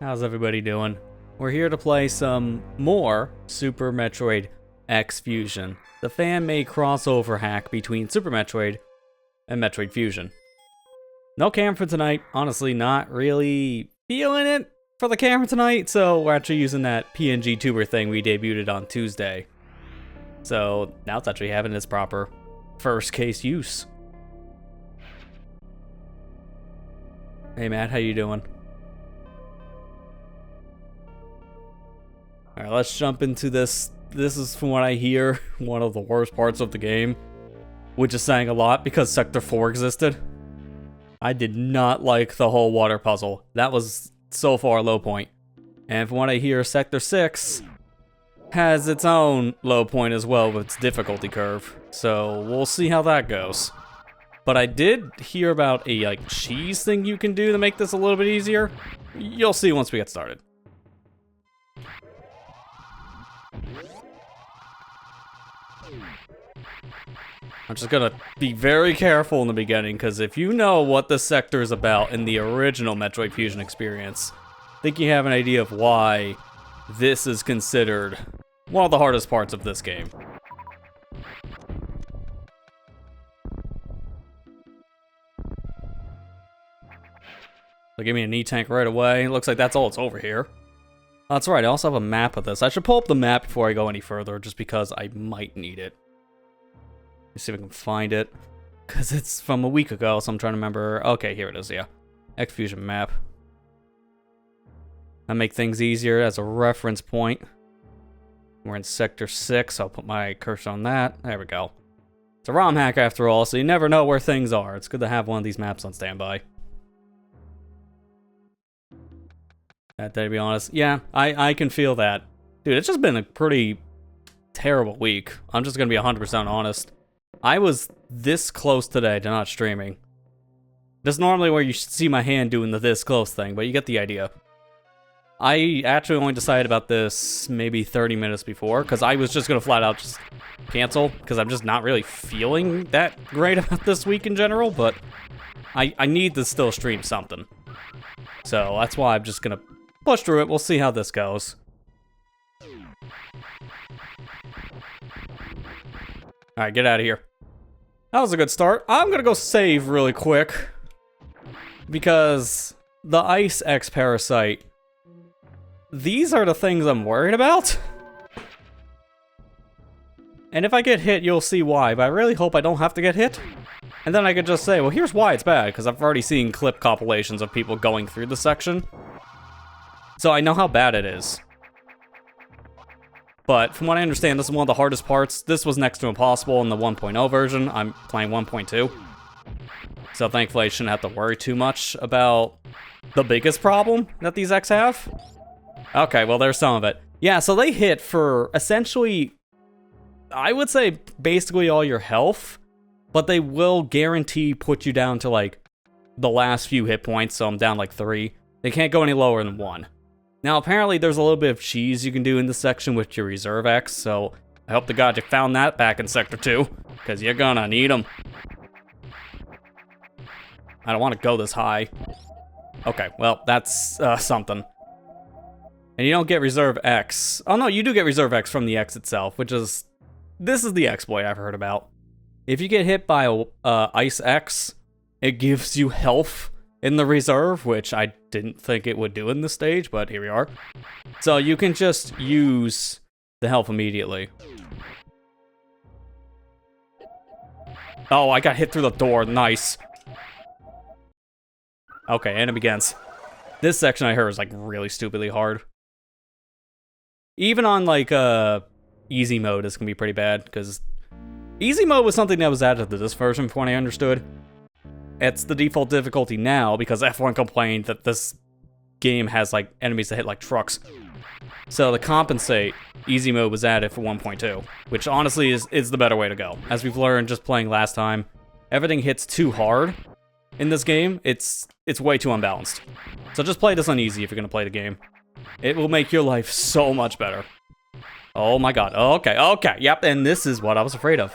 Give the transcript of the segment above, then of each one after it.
How's everybody doing? We're here to play some more Super Metroid X Fusion, the fan-made crossover hack between Super Metroid and Metroid Fusion. No camera for tonight, honestly not really feeling it for the camera tonight, so we're actually using that PNG tuber thing we debuted on Tuesday. So now it's actually having its proper first case use. Hey Matt, how you doing? Alright, let's jump into this. This is, from what I hear, one of the worst parts of the game, which is saying a lot because Sector 4 existed. I did not like the whole water puzzle. That was so far a low point. And from what I hear, Sector 6 has its own low point as well with its difficulty curve. So we'll see how that goes. But I did hear about a cheese thing you can do to make this a little bit easier. You'll see once we get started. I'm just gonna be very careful in the beginning, because if you know what this sector is about in the original Metroid Fusion experience, I think you have an idea of why this is considered one of the hardest parts of this game. So give me an E-tank right away. Looks like that's all it's over here. That's right, I also have a map of this. I should pull up the map before I go any further, just because I might need it. Let's see if I can find it, because it's from a week ago, so I'm trying to remember. Okay, here it is, yeah. X Fusion map. I make things easier as a reference point. We're in Sector 6, I'll put my cursor on that. There we go. It's a ROM hack after all, so you never know where things are. It's good to have one of these maps on standby. To be honest, yeah, I can feel that. Dude, it's just been a pretty terrible week. I'm just gonna be 100% honest. I was this close today to not streaming. This is normally where you see my hand doing the this close thing, but you get the idea. I actually only decided about this maybe 30 minutes before, because I was just gonna flat out just cancel, because I'm just not really feeling that great about this week in general, but I need to still stream something. So that's why I'm just gonna push through it. We'll see how this goes. Alright, get out of here. That was a good start. I'm gonna go save really quick, because the Ice X Parasite, these are the things I'm worried about. And if I get hit, you'll see why, but I really hope I don't have to get hit. And then I could just say, well, here's why it's bad, because I've already seen clip compilations of people going through the section. So I know how bad it is. But from what I understand, this is one of the hardest parts. This was next to impossible in the 1.0 version. I'm playing 1.2. So thankfully I shouldn't have to worry too much about the biggest problem that these X have. Okay, well there's some of it. Yeah, so they hit for essentially, I would say basically all your health. But they will guarantee put you down to like the last few hit points, so I'm down like 3. They can't go any lower than 1. Now apparently there's a little bit of cheese you can do in this section with your reserve X, so I hope to God you found that back in Sector 2, because you're gonna need them. I don't want to go this high. Okay, well that's something. And you don't get reserve X. Oh no, you do get reserve X from the X itself, which is, this is the exploit I've heard about. If you get hit by Ice X, it gives you health in the reserve, which I didn't think it would do in this stage, but here we are. So you can just use the health immediately. Oh, I got hit through the door, nice. Okay, and it begins. This section I heard is like really stupidly hard. Even on like easy mode, this can be pretty bad, because easy mode was something that was added to this version from what I understood. It's the default difficulty now because F1 complained that this game has like enemies that hit like trucks. So to compensate, easy mode was added for 1.2, which honestly is the better way to go. As we've learned just playing last time, everything hits too hard in this game. It's way too unbalanced. So just play this on easy if you're gonna play the game. It will make your life so much better. Oh my god, okay, yep, and this is what I was afraid of.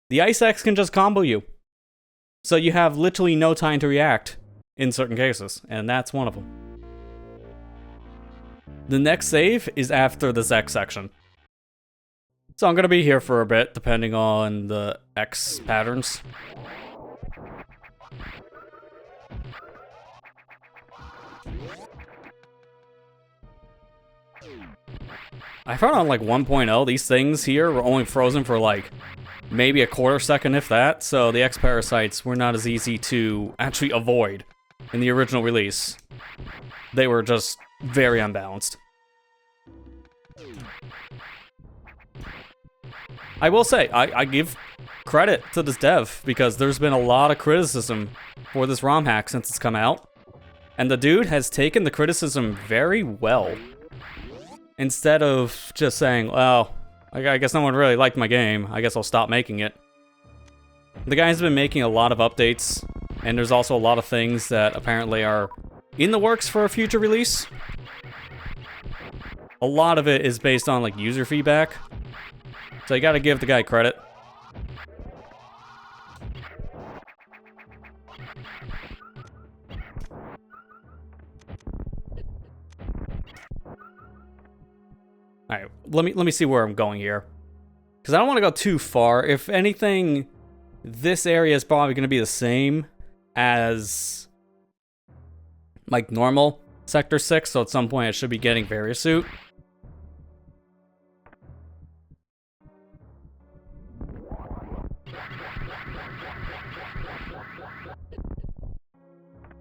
The Ice X can just combo you. So you have literally no time to react in certain cases, and that's one of them. The next save is after this X section. So I'm gonna be here for a bit, depending on the X patterns. I found on like 1.0, these things here were only frozen for like maybe a quarter second, if that, so the X parasites were not as easy to actually avoid in the original release. They were just very unbalanced. I will say, I give credit to this dev, because there's been a lot of criticism for this ROM hack since it's come out, and the dude has taken the criticism very well. Instead of just saying, well, I guess no one really liked my game, I guess I'll stop making it. The guy's been making a lot of updates, and there's also a lot of things that apparently are in the works for a future release. A lot of it is based on like user feedback, so you gotta give the guy credit. Alright, let me see where I'm going here. Because I don't want to go too far. If anything, this area is probably going to be the same as like normal Sector 6, so at some point I should be getting Various Suit.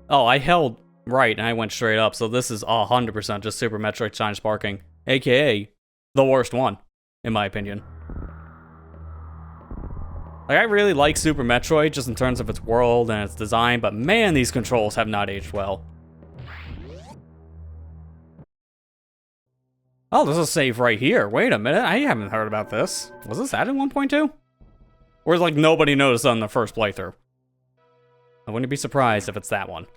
Oh, I held right and I went straight up, so this is 100% just Super Metroid Shine Sparking, aka the worst one, in my opinion. Like, I really like Super Metroid just in terms of its world and its design, but man, these controls have not aged well. Oh, there's a save right here. Wait a minute, I haven't heard about this. Was this added 1.2? Or is like nobody noticed on the first playthrough? I wouldn't be surprised if it's that one.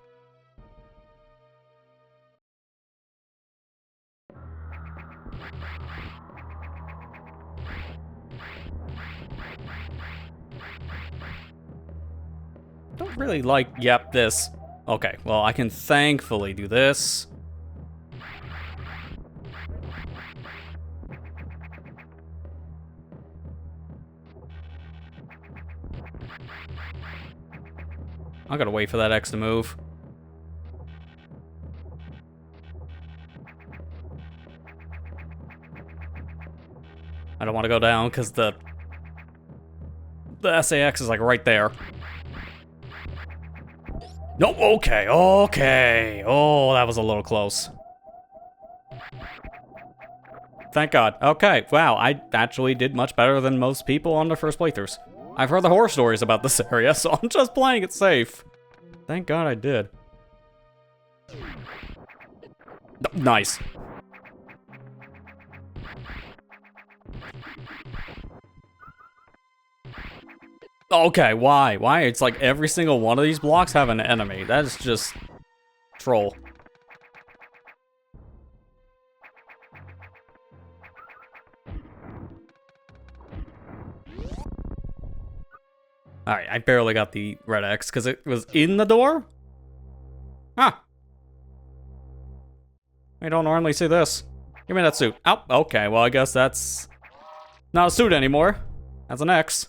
Don't really like, yep, this. Okay, well, I can thankfully do this. I gotta wait for that X to move. I don't want to go down because the SAX is like right there. Nope, okay, okay. Oh, that was a little close. Thank God. Okay, wow, I actually did much better than most people on their first playthroughs. I've heard the horror stories about this area, so I'm just playing it safe. Thank God I did. Nice. Okay, why? Why? It's like every single one of these blocks have an enemy. That is just troll. Alright, I barely got the red X because it was in the door? Huh. I don't normally see this. Give me that suit. Oh, okay, well I guess that's not a suit anymore. That's an X.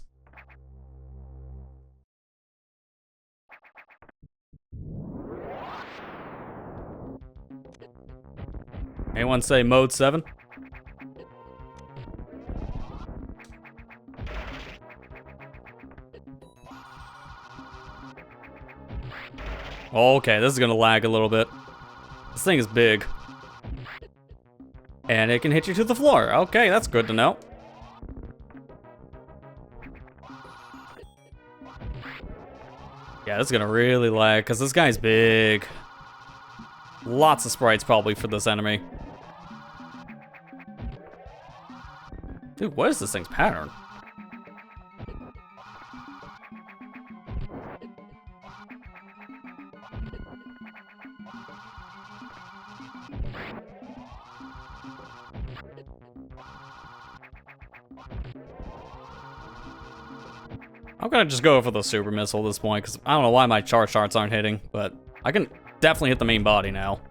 Anyone say mode 7? Okay, this is gonna lag a little bit. This thing is big. And it can hit you to the floor. Okay, that's good to know. Yeah, this is gonna really lag, because this guy's big. Lots of sprites probably for this enemy. Dude, what is this thing's pattern? I'm gonna just go for the super missile at this point, because I don't know why my charge darts aren't hitting, but I can definitely hit the main body now.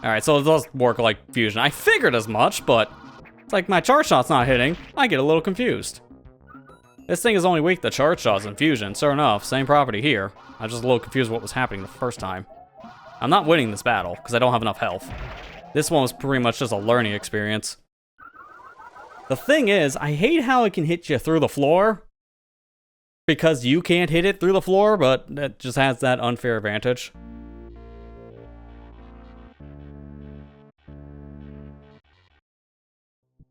Alright, so it does work like fusion. I figured as much, but it's like my charge shot's not hitting. I get a little confused. This thing is only weak to charge shots and fusion. Sure enough, same property here. I was just a little confused what was happening the first time. I'm not winning this battle, because I don't have enough health. This one was pretty much just a learning experience. The thing is, I hate how it can hit you through the floor. Because you can't hit it through the floor, but it just has that unfair advantage.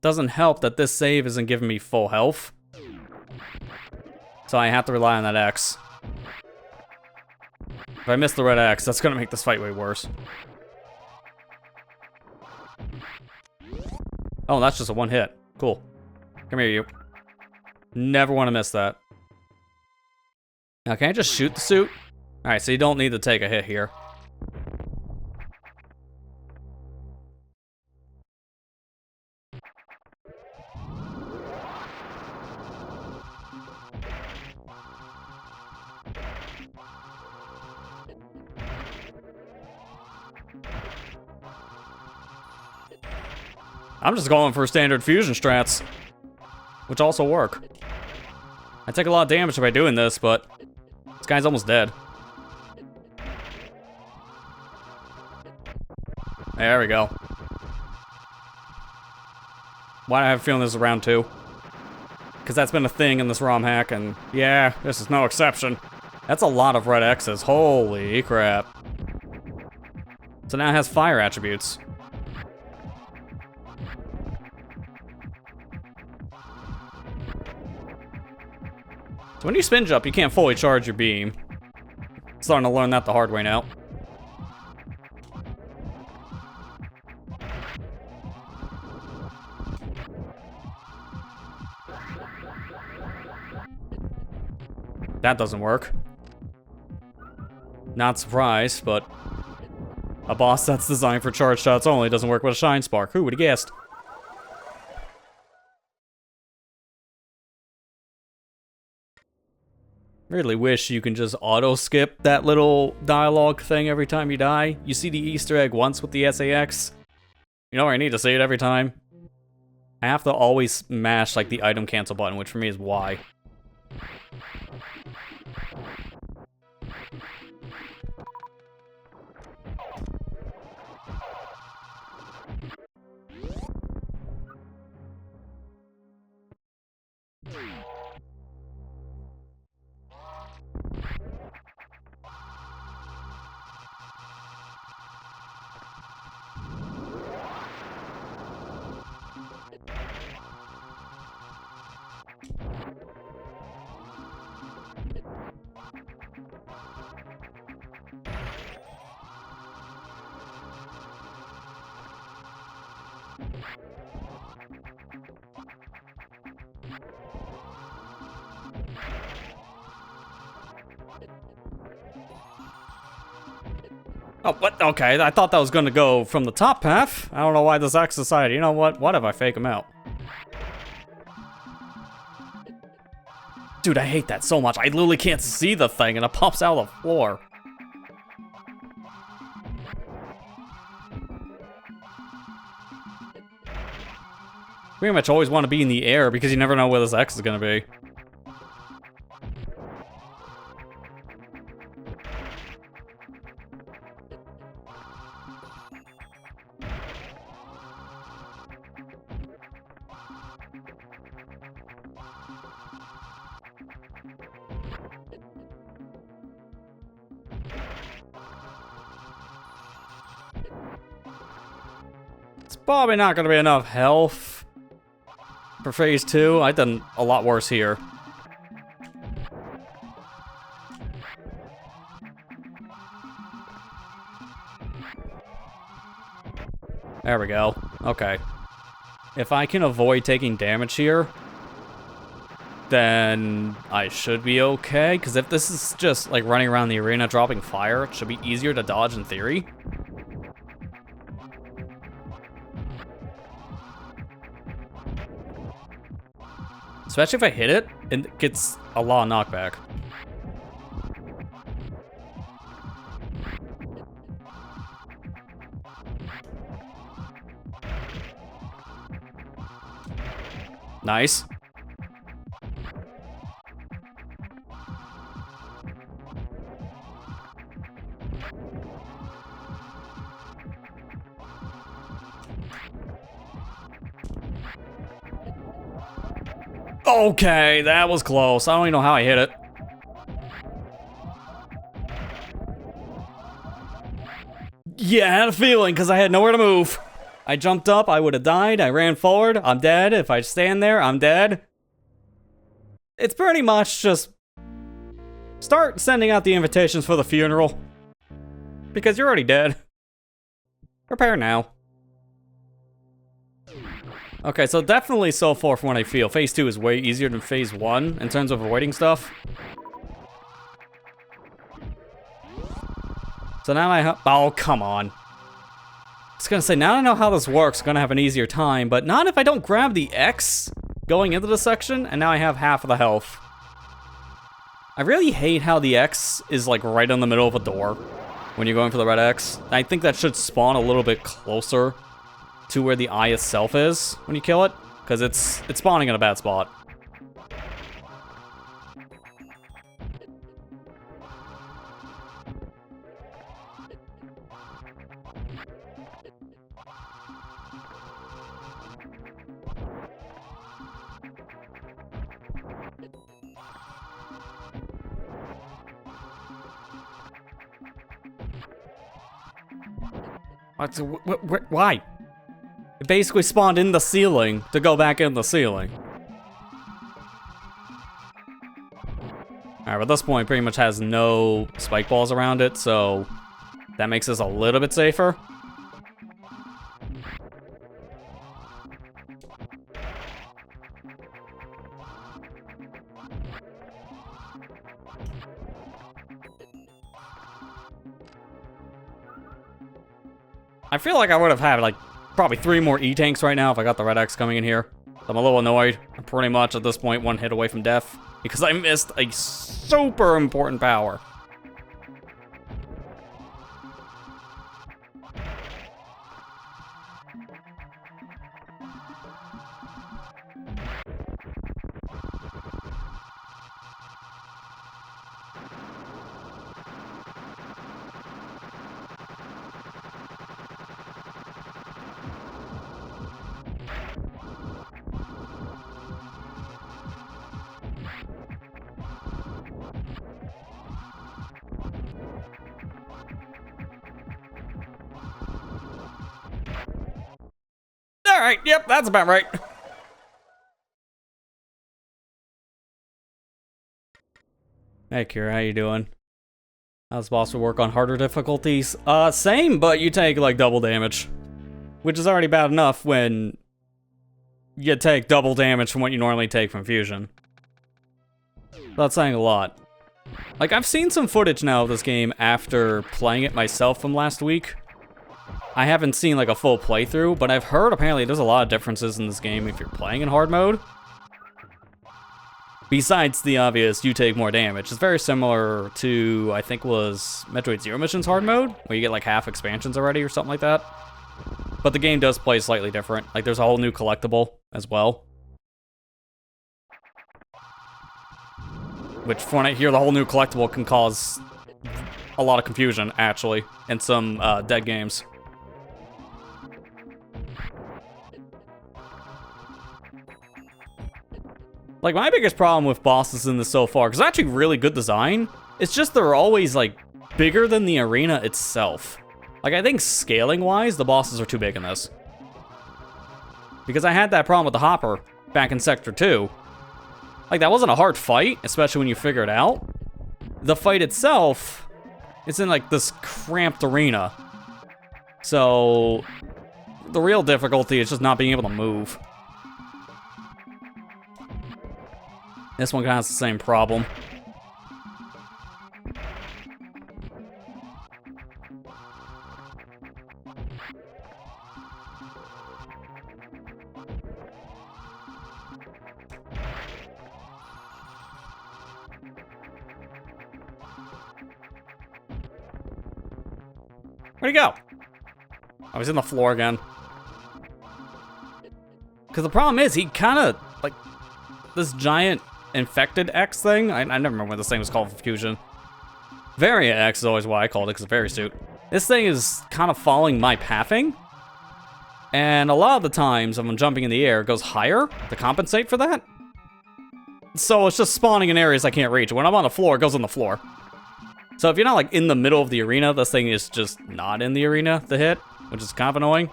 Doesn't help that this save isn't giving me full health. So I have to rely on that X. If I miss the red X, that's gonna make this fight way worse. Oh, that's just a one hit. Cool. Come here, you. Never want to miss that. Now, can I just shoot the suit? Alright, so you don't need to take a hit here. I'm just going for standard fusion strats, which also work. I take a lot of damage by doing this, but this guy's almost dead. There we go. Why do I have a feeling this is round 2? Because that's been a thing in this ROM hack, and yeah, this is no exception. That's a lot of red X's. Holy crap. So now it has fire attributes. So when you spin jump, you can't fully charge your beam. Starting to learn that the hard way now. That doesn't work. Not surprised, but a boss that's designed for charge shots only doesn't work with a shine spark. Who would have guessed? Really wish you can just auto-skip that little dialogue thing every time you die. You see the Easter egg once with the SAX. You know where I need to see it every time? I have to always mash like the item cancel button, which for me is Y. Oh, what? Okay, I thought that was gonna go from the top path. I don't know why this X decided. You know what? What if I fake him out? Dude, I hate that so much. I literally can't see the thing and it pops out of the floor. Pretty much always want to be in the air because you never know where this X is gonna be. It's probably not gonna be enough health for phase 2. I've done a lot worse here. There we go. Okay. If I can avoid taking damage here, then I should be okay. Because if this is just like running around the arena dropping fire, it should be easier to dodge in theory. Especially if I hit it, it gets a lot of knockback. Nice. Okay, that was close. I don't even know how I hit it. Yeah, I had a feeling because I had nowhere to move. I jumped up, I would have died. I ran forward, I'm dead. If I stand there, I'm dead. It's pretty much just start sending out the invitations for the funeral. Because you're already dead. Prepare now. Okay, so definitely so far from what I feel, Phase 2 is way easier than Phase 1 in terms of avoiding stuff. So now I have... Oh, come on. I was gonna say, now I know how this works, I'm gonna have an easier time, but not if I don't grab the X going into the section, and now I have half of the health. I really hate how the X is like right in the middle of a door when you're going for the red X. I think that should spawn a little bit closer to where the eye itself is when you kill it, because it's spawning in a bad spot. Why? It basically spawned in the ceiling to go back in the ceiling. Alright, but this point pretty much has no spike balls around it, so that makes this a little bit safer. I feel like I would have had like probably 3 more E-tanks right now if I got the red X coming in here. I'm a little annoyed. I'm pretty much at this point 1 hit away from death because I missed a super important power. Alright, yep, that's about right. Hey Kira, how you doing? How's boss will work on harder difficulties? Same, but you take like double damage. Which is already bad enough when you take double damage from what you normally take from fusion. That's saying a lot. Like, I've seen some footage now of this game after playing it myself from last week. I haven't seen like a full playthrough, but I've heard apparently there's a lot of differences in this game if you're playing in hard mode. Besides the obvious, you take more damage. It's very similar to, I think was Metroid Zero Mission's hard mode, where you get like half expansions already or something like that. But the game does play slightly different. Like there's a whole new collectible as well. Which, from what I hear, the whole new collectible can cause a lot of confusion, actually, in some dead games. Like, my biggest problem with bosses in this so far, because it's actually really good design, it's just they're always, like, bigger than the arena itself. Like, I think scaling-wise, the bosses are too big in this. Because I had that problem with the Hopper back in Sector 2. Like, that wasn't a hard fight, especially when you figure it out. The fight itself, it's in, like, this cramped arena. So, the real difficulty is just not being able to move. This one kind of has the same problem. Where'd he go? I was in the floor again. Because the problem is, he kind of like, this giant infected X thing. I never remember what this thing was called for Fusion. Variant X is always why I called it, because it's a very suit. This thing is kind of following my pathing. And a lot of the times, when I'm jumping in the air, it goes higher to compensate for that. So it's just spawning in areas I can't reach. When I'm on the floor, it goes on the floor. So if you're not, like, in the middle of the arena, this thing is just not in the arena to hit, which is kind of annoying.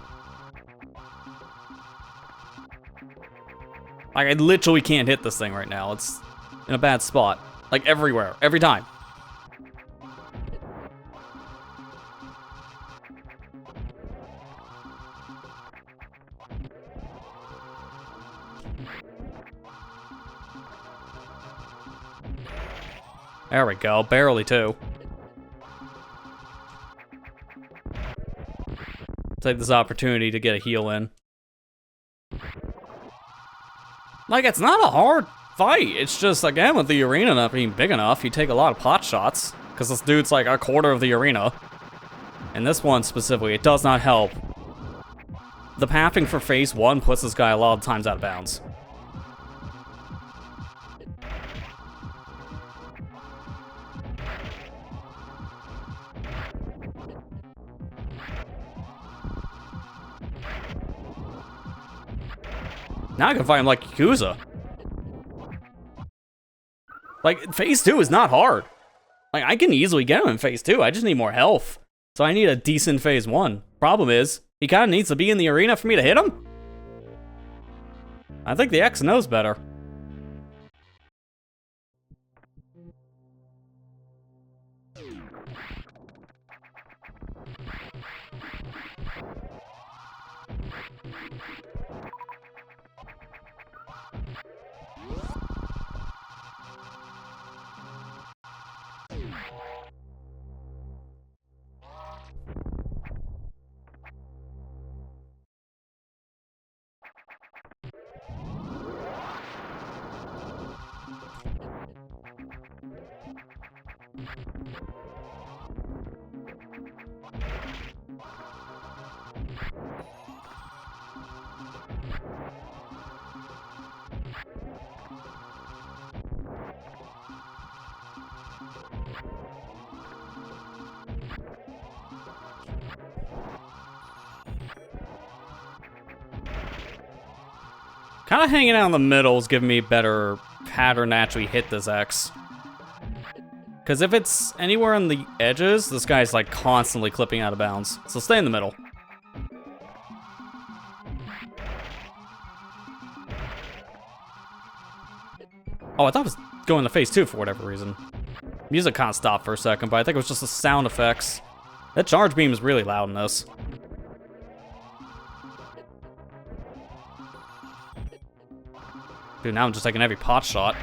Like, I literally can't hit this thing right now. It's in a bad spot. Like, everywhere. Every time. There we go. Barely, too. Take this opportunity to get a heal in. Like, it's not a hard fight. It's just, again, with the arena not being big enough, you take a lot of pot shots. Because this dude's like a quarter of the arena. And this one specifically, it does not help. The pathing for phase 1 puts this guy a lot of times out of bounds. Now I can fight him like Yakuza. Like, phase 2 is not hard. Like, I can easily get him in phase 2. I just need more health. So I need a decent phase 1. Problem is, he kind of needs to be in the arena for me to hit him. I think the X knows better. Kind of hanging out in the middle is giving me better pattern to actually hit this X. Because if it's anywhere on the edges, this guy's like constantly clipping out of bounds. So stay in the middle. Oh, I thought it was going to phase 2 for whatever reason. Music kind of stopped for a second, but I think it was just the sound effects. That charge beam is really loud in this. Dude, now I'm just taking every pot shot.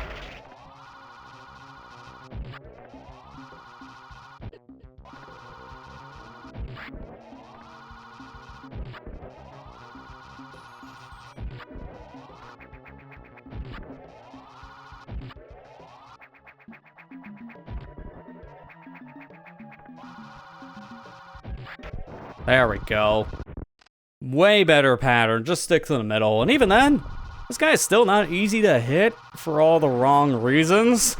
There we go. Way better pattern, just stick to the middle. And even then, this guy is still not easy to hit for all the wrong reasons.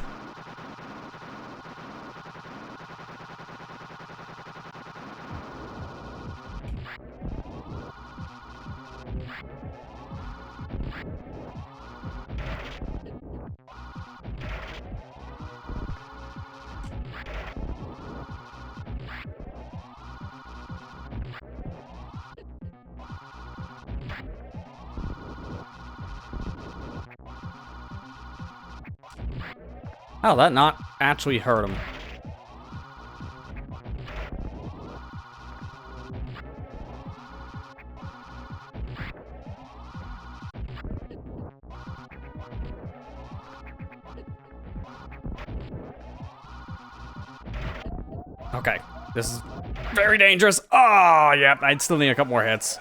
How did that not actually hurt him? Okay, this is very dangerous. Oh, yeah, I'd still need a couple more hits.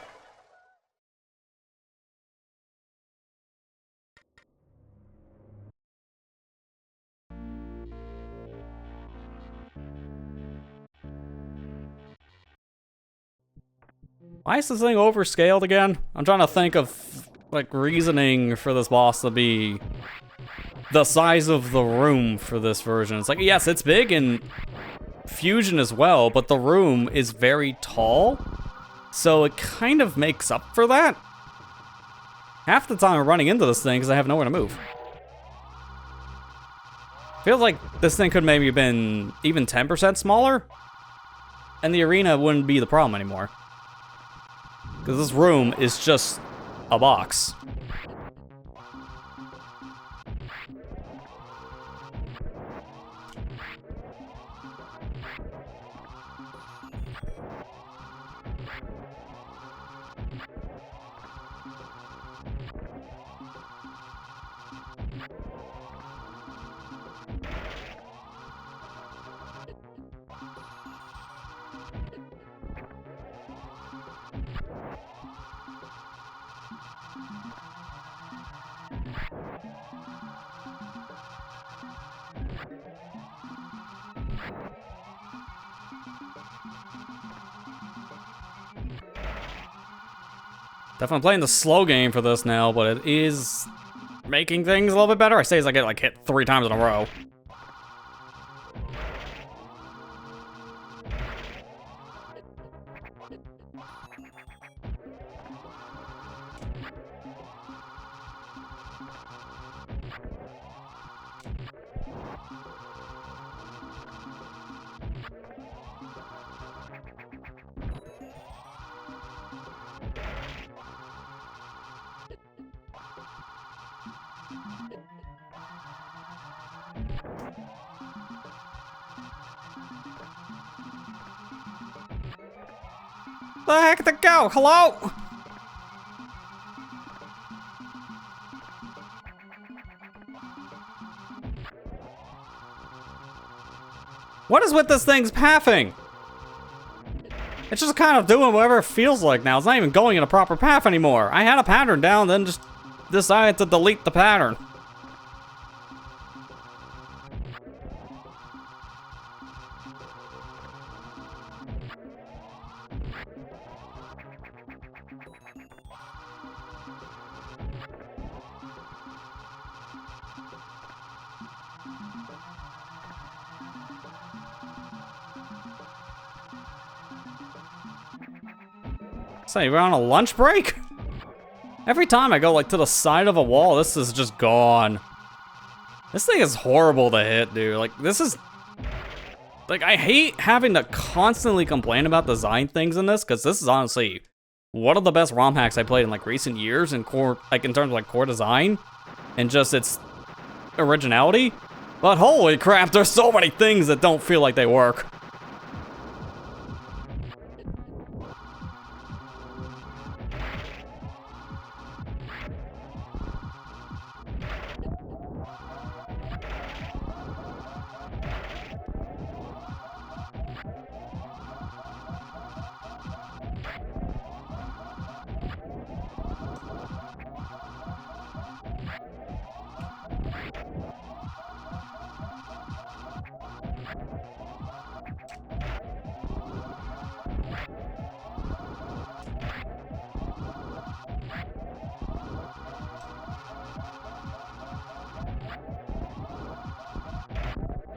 Why is this thing overscaled again? I'm trying to think of like, reasoning for this boss to be the size of the room for this version. It's like, yes, it's big in Fusion as well, but the room is very tall, so it kind of makes up for that. Half the time I'm running into this thing because I have nowhere to move. Feels like this thing could maybe have been even 10% smaller, and the arena wouldn't be the problem anymore. Because this room is just a box. Definitely playing the slow game for this now, but it is making things a little bit better. I say as I get like hit 3 times in a row. The heck to go? Hello? What is with this thing's pathing? It's just kind of doing whatever it feels like now. It's not even going in a proper path anymore. I had a pattern down, then just decided to delete the pattern. Say, we're on a lunch break? Every time I go like to the side of a wall, this is just gone. This thing is horrible to hit, dude. Like, this is... Like, I hate having to constantly complain about design things in this, because this is honestly one of the best ROM hacks I played in like recent years in core, like in terms of like core design and just its originality. But holy crap, there's so many things that don't feel like they work.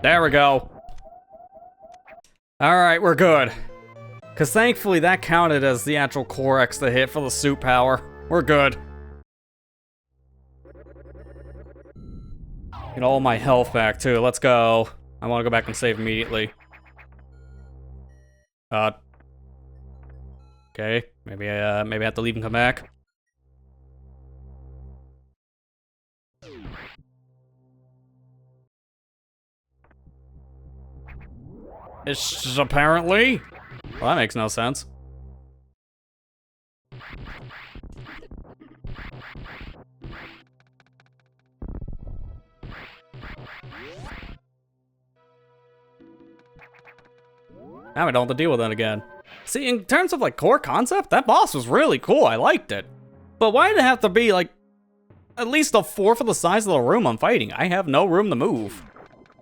There we go. Alright, we're good. Because thankfully that counted as the actual core extra hit for the suit power. We're good. Get all my health back too. Let's go. I want to go back and save immediately. Okay. Maybe I have to leave and come back. It's just apparently. Well, that makes no sense. Now I don't have to deal with that again. See, in terms of like core concept, that boss was really cool. I liked it. But why did it have to be like at least a fourth of the size of the room I'm fighting? I have no room to move.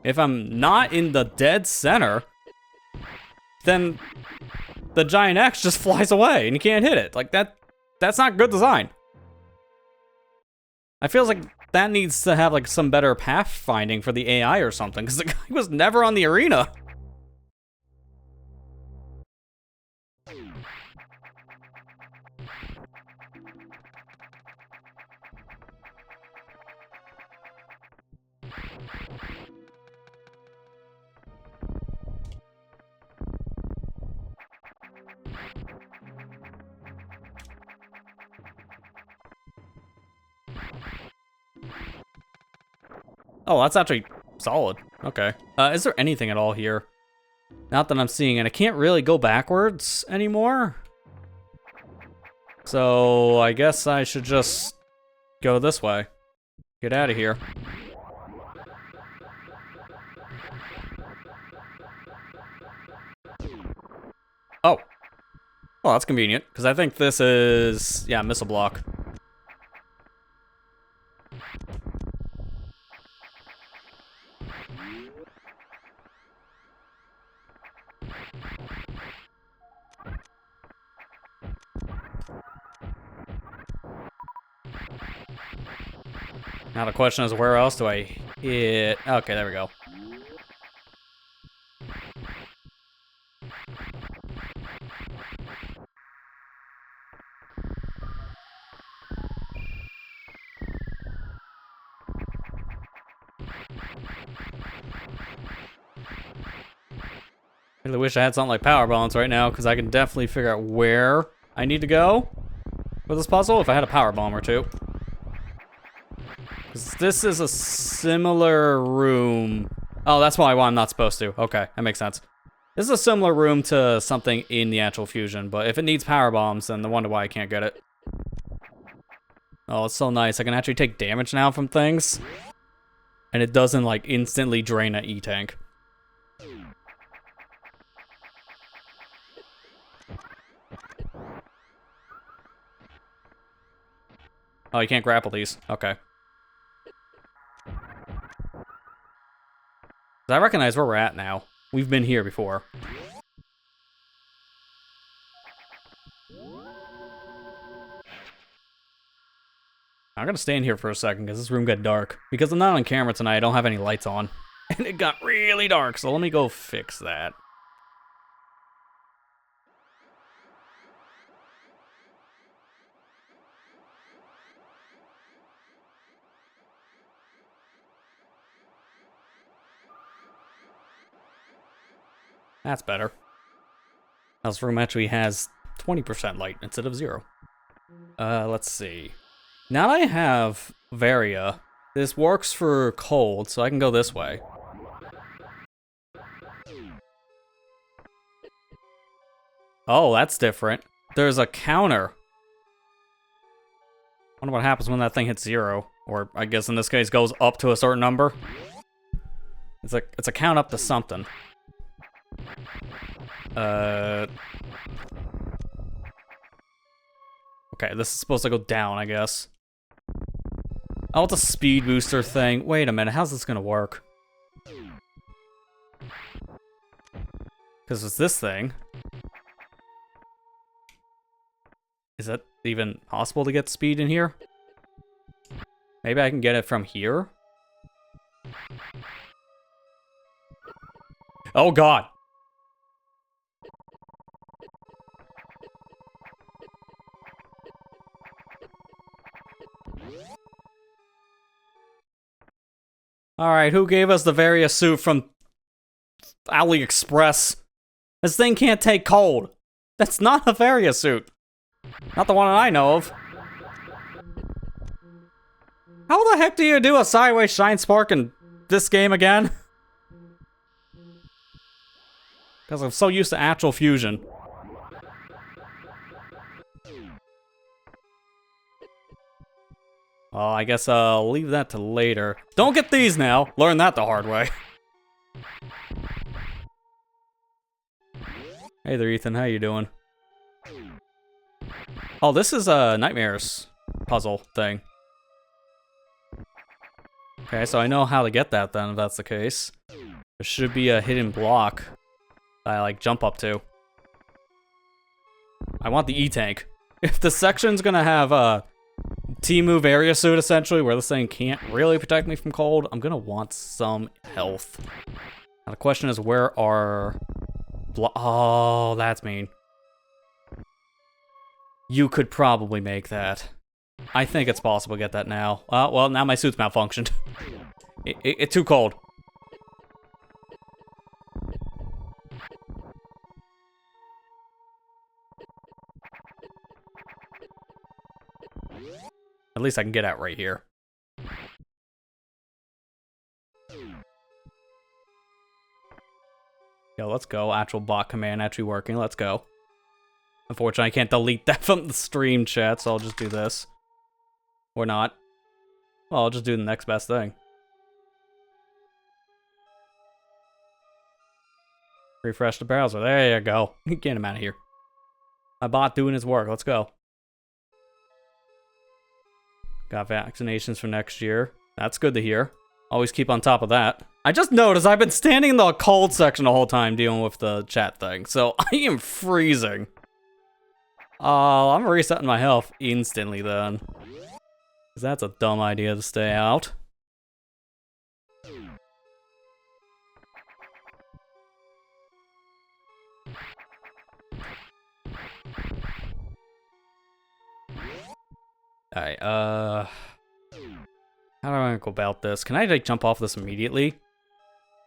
If I'm not in the dead center, then the giant X just flies away and you can't hit it. Like that's not good design. I feel like that needs to have like some better pathfinding for the AI or something, because the guy was never on the arena. Oh, that's actually solid. Okay. Is there anything at all here? Not that I'm seeing, and I can't really go backwards anymore. So I guess I should just go this way. Get out of here. Oh. Well, that's convenient, because I think this is... yeah, missile block. Now the question is, where else do I hit? Okay, there we go. I really wish I had something like power balance right now, because I can definitely figure out where I need to go with this puzzle if I had a power bomb or two. Because this is a similar room. Oh, that's why I'm not supposed to. Okay, that makes sense. This is a similar room to something in the actual fusion, but if it needs power bombs, then no wonder why I can't get it. Oh, it's so nice. I can actually take damage now from things. And it doesn't, like, instantly drain an E-tank. Oh, you can't grapple these. Okay. I recognize where we're at now. We've been here before. I'm gonna stay in here for a second because this room got dark. Because I'm not on camera tonight, I don't have any lights on. And it got really dark, so let me go fix that. That's better. This room actually has 20% light instead of 0. Let's see. Now that I have Varia, this works for cold, so I can go this way. Oh, that's different. There's a counter. I wonder what happens when that thing hits 0. Or, I guess in this case, goes up to a certain number. It's a count up to something. Okay, this is supposed to go down, I guess. Oh, it's a speed booster thing. Wait a minute, how's this gonna work? Because it's this thing. Is that even possible to get speed in here? Maybe I can get it from here? Oh god! Alright, who gave us the various suit from AliExpress? This thing can't take cold. That's not a Varia suit. Not the one I know of. How the heck do you do a sideways shine spark in this game again? Because I'm so used to actual fusion. Oh, I guess I'll leave that to later. Don't get these now. Learn that the hard way. Hey there, Ethan. How you doing? Oh, this is a Nightmares puzzle thing. Okay, so I know how to get that then, if that's the case. There should be a hidden block that I, like, jump up to. I want the E-tank. If the section's gonna have, T-move area suit, essentially, where this thing can't really protect me from cold, I'm gonna want some health. Now the question is, where are... Oh, that's mean. You could probably make that. I think it's possible to get that now. Well, now my suit's malfunctioned. It's too cold. At least I can get out right here. Yo, let's go. Actual bot command actually working. Let's go. Unfortunately, I can't delete that from the stream chat, so I'll just do this. Or not. Well, I'll just do the next best thing. Refresh the browser. There you go. Get him out of here. My bot doing his work. Let's go. Got vaccinations for next year. That's good to hear. Always keep on top of that. I just noticed I've been standing in the cold section the whole time dealing with the chat thing, so I am freezing. I'm resetting my health instantly then. Because that's a dumb idea to stay out. Alright, how do I go about this? Can I, like, jump off this immediately?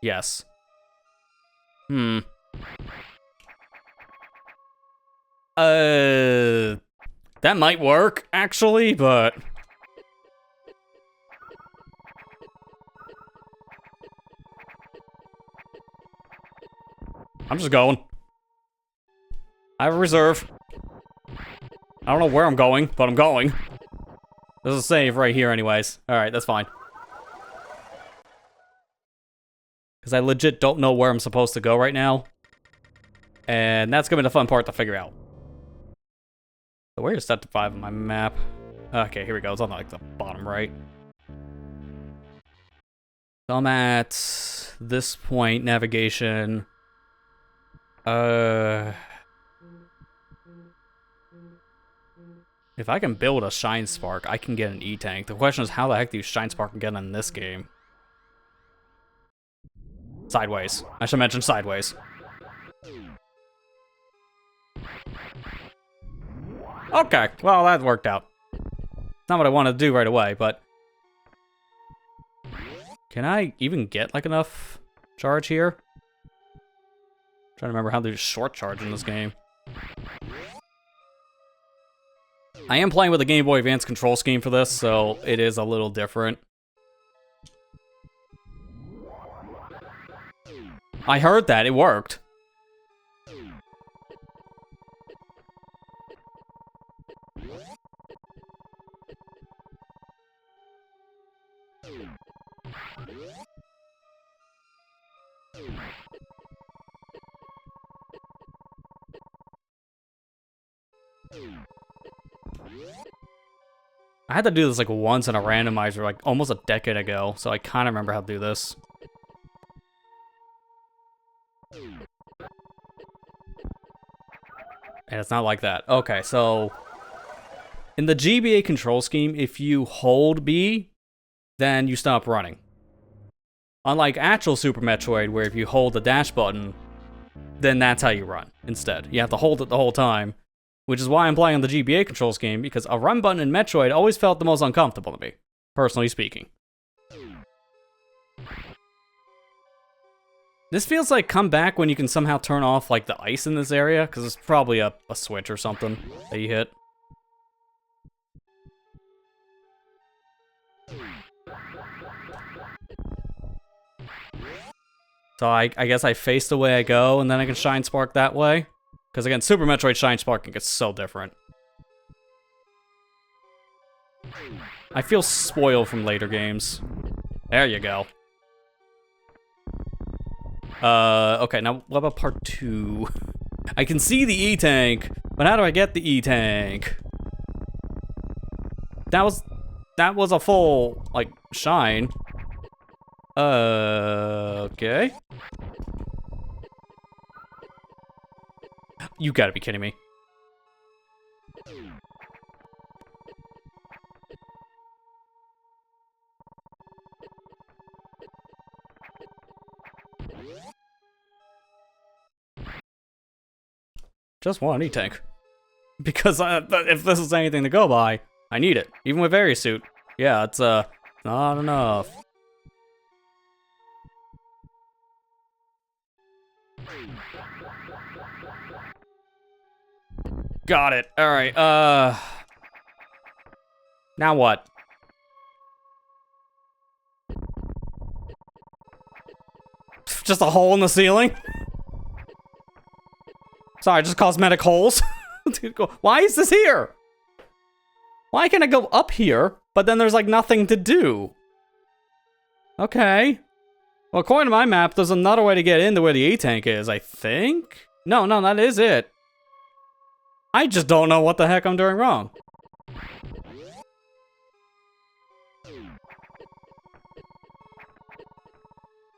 Yes. That might work, actually, but... I'm just going. I have a reserve. I don't know where I'm going, but I'm going. There's a save right here anyways. Alright, that's fine. Because I legit don't know where I'm supposed to go right now. And that's gonna be the fun part to figure out. So where is Sector 5 on my map? Okay, here we go. It's on like the bottom right. So I'm at this point, navigation. If I can build a Shine Spark, I can get an E-Tank. The question is, how the heck do you Shine Spark get in this game? Sideways. I should mention sideways. Okay, well, that worked out. It's not what I wanted to do right away, but... Can I even get, like, enough charge here? I'm trying to remember how to do short charge in this game. I am playing with the Game Boy Advance control scheme for this, so it is a little different. I heard that, it worked. I had to do this like once in a randomizer like almost a decade ago, so I kind of remember how to do this. And it's not like that. Okay, so in the GBA control scheme, if you hold B, then you stop running. Unlike actual Super Metroid, where if you hold the dash button, then that's how you run instead. You have to hold it the whole time, which is why I'm playing on the GBA control scheme, because a run button in Metroid always felt the most uncomfortable to me, personally speaking. This feels like come back when you can somehow turn off like the ice in this area, because it's probably a switch or something that you hit. So I guess I face the way I go, and then I can Shine Spark that way. Because again, Super Metroid Shine Sparking gets so different. I feel spoiled from later games. There you go. Okay, now what about part 2? I can see the E-Tank, but how do I get the E-Tank? That was a full, like, shine. Okay. You gotta be kidding me. Just one E-Tank. Because if this is anything to go by, I need it. Even with Area Suit. Yeah, it's, not enough. Got it. Alright, now what? Just a hole in the ceiling? Sorry, just cosmetic holes. Why is this here? Why can't I go up here, but then there's like nothing to do? Okay. Well, according to my map, there's another way to get into where the E-Tank is, I think? No, that is it. I just don't know what the heck I'm doing wrong.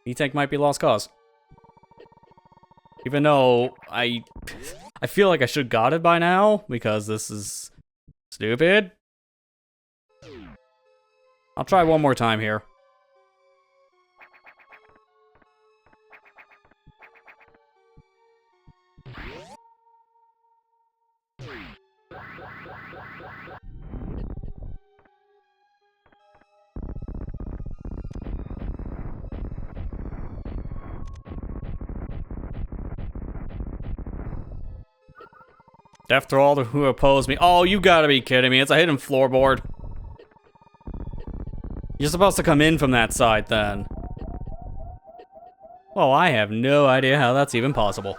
E-Tank might be lost cause. Even though I feel like I should got it by now, because this is stupid. I'll try one more time here. After all the who opposed me. Oh, you gotta be kidding me. It's a hidden floorboard. You're supposed to come in from that side then. Well, I have no idea how that's even possible.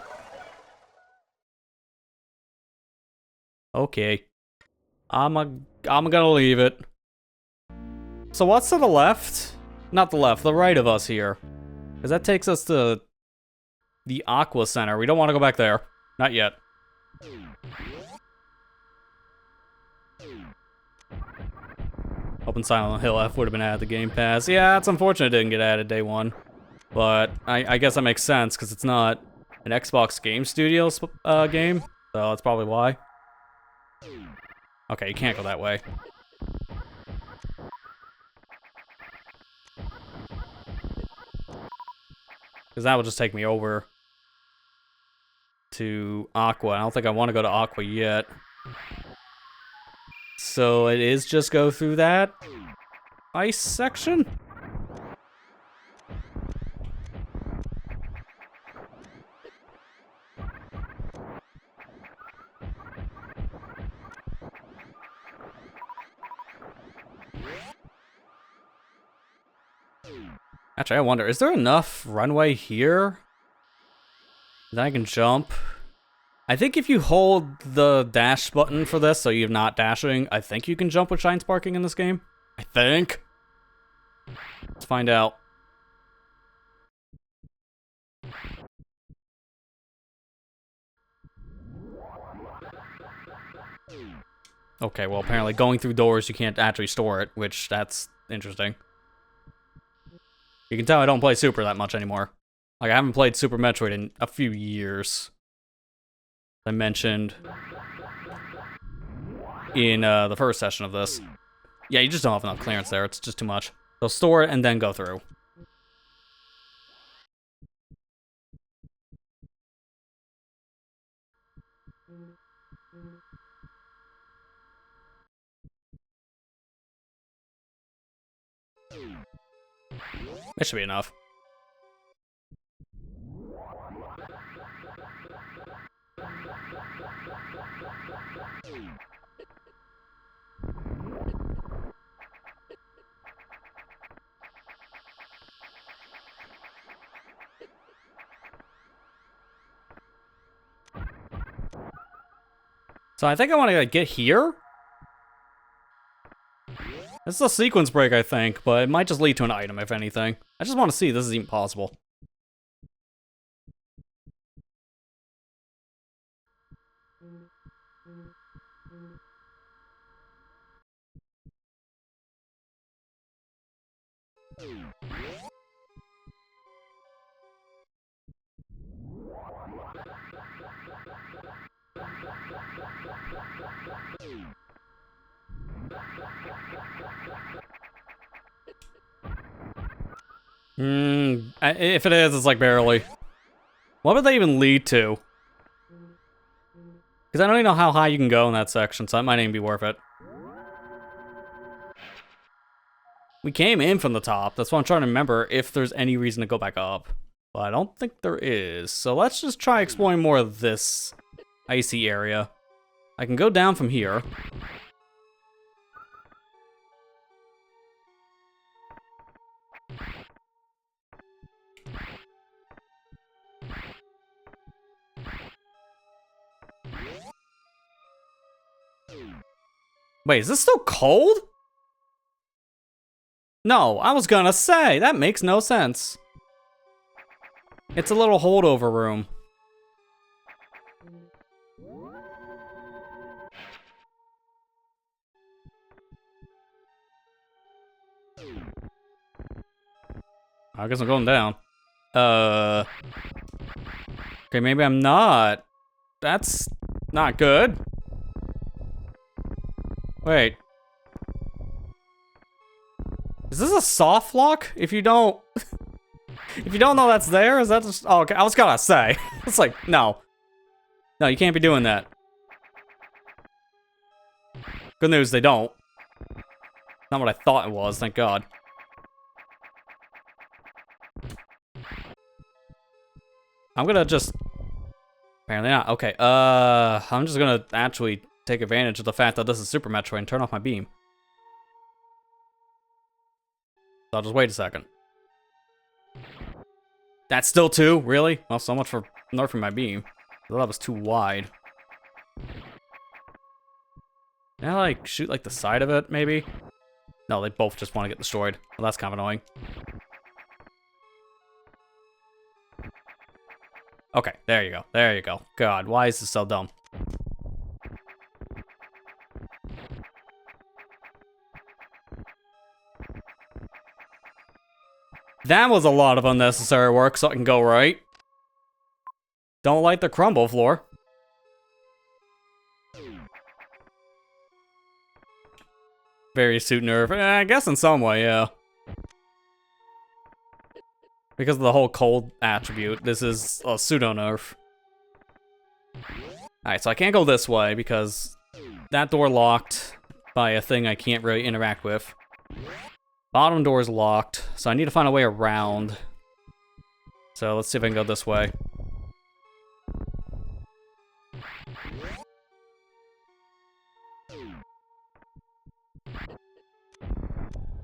Okay. I'm gonna leave it. So what's to the left? Not the left, the right of us here. Because that takes us to the Aqua Center. We don't want to go back there. Not yet. Hoping Silent Hill F would have been added to Game Pass. Yeah, it's unfortunate it didn't get added day one. But I guess that makes sense, because it's not an Xbox Game Studios game. So that's probably why. Okay, you can't go that way. Because that will just take me over to Aqua. I don't think I want to go to Aqua yet. So it is just go through that ice section? Actually, I wonder, is there enough runway here that I can jump? I think if you hold the dash button for this, so you're not dashing, I think you can jump with Shine Sparking in this game. I think. Let's find out. Okay, well, apparently going through doors, you can't actually store it, which that's interesting. You can tell I don't play Super that much anymore. Like, I haven't played Super Metroid in a few years. I mentioned in the first session of this. Yeah, you just don't have enough clearance there. It's just too much. So store it and then go through. That should be enough. So I think I want to get here. This is a sequence break, I think, but it might just lead to an item, if anything. I just want to see if this is even possible. If it is, it's like barely. What would they even lead to? Because I don't even know how high you can go in that section, so that might even be worth it. We came in from the top. That's why I'm trying to remember if there's any reason to go back up. But I don't think there is. So let's just try exploring more of this icy area. I can go down from here. Wait, is this still cold? No, I was gonna say, that makes no sense. It's a little holdover room. I guess I'm going down. Okay, maybe I'm not. That's not good. Wait. Is this a soft lock? If you don't... if you don't know that's there, is that just... Oh, okay, I was gonna say. It's like, no. No, you can't be doing that. Good news, they don't. Not what I thought it was, thank God. I'm gonna just... Apparently not. Okay, I'm just gonna actually take advantage of the fact that this is Super Metroid and turn off my beam. So I'll just wait a second. That's still 2? Really? Well, so much for nerfing my beam. I thought that was too wide. Can I, like, shoot, like, the side of it, maybe? No, they both just want to get destroyed. Well, that's kind of annoying. Okay, there you go. There you go. God, why is this so dumb? That was a lot of unnecessary work so it can go right. Don't like the crumble floor. Very suit nerf. I guess in some way, yeah. Because of the whole cold attribute, this is a pseudo nerf. Alright, so I can't go this way because that door locked by a thing I can't really interact with. Bottom door's locked, so I need to find a way around. So let's see if I can go this way.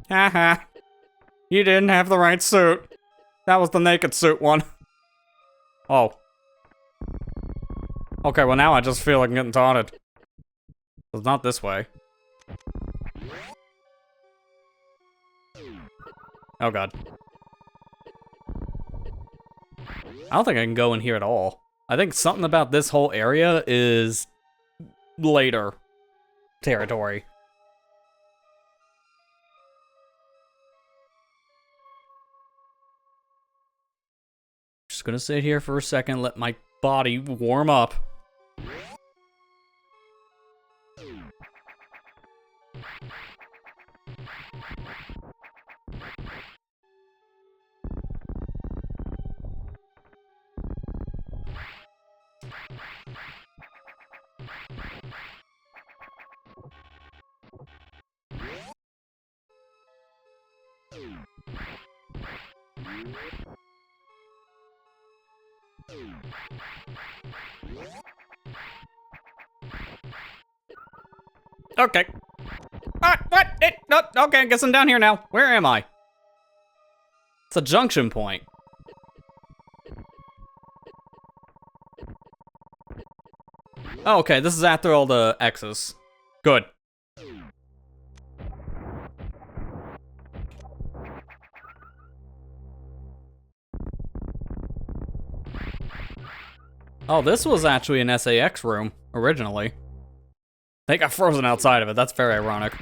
Haha. You didn't have the right suit. That was the naked suit one. Oh. Okay, well now I just feel like I'm getting taunted. It's not this way. Oh god. I don't think I can go in here at all. I think something about this whole area is later territory. Just gonna sit here for a second, let my body warm up. Okay. What? No, okay, I guess I'm down here now. Where am I? It's a junction point. Oh, okay, this is after all the X's. Good. Oh, this was actually an SAX room, originally. They got frozen outside of it, that's very ironic.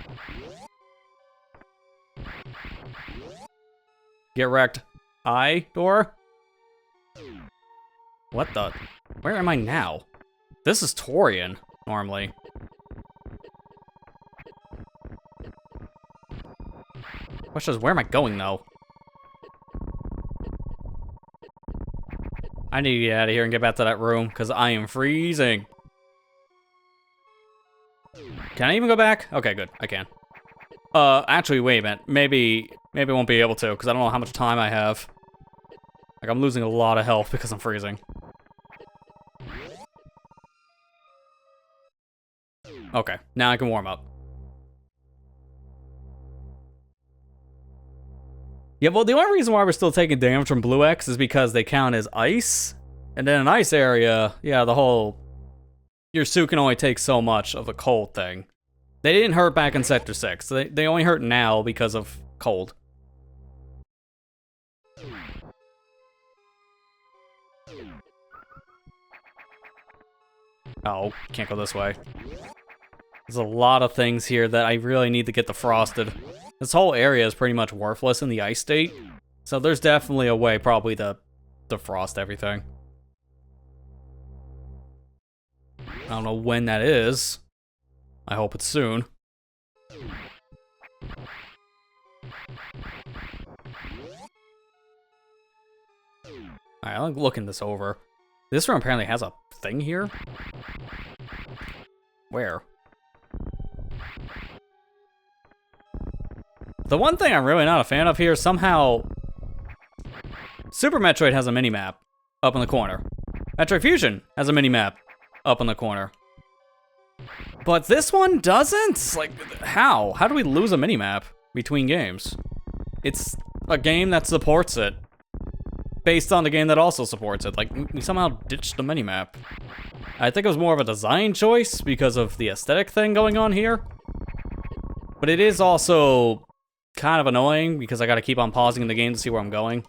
Get wrecked. I door? What the? Where am I now? This is Torian, normally. Question is, where am I going, though? I need to get out of here and get back to that room, because I am freezing. Can I even go back? Okay, good. I can. Actually, wait a minute. Maybe I won't be able to, because I don't know how much time I have. Like, I'm losing a lot of health because I'm freezing. Okay, now I can warm up. Yeah, well, the only reason why we're still taking damage from Blue X is because they count as ice. And then an ice area, yeah, the whole... Your suit can only take so much of the cold thing. They didn't hurt back in Sector 6. They only hurt now because of cold. Oh, can't go this way. There's a lot of things here that I really need to get defrosted. This whole area is pretty much worthless in the ice state. So there's definitely a way probably to defrost everything. I don't know when that is. I hope it's soon. Alright, I'm looking this over. This room apparently has a thing here? Where? The one thing I'm really not a fan of here, somehow... Super Metroid has a minimap up in the corner. Metroid Fusion has a minimap up in the corner. But this one doesn't? Like, how? How do we lose a minimap between games? It's a game that supports it. Based on the game that also supports it. Like, we somehow ditched the minimap. I think it was more of a design choice because of the aesthetic thing going on here. But it is also kind of annoying because I gotta keep on pausing in the game to see where I'm going.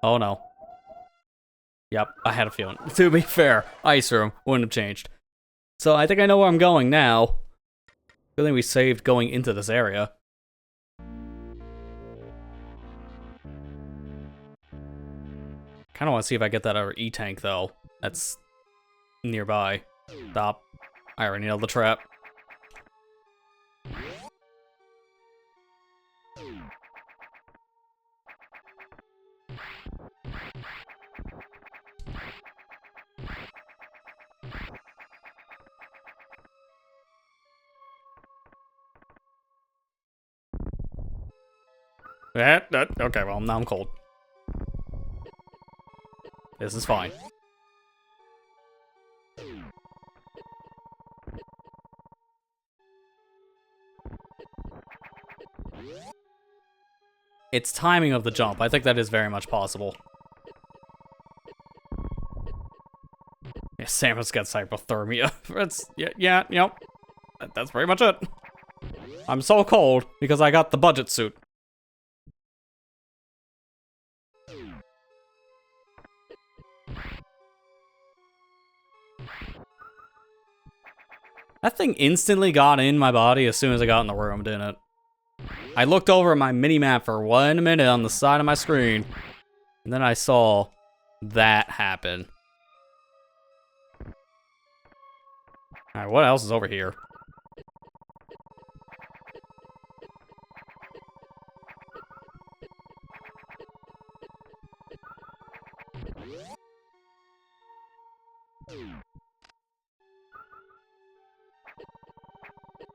Oh no. Yep, I had a feeling. To be fair, ice room wouldn't have changed. So I think I know where I'm going now. I think we saved going into this area. Kinda wanna see if I get that other E-tank though. That's nearby. Stop. I already nailed the trap. Okay, well, now I'm cold. This is fine. It's timing of the jump. I think that is very much possible. Yeah, Samus gets hypothermia. Yep. That's pretty much it. I'm so cold because I got the budget suit. That thing instantly got in my body as soon as I got in the room, didn't it? I looked over at my mini-map for 1 minute on the side of my screen, and then I saw that happen. Alright, what else is over here?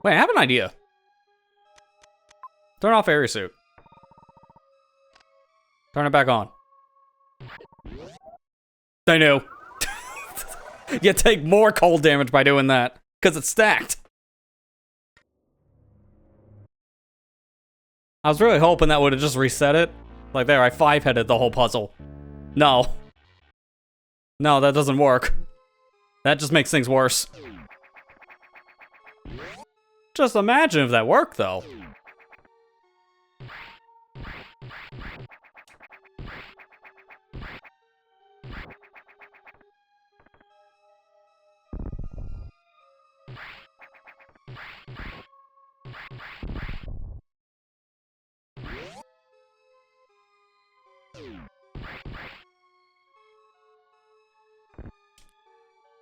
Wait, I have an idea. Turn off area suit. Turn it back on. I knew. You take more cold damage by doing that, because it's stacked. I was really hoping that would have just reset it. Like there, I 5-headed the whole puzzle. No. No, that doesn't work. That just makes things worse. Just imagine if that worked, though.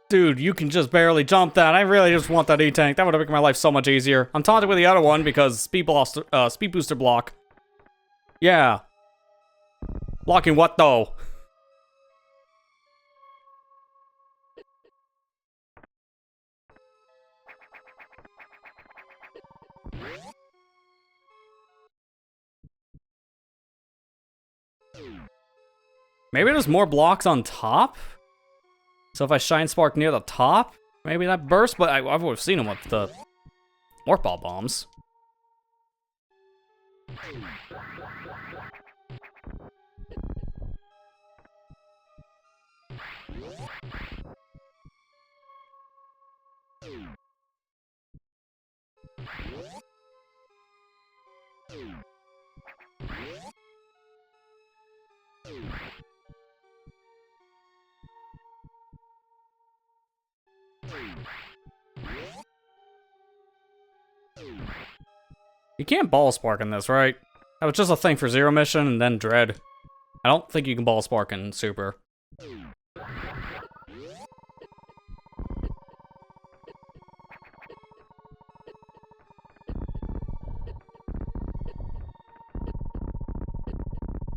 Dude, you can just barely jump that. I really just want that E-tank. That would have made my life so much easier. I'm taunted with the other one because speed booster block. Yeah. Blocking what, though? Maybe there's more blocks on top? So if I Shine Spark near the top, maybe that bursts, but I would have seen him with the Morph Ball bombs. You can't Ball Spark in this, right? That was just a thing for Zero Mission and then Dread. I don't think you can Ball Spark in Super.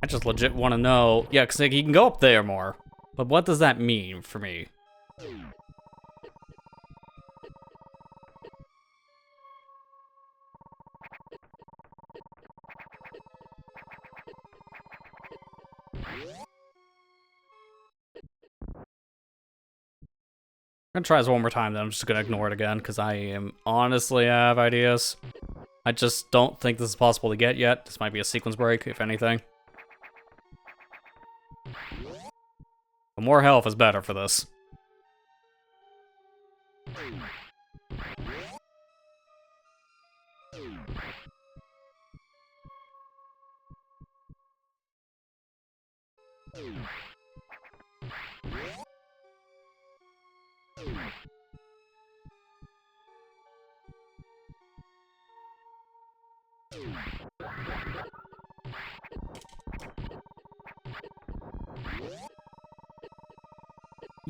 I just legit want to know. Yeah, because like, he can go up there more. But what does that mean for me? I'm gonna try this one more time, then I'm just gonna ignore it again, because I am honestly have ideas. I just don't think this is possible to get yet. This might be a sequence break, if anything. But more health is better for this.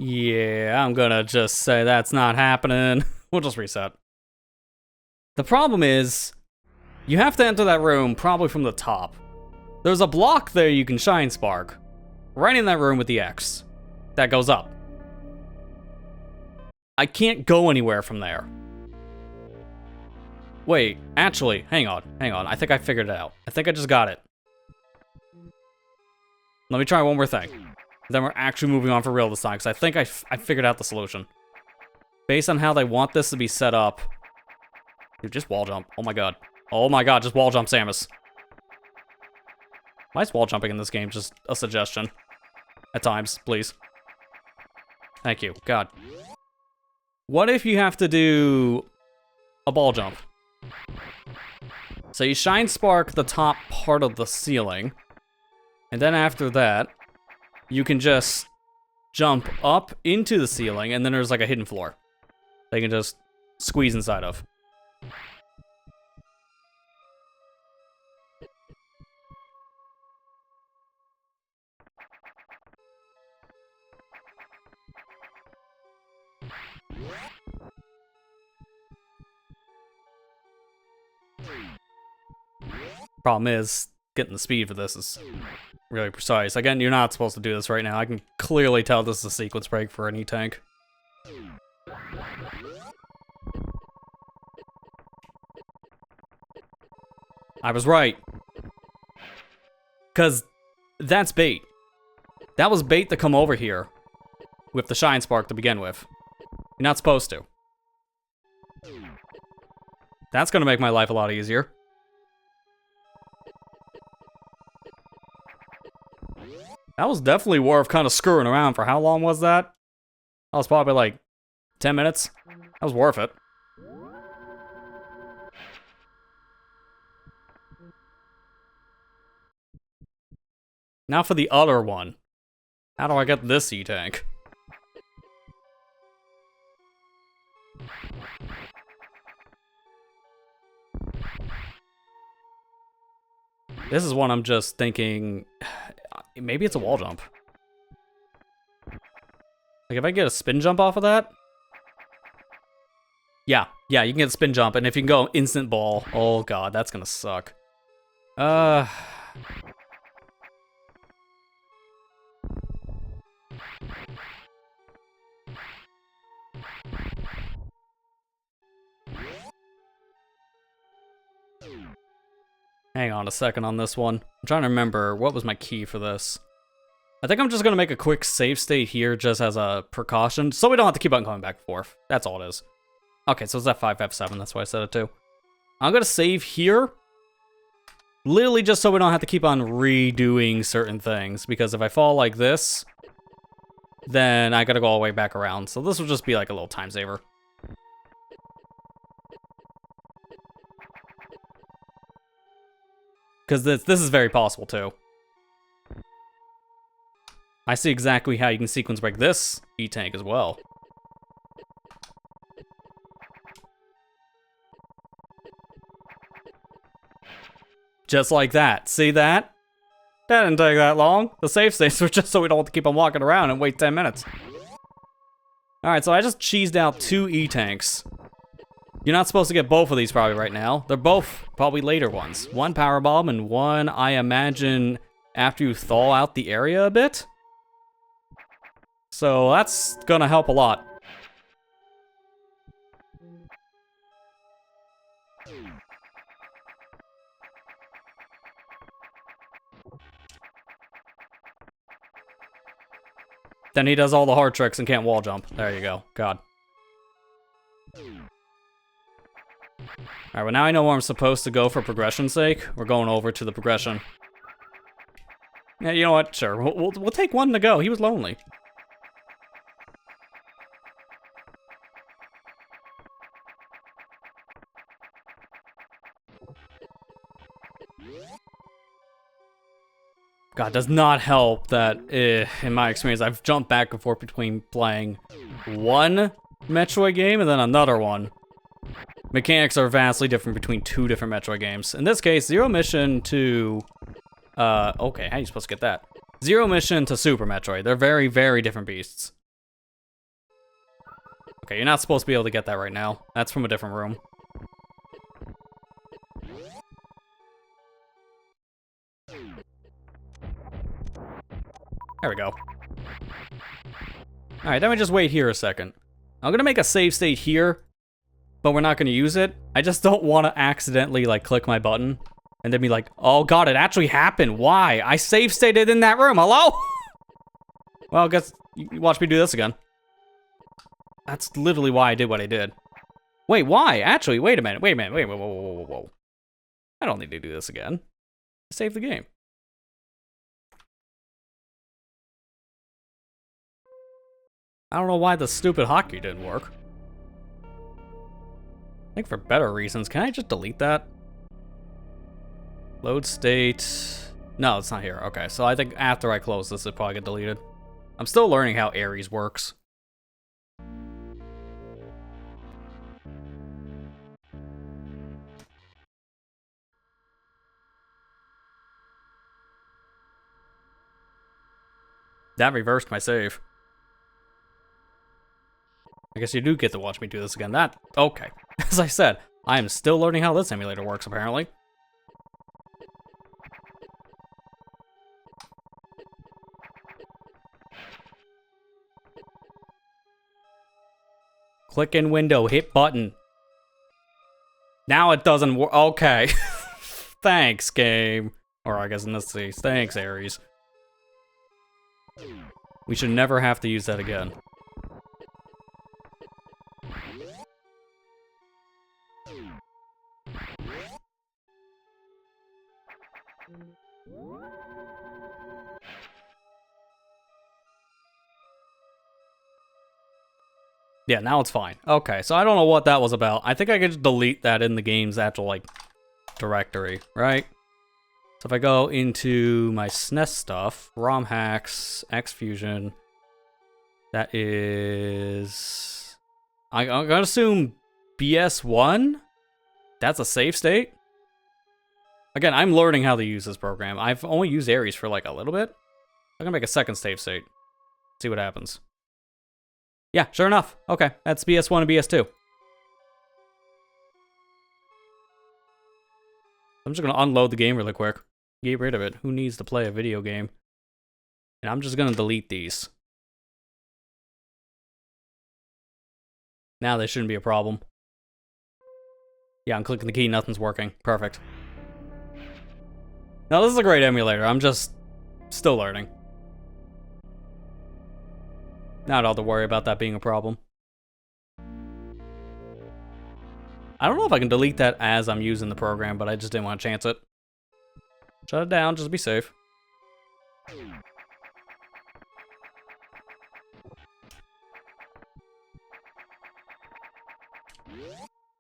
Yeah, I'm gonna just say that's not happening. We'll just reset. The problem is, you have to enter that room probably from the top. There's a block there you can Shine Spark. Right in that room with the X. That goes up. I can't go anywhere from there. Wait, actually, hang on. I think I figured it out. I think I just got it. Let me try one more thing. Then we're actually moving on for real this time, because I think I figured out the solution. Based on how they want this to be set up. Dude, just wall jump. Oh my god. Oh my god, just wall jump, Samus. Why is wall jumping in this game just a suggestion? At times, please. Thank you. God. What if you have to do a ball jump? So you Shine Spark the top part of the ceiling. And then after that, you can just jump up into the ceiling, and then there's like a hidden floor they can just squeeze inside of. Problem is, getting the speed for this is really precise. Again, you're not supposed to do this right now. I can clearly tell this is a sequence break for any tank. I was right. Because that's bait. That was bait to come over here with the Shine Spark to begin with. You're not supposed to. That's going to make my life a lot easier. That was definitely worth kind of screwing around for how long was that? That was probably like 10 minutes. That was worth it. Now for the other one. How do I get this E-Tank? This is one I'm just thinking, maybe it's a wall jump. Like if I get a spin jump off of that? Yeah, you can get a spin jump, and if you can go instant ball, oh god, that's gonna suck. Hang on a second on this one. I'm trying to remember, what was my key for this? I think I'm just gonna make a quick save state here just as a precaution, so we don't have to keep on going back and forth. That's all it is. Okay, so it's F5, F7, that's why I said it too. I'm gonna save here, literally just so we don't have to keep on redoing certain things, because if I fall like this, then I gotta go all the way back around. So this will just be like a little time saver. Because this is very possible too. I see exactly how you can sequence break this E-tank as well. Just like that. See that? That didn't take that long. The save states were just so we don't have to keep on walking around and wait 10 minutes. Alright, so I just cheesed out 2 E-tanks. You're not supposed to get both of these probably right now. They're both probably later ones. One power bomb and one, I imagine, after you thaw out the area a bit. So that's gonna help a lot. Then he does all the hard tricks and can't wall jump. There you go. God. Alright, well now I know where I'm supposed to go for progression's sake. We're going over to the progression. Yeah, you know what? Sure. We'll take one to go. He was lonely. God, does not help that, in my experience, I've jumped back and forth between playing one Metroid game and then another one. Mechanics are vastly different between 2 different Metroid games. In this case, Zero Mission to... okay, how are you supposed to get that? Zero Mission to Super Metroid. They're very, very different beasts. Okay, you're not supposed to be able to get that right now. That's from a different room. There we go. Alright, then we just wait here a second. I'm gonna make a save state here, but we're not gonna use it. I just don't want to accidentally, like, click my button and then be like, oh god, it actually happened. Why? I save stated in that room. Hello? Well, I guess you watch me do this again. That's literally why I did what I did. Wait, why? Actually, wait a minute. Wait, whoa. I don't need to do this again. Save the game. I don't know why the stupid hotkey didn't work. I think for better reasons. Can I just delete that? Load state. No, it's not here. Okay, so I think after I close this, it'll probably get deleted. I'm still learning how Ares works. That reversed my save. I guess you do get to watch me do this again. That, okay. As I said, I am still learning how this emulator works, apparently. Click in window, hit button. Now it doesn't work. Okay. Thanks, game. Or I guess in this case, thanks, Ares. We should never have to use that again. Yeah, now it's fine. Okay, so I don't know what that was about. I think I could just delete that in the game's actual, like, directory, right? So if I go into my SNES stuff, ROM hacks, Xfusion, that is... I'm gonna assume BS1? That's a save state? Again, I'm learning how to use this program. I've only used Ares for, like, a little bit. I'm gonna make a second save state. See what happens. Yeah, sure enough. Okay, that's BS1 and BS2. I'm just gonna unload the game really quick. Get rid of it. Who needs to play a video game? And I'm just gonna delete these. Now they shouldn't be a problem. Yeah, I'm clicking the key, nothing's working. Perfect. Now this is a great emulator. I'm just still learning. Not all to worry about that being a problem. I don't know if I can delete that as I'm using the program, but I just didn't want to chance it. Shut it down, just to be safe.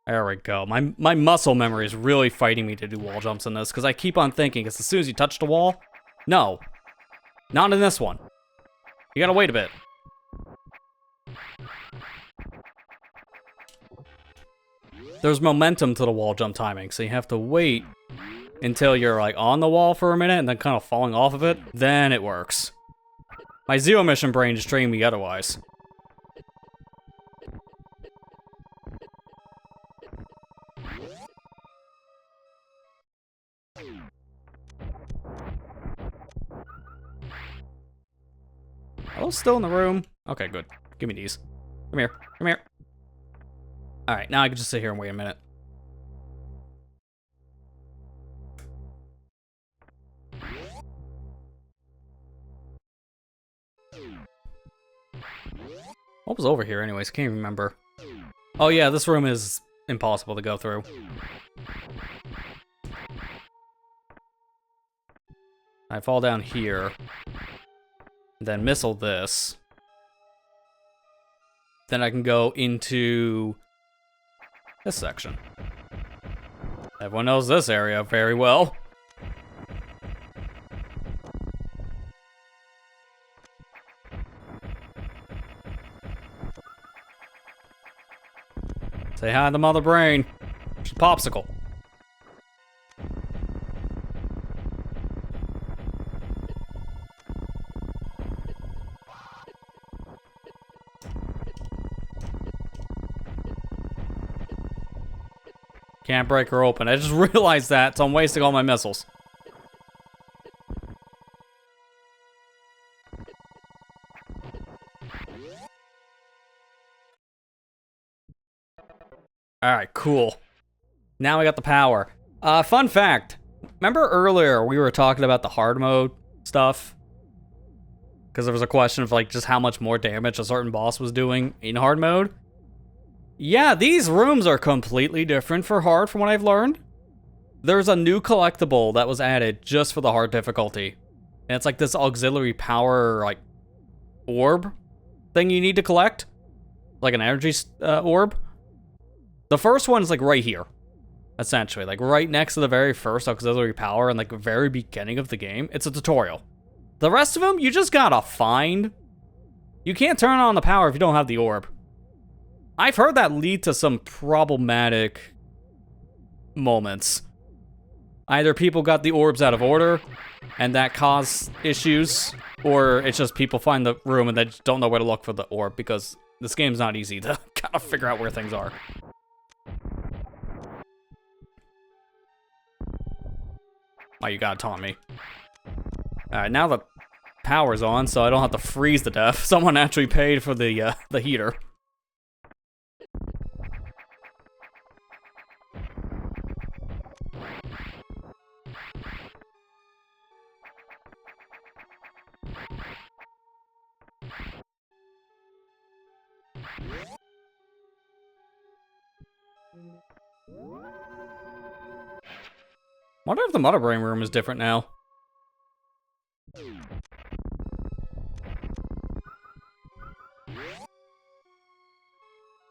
There we go. My muscle memory is really fighting me to do wall jumps in this, because I keep on thinking, as soon as you touch the wall, no. Not in this one. You gotta wait a bit. There's momentum to the wall jump timing, so you have to wait until you're like on the wall for a minute and then kind of falling off of it. Then it works. My zero mission brain is training me otherwise. Are those still in the room? Okay, good. Give me these. Come here. Come here. Alright, now I can just sit here and wait a minute. What was over here anyways? Can't even remember. Oh yeah, this room is impossible to go through. I fall down here. Then missile this. Then I can go into this section. Everyone knows this area very well. Say hi to the mother brain. She's a popsicle. Can't break her open. I just realized that, so I'm wasting all my missiles. Alright, cool. Now I got the power. Fun fact. Remember earlier we were talking about the hard mode stuff? Because there was a question of like just how much more damage a certain boss was doing in hard mode. Yeah, these rooms are completely different for hard from what I've learned. There's a new collectible that was added just for the hard difficulty. And it's like this auxiliary power, like, orb thing you need to collect. Like an energy orb. The first one is like right here, essentially. Like right next to the very first auxiliary power and like the very beginning of the game. It's a tutorial. The rest of them, you just gotta find. You can't turn on the power if you don't have the orb. I've heard that lead to some problematic moments. Either people got the orbs out of order, and that caused issues, or it's just people find the room and they just don't know where to look for the orb, because this game's not easy to kind of figure out where things are. Oh, you gotta taunt me. Alright, now the power's on, so I don't have to freeze to death. Someone actually paid for the heater. Wonder if the Mother Brain room is different now.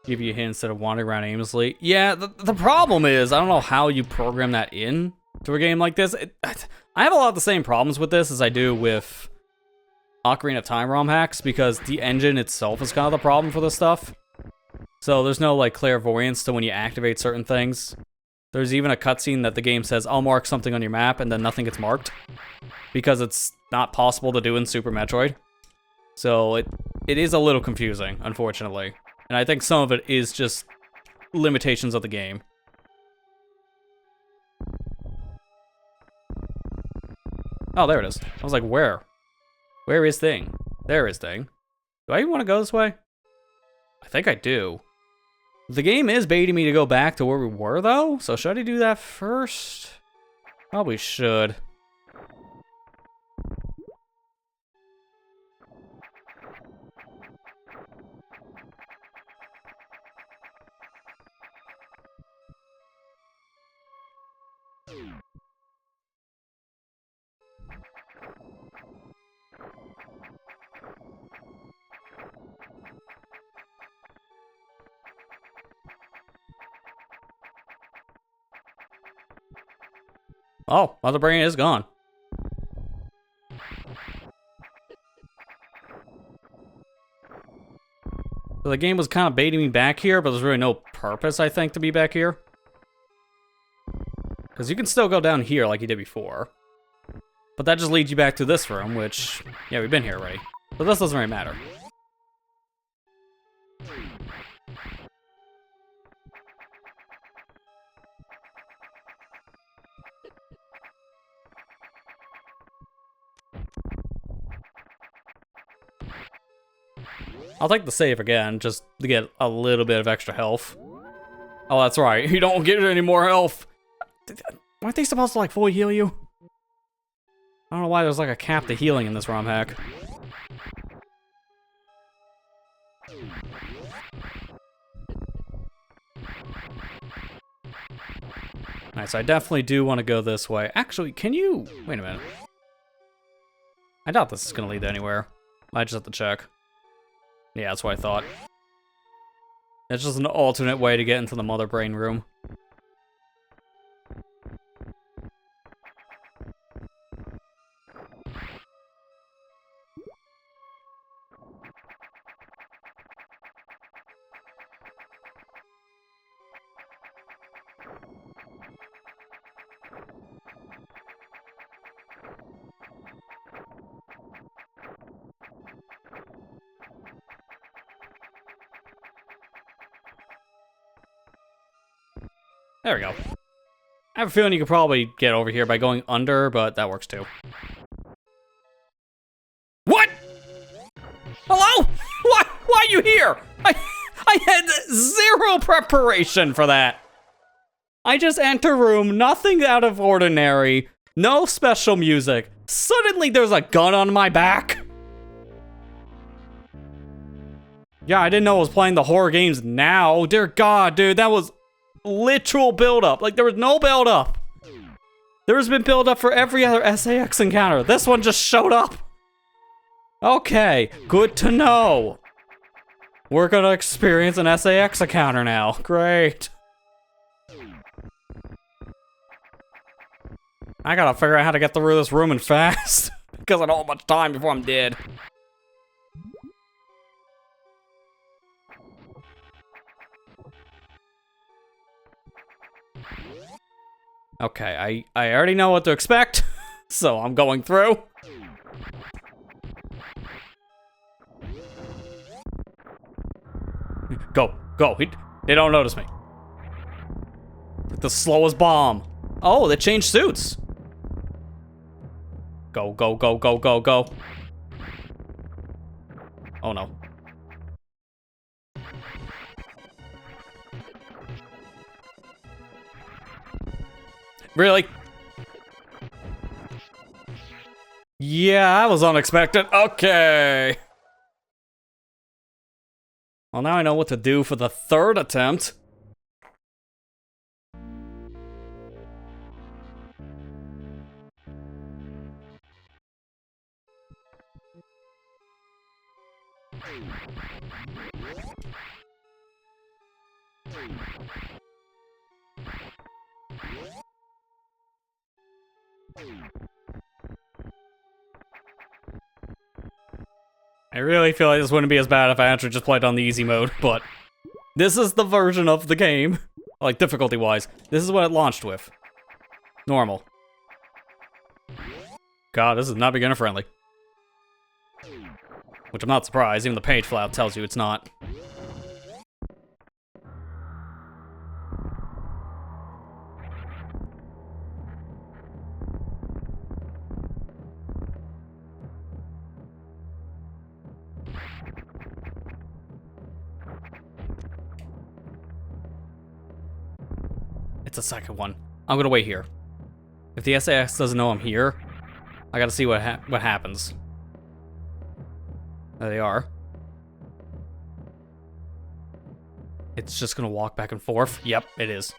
Give you a hint instead of wandering around aimlessly. Yeah, the problem is, I don't know how you program that in to a game like this. I have a lot of the same problems with this as I do with Ocarina of Time ROM hacks, because the engine itself is kind of the problem for this stuff. So there's no like clairvoyance to when you activate certain things. There's even a cutscene that the game says, I'll mark something on your map, and then nothing gets marked. Because it's not possible to do in Super Metroid. So it is a little confusing, unfortunately. And I think some of it is just limitations of the game. Oh, there it is. I was like, where? Where is thing? There is thing. Do I even want to go this way? I think I do. The game is baiting me to go back to where we were, though, so should I do that first? Probably should. Oh, Mother Brain is gone. So the game was kind of baiting me back here, but there's really no purpose, I think, to be back here. Because you can still go down here like you did before. But that just leads you back to this room, which, yeah, we've been here already. But this doesn't really matter. I'll take the save again, just to get a little bit of extra health. Oh, that's right. You don't get any more health. Aren't they supposed to, like, fully heal you? I don't know why there's, like, a cap to healing in this ROM hack. Alright, so I definitely do want to go this way. Actually, can you... Wait a minute. I doubt this is going to lead anywhere. I just have to check. Yeah, that's what I thought. It's just an alternate way to get into the Mother Brain room. There we go. I have a feeling you could probably get over here by going under, but that works too. What? Hello? Why are you here? I had zero preparation for that. I just enter room, nothing out of ordinary, no special music. Suddenly there's a gun on my back. Yeah, I didn't know I was playing the horror games now. Dear God, dude, that was literal build-up. Like, there was no build-up. There's been build-up for every other SAX encounter. This one just showed up. Okay, good to know. We're gonna experience an SAX encounter now. Great. I gotta figure out how to get through this room and fast. Because I don't have much time before I'm dead. Okay, I already know what to expect, so I'm going through. Go, go. They don't notice me. The slowest bomb. Oh, they changed suits. Go, go, go, go, go, go. Oh no. Really? Yeah, that was unexpected. Okay. Well, now I know what to do for the third attempt. I really feel like this wouldn't be as bad if I actually just played on the easy mode, but this is the version of the game, like difficulty-wise. This is what it launched with. Normal. God, this is not beginner-friendly. Which I'm not surprised, even the page flap tells you it's not. It's the second one. I'm gonna wait here. If the SAS doesn't know I'm here, I gotta see what happens. There they are. It's just gonna walk back and forth. Yep, it is.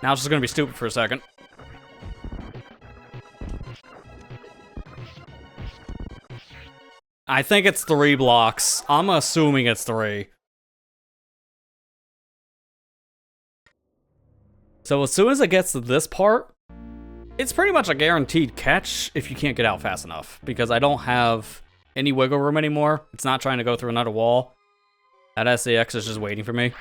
Now it's just gonna be stupid for a second. I think it's 3 blocks. I'm assuming it's 3. So as soon as it gets to this part, it's pretty much a guaranteed catch if you can't get out fast enough. Because I don't have any wiggle room anymore. It's not trying to go through another wall. That SAX is just waiting for me.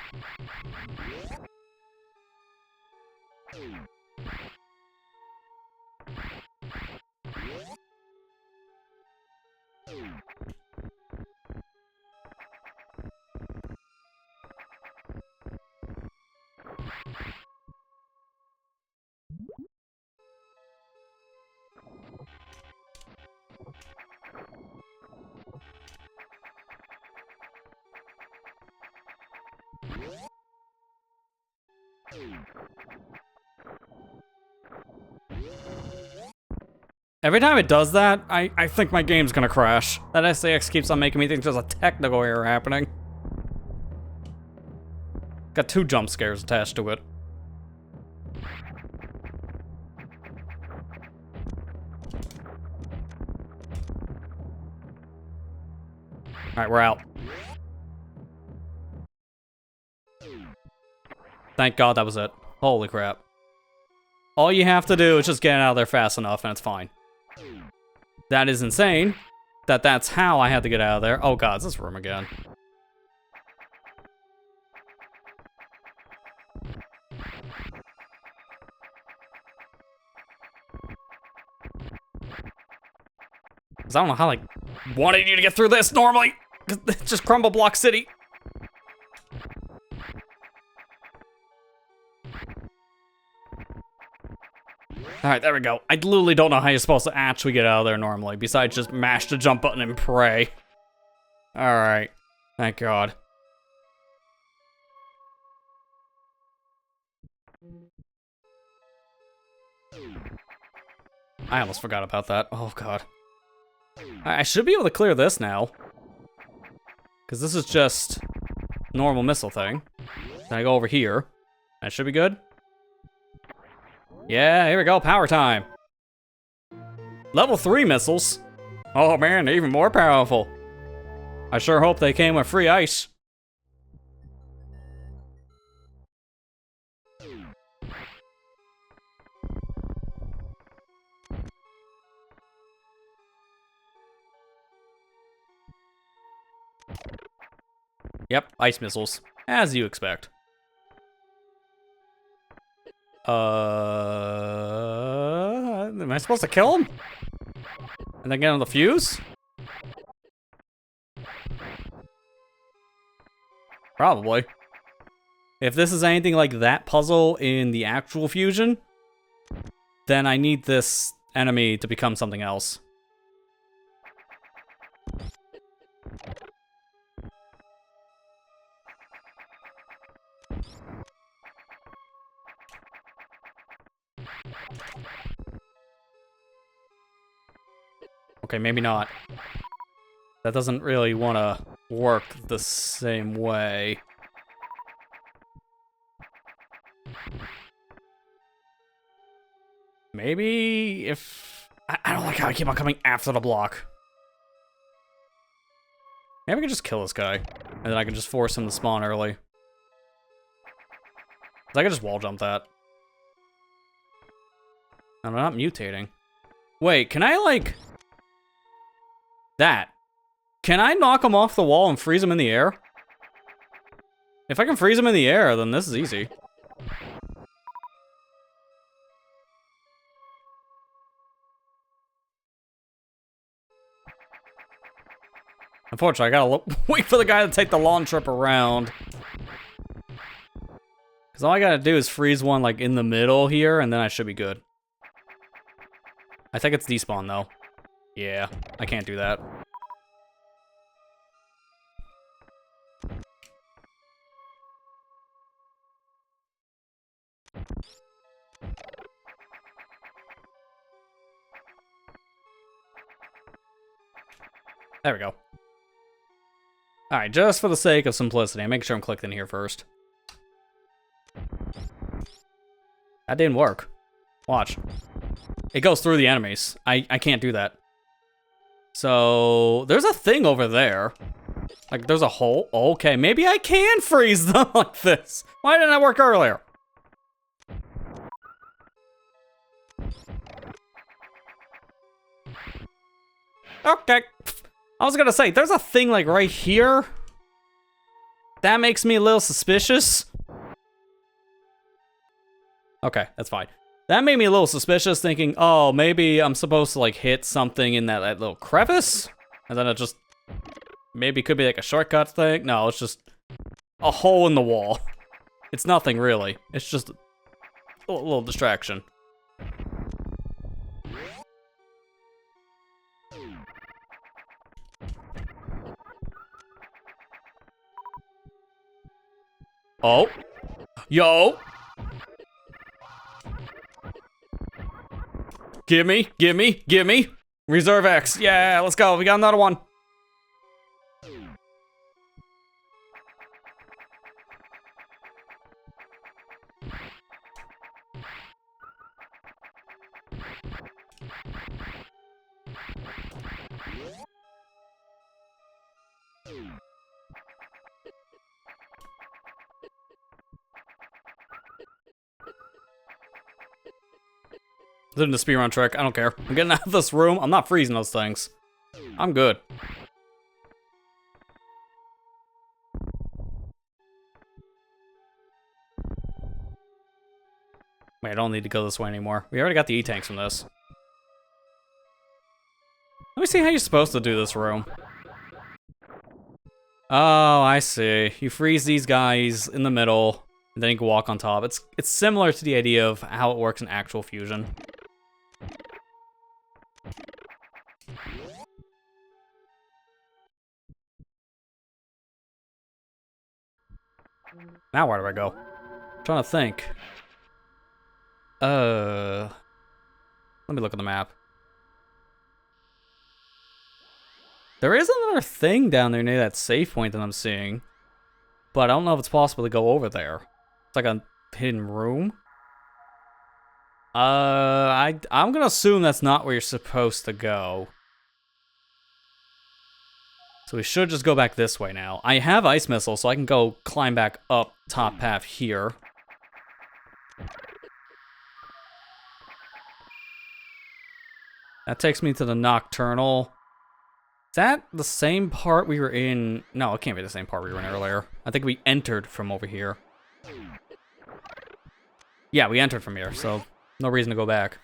Every time it does that, I think my game's gonna crash. That SAX keeps on making me think there's a technical error happening. Got 2 jump scares attached to it. Alright, we're out. Thank God that was it. Holy crap. All you have to do is just get out of there fast enough and it's fine. That is insane. That's how I had to get out of there. Oh God, it's this room again. Cause I don't know how, like, wanted you to get through this normally. It's just Crumble Block City. Alright, there we go. I literally don't know how you're supposed to actually get out of there normally, besides just mash the jump button and pray. Alright. Thank God. I almost forgot about that. Oh God. I should be able to clear this now. Because this is just normal missile thing. Then I go over here. That should be good. Yeah, here we go, power time. Level 3 missiles. Oh man, they're even more powerful. I sure hope they came with free ice. Yep, ice missiles, as you expect. Am I supposed to kill him? And then get on the fuse? Probably. If this is anything like that puzzle in the actual fusion, then I need this enemy to become something else. Okay, maybe not. That doesn't really want to work the same way. Maybe if... I don't like how I keep on coming after the block. Maybe I can just kill this guy. And then I can just force him to spawn early. 'Cause I can just wall jump that. No, I'm not mutating. Wait, can I like... That. Can I knock him off the wall and freeze him in the air? If I can freeze him in the air, then this is easy. Unfortunately, I gotta wait for the guy to take the long trip around. Because all I gotta do is freeze one like in the middle here, and then I should be good. I think it's despawn though. Yeah, I can't do that. There we go. Alright, just for the sake of simplicity, I'm making sure I'm clicked in here first. That didn't work. Watch. It goes through the enemies. I can't do that. So, there's a thing over there. Like, there's a hole. Okay, maybe I can freeze them like this. Why didn't that work earlier? Okay. I was gonna say, there's a thing like right here. That makes me a little suspicious. Okay, that's fine. That made me a little suspicious, thinking, oh, maybe I'm supposed to like hit something in that little crevice? And then it just, maybe could be like a shortcut thing. No, it's just a hole in the wall. It's nothing really. It's just a little distraction. Oh. Yo. Gimme, gimme, gimme. Reserve X. Yeah, let's go. We got another one. Doing the speedrun trick. I don't care. I'm getting out of this room. I'm not freezing those things. I'm good. Wait, I don't need to go this way anymore. We already got the E-tanks from this. Let me see how you're supposed to do this room. Oh, I see. You freeze these guys in the middle, and then you can walk on top. It's similar to the idea of how it works in actual Fusion. Now where do I go? I'm trying to think. Let me look at the map. There is another thing down there near that save point that I'm seeing, but I don't know if it's possible to go over there. It's like a hidden room. I'm gonna assume that's not where you're supposed to go. So we should just go back this way now. I have ice missiles, so I can go climb back up top path here. That takes me to the Nocturnal. Is that the same part we were in? No, it can't be the same part we were in earlier. I think we entered from over here. Yeah, we entered from here, so no reason to go back.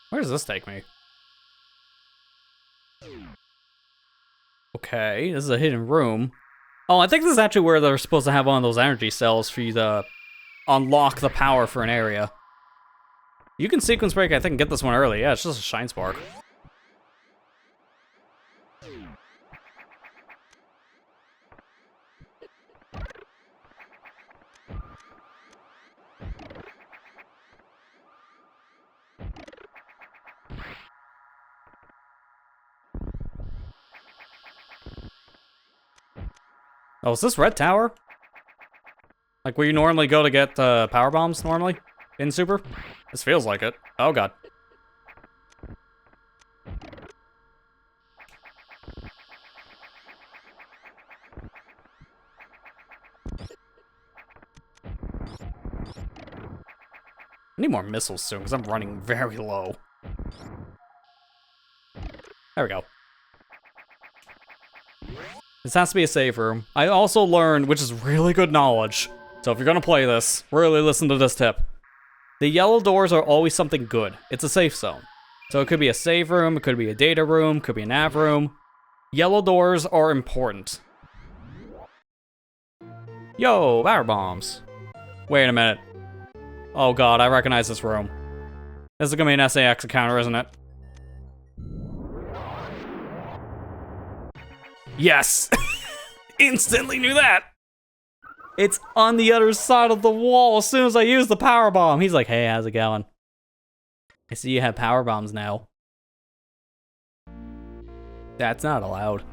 Where does this take me? Okay, this is a hidden room. Oh, I think this is actually where they're supposed to have one of those energy cells for you to unlock the power for an area. You can sequence break, I think, and get this one early. Yeah, it's just a shine spark. Oh, is this Red Tower? Like where you normally go to get power bombs normally in Super? This feels like it. Oh god. I need more missiles soon because I'm running very low. There we go. This has to be a save room. I also learned, which is really good knowledge, so if you're gonna play this, really listen to this tip. The yellow doors are always something good. It's a safe zone. So it could be a save room, it could be a data room, could be a nav room. Yellow doors are important. Yo, power bombs. Wait a minute. Oh god, I recognize this room. This is gonna be an SAX encounter, isn't it? Yes! Instantly knew that! It's on the other side of the wall as soon as I use the power bomb. He's like, hey, how's it going? I see you have power bombs now. That's not allowed.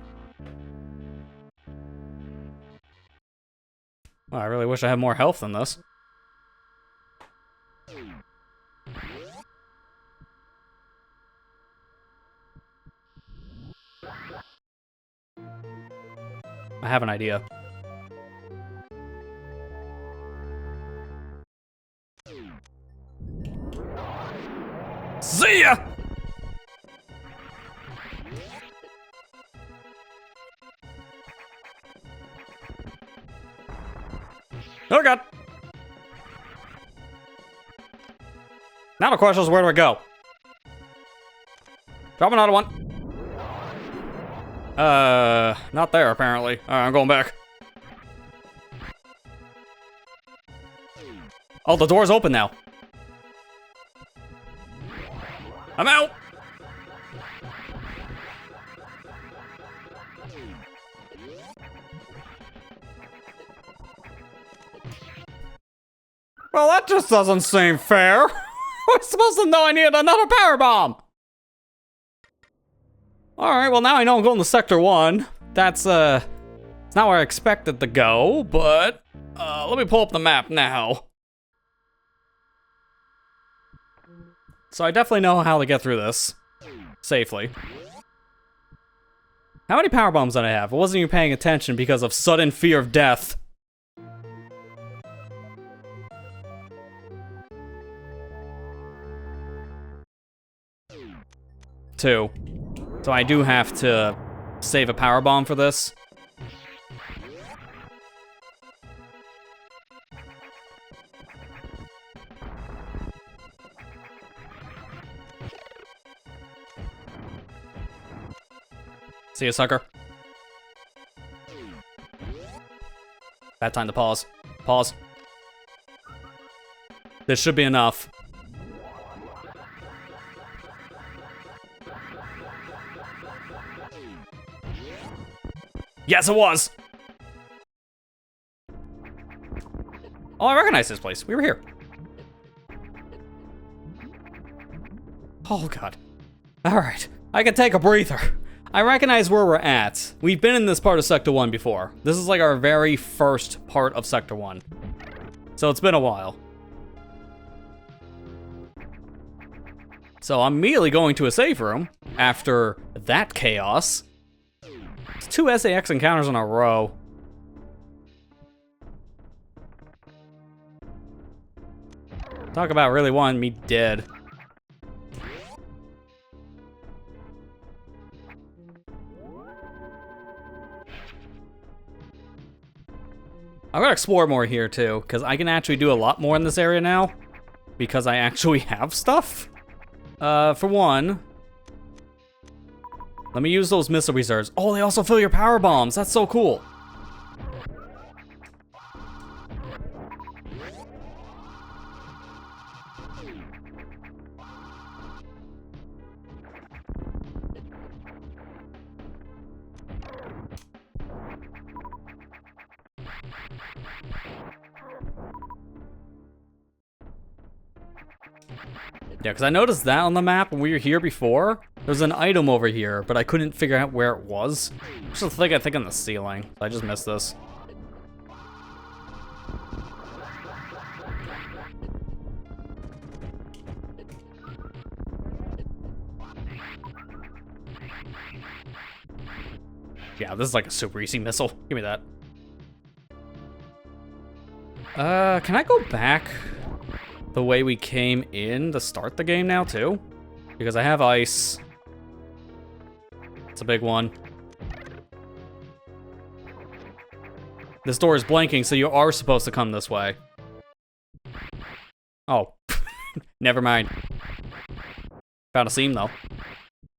Oh, I really wish I had more health than this. I have an idea. See ya! Oh god! Now the question is, where do I go? Drop another one. Not there apparently. Alright, I'm going back. Oh, the door's open now. I'm out! Well, that just doesn't seem fair. We're supposed to know I needed another power bomb. Alright, well now I know I'm going to Sector 1. That's, it's not where I expected to go, but, let me pull up the map now. So I definitely know how to get through this safely. How many power bombs did I have? I wasn't even paying attention because of sudden fear of death. Two. So I do have to save a power bomb for this. See ya, sucker. Bad time to pause. Pause. This should be enough. Yes, it was! Oh, I recognize this place. We were here. Oh, God. Alright, I can take a breather. I recognize where we're at. We've been in this part of Sector 1 before. This is like our very first part of Sector 1. So it's been a while. So I'm immediately going to a save room after that chaos. It's 2 SAX encounters in a row. Talk about really wanting me dead. I'm gonna explore more here too, because I can actually do a lot more in this area now, because I actually have stuff. For one, let me use those missile reserves. Oh, they also fill your power bombs. That's so cool. Yeah, because I noticed that on the map when we were here before. There's an item over here, but I couldn't figure out where it was. Just I think on the ceiling. I just missed this. Yeah, this is like a super easy missile. Give me that. Can I go back the way we came in to start the game now, too? Because I have ice. It's a big one. This door is blinking, so you are supposed to come this way. Oh. Never mind. Found a seam, though.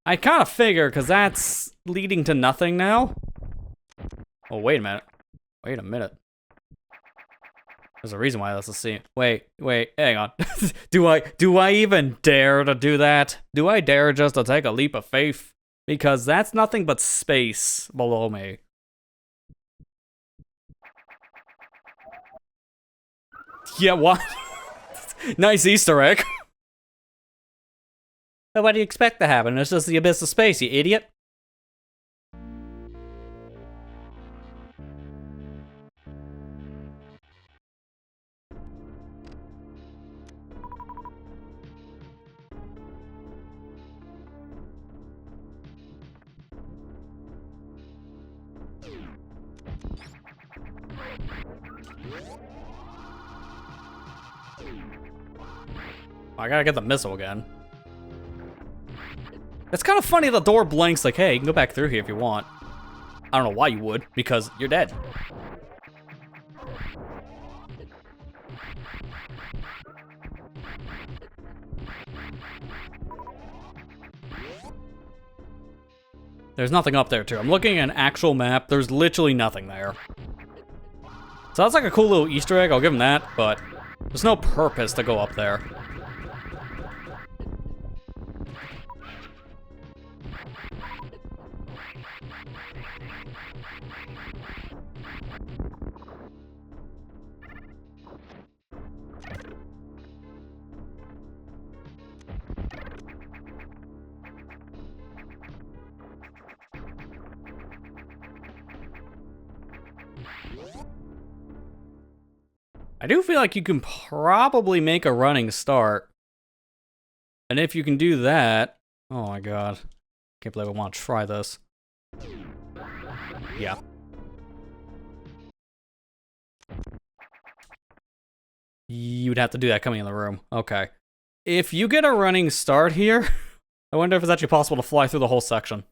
I kind of figure, because that's leading to nothing now. Oh, wait a minute. Wait a minute. There's a reason why that's a seam. Wait, hang on. Do I even dare to do that? Do I dare just to take a leap of faith? Because that's nothing but space below me. Yeah, what? Nice Easter egg. What do you expect to happen? It's just the abyss of space, you idiot. I gotta get the missile again. It's kind of funny the door blinks like, hey, you can go back through here if you want. I don't know why you would, because you're dead. There's nothing up there, too. I'm looking at an actual map. There's literally nothing there. So that's like a cool little Easter egg. I'll give him that, but there's no purpose to go up there. I do feel like you can probably make a running start. And if you can do that... Oh my god. Can't believe I want to try this. Yeah. You'd have to do that coming in the room. Okay. If you get a running start here, I wonder if it's actually possible to fly through the whole section.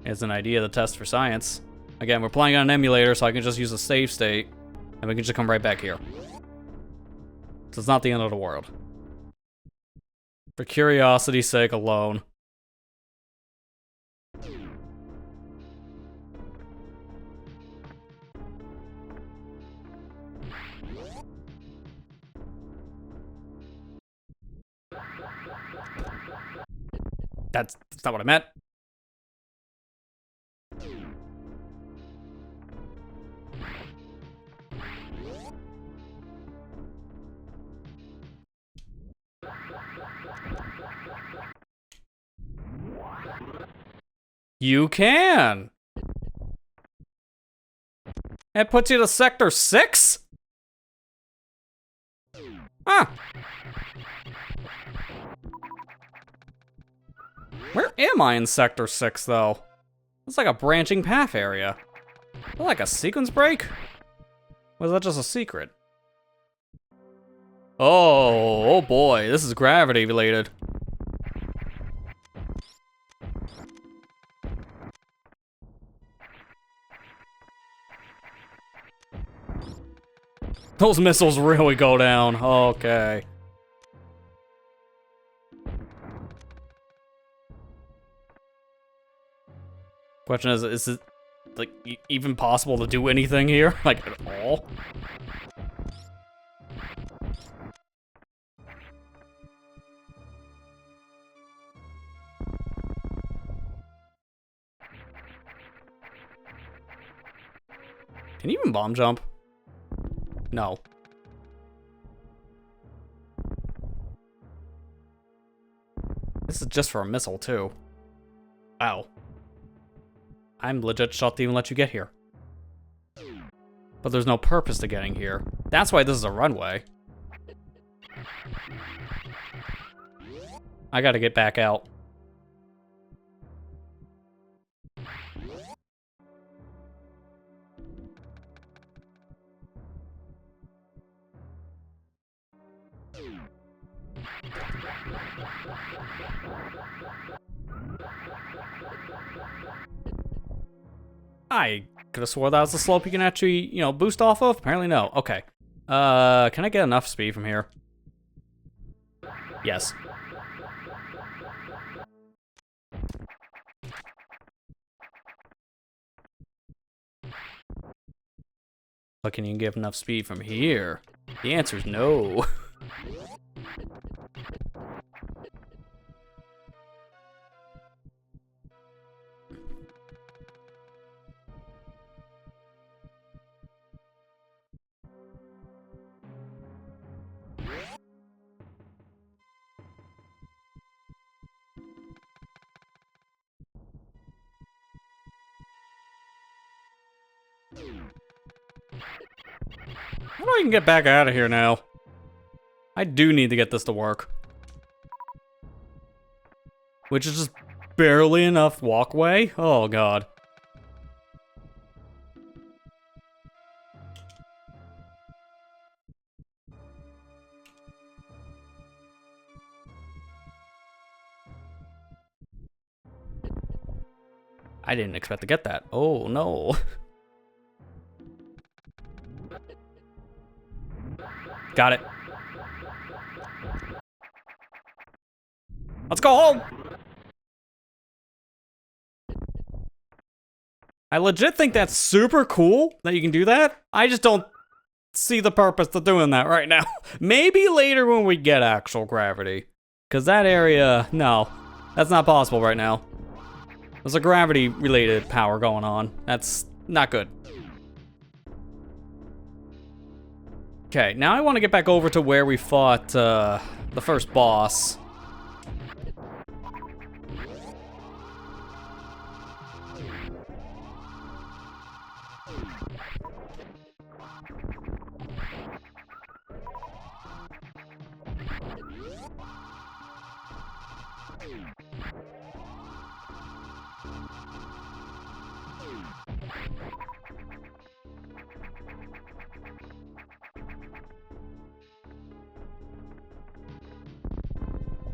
It's an idea to test for science. Again, we're playing on an emulator, so I can just use a save state, and we can just come right back here. So it's not the end of the world. For curiosity's sake alone. That's not what I meant. You can! It puts you to Sector 6? Huh. Where am I in Sector 6, though? It's like a branching path area. Is that like a sequence break? Or is that just a secret? Oh boy, this is gravity related. Those missiles really go down. Okay. Question is it like even possible to do anything here? Like at all? Can you even bomb jump? No. This is just for a missile, too. Wow. I'm legit shocked to even let you get here. But there's no purpose to getting here. That's why this is a runway. I gotta get back out. I could have swore that was the slope you can actually, you know, boost off of. Apparently no. Okay. Can I get enough speed from here? Yes. But can you give enough speed from here? The answer is no. How do I even get back out of here now? I do need to get this to work. Which is just barely enough walkway? Oh god. I didn't expect to get that. Oh no. Got it. Let's go home! I legit think that's super cool that you can do that. I just don't see the purpose of doing that right now. Maybe later when we get actual gravity. Because that area, no. That's not possible right now. There's a gravity-related power going on. That's not good. Okay, now I want to get back over to where we fought the first boss.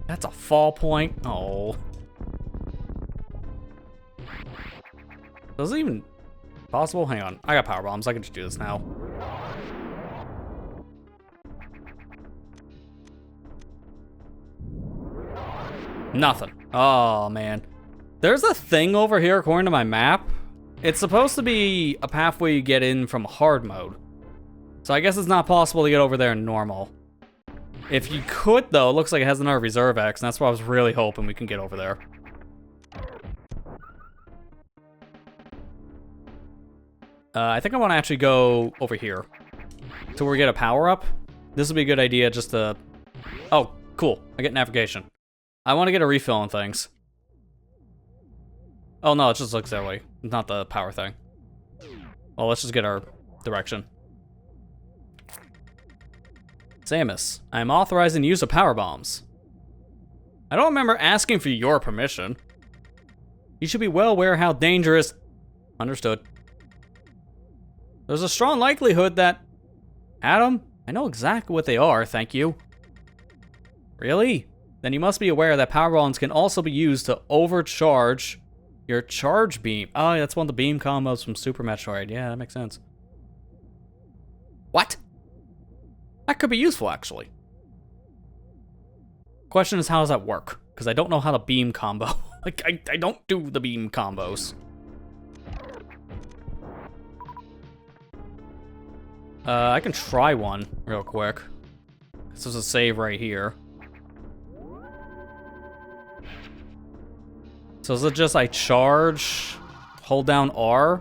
That's a fall point. Oh. Is it even possible? Hang on. I got power bombs. I can just do this now. Nothing. Oh, man. There's a thing over here, according to my map. It's supposed to be a path where you get in from hard mode. So I guess it's not possible to get over there in normal. If you could, though, it looks like it has another reserve X, and that's what I was really hoping we can get over there. I think I want to actually go over here to where we get a power-up. This would be a good idea just to... Oh, cool. I get navigation. I want to get a refill on things. Oh, no, it just looks that way. Not the power thing. Well, let's just get our direction. Samus, I am authorizing the use of power bombs. I don't remember asking for your permission. You should be well aware how dangerous... Understood. There's a strong likelihood that... Adam, I know exactly what they are, thank you. Really? Then you must be aware that power bombs can also be used to overcharge your charge beam. Oh, that's one of the beam combos from Super Metroid. Yeah, that makes sense. What? That could be useful, actually. Question is, how does that work? Because I don't know how to beam combo. Like, I don't do the beam combos. I can try one real quick. This is a save right here. So is it just I charge, hold down R?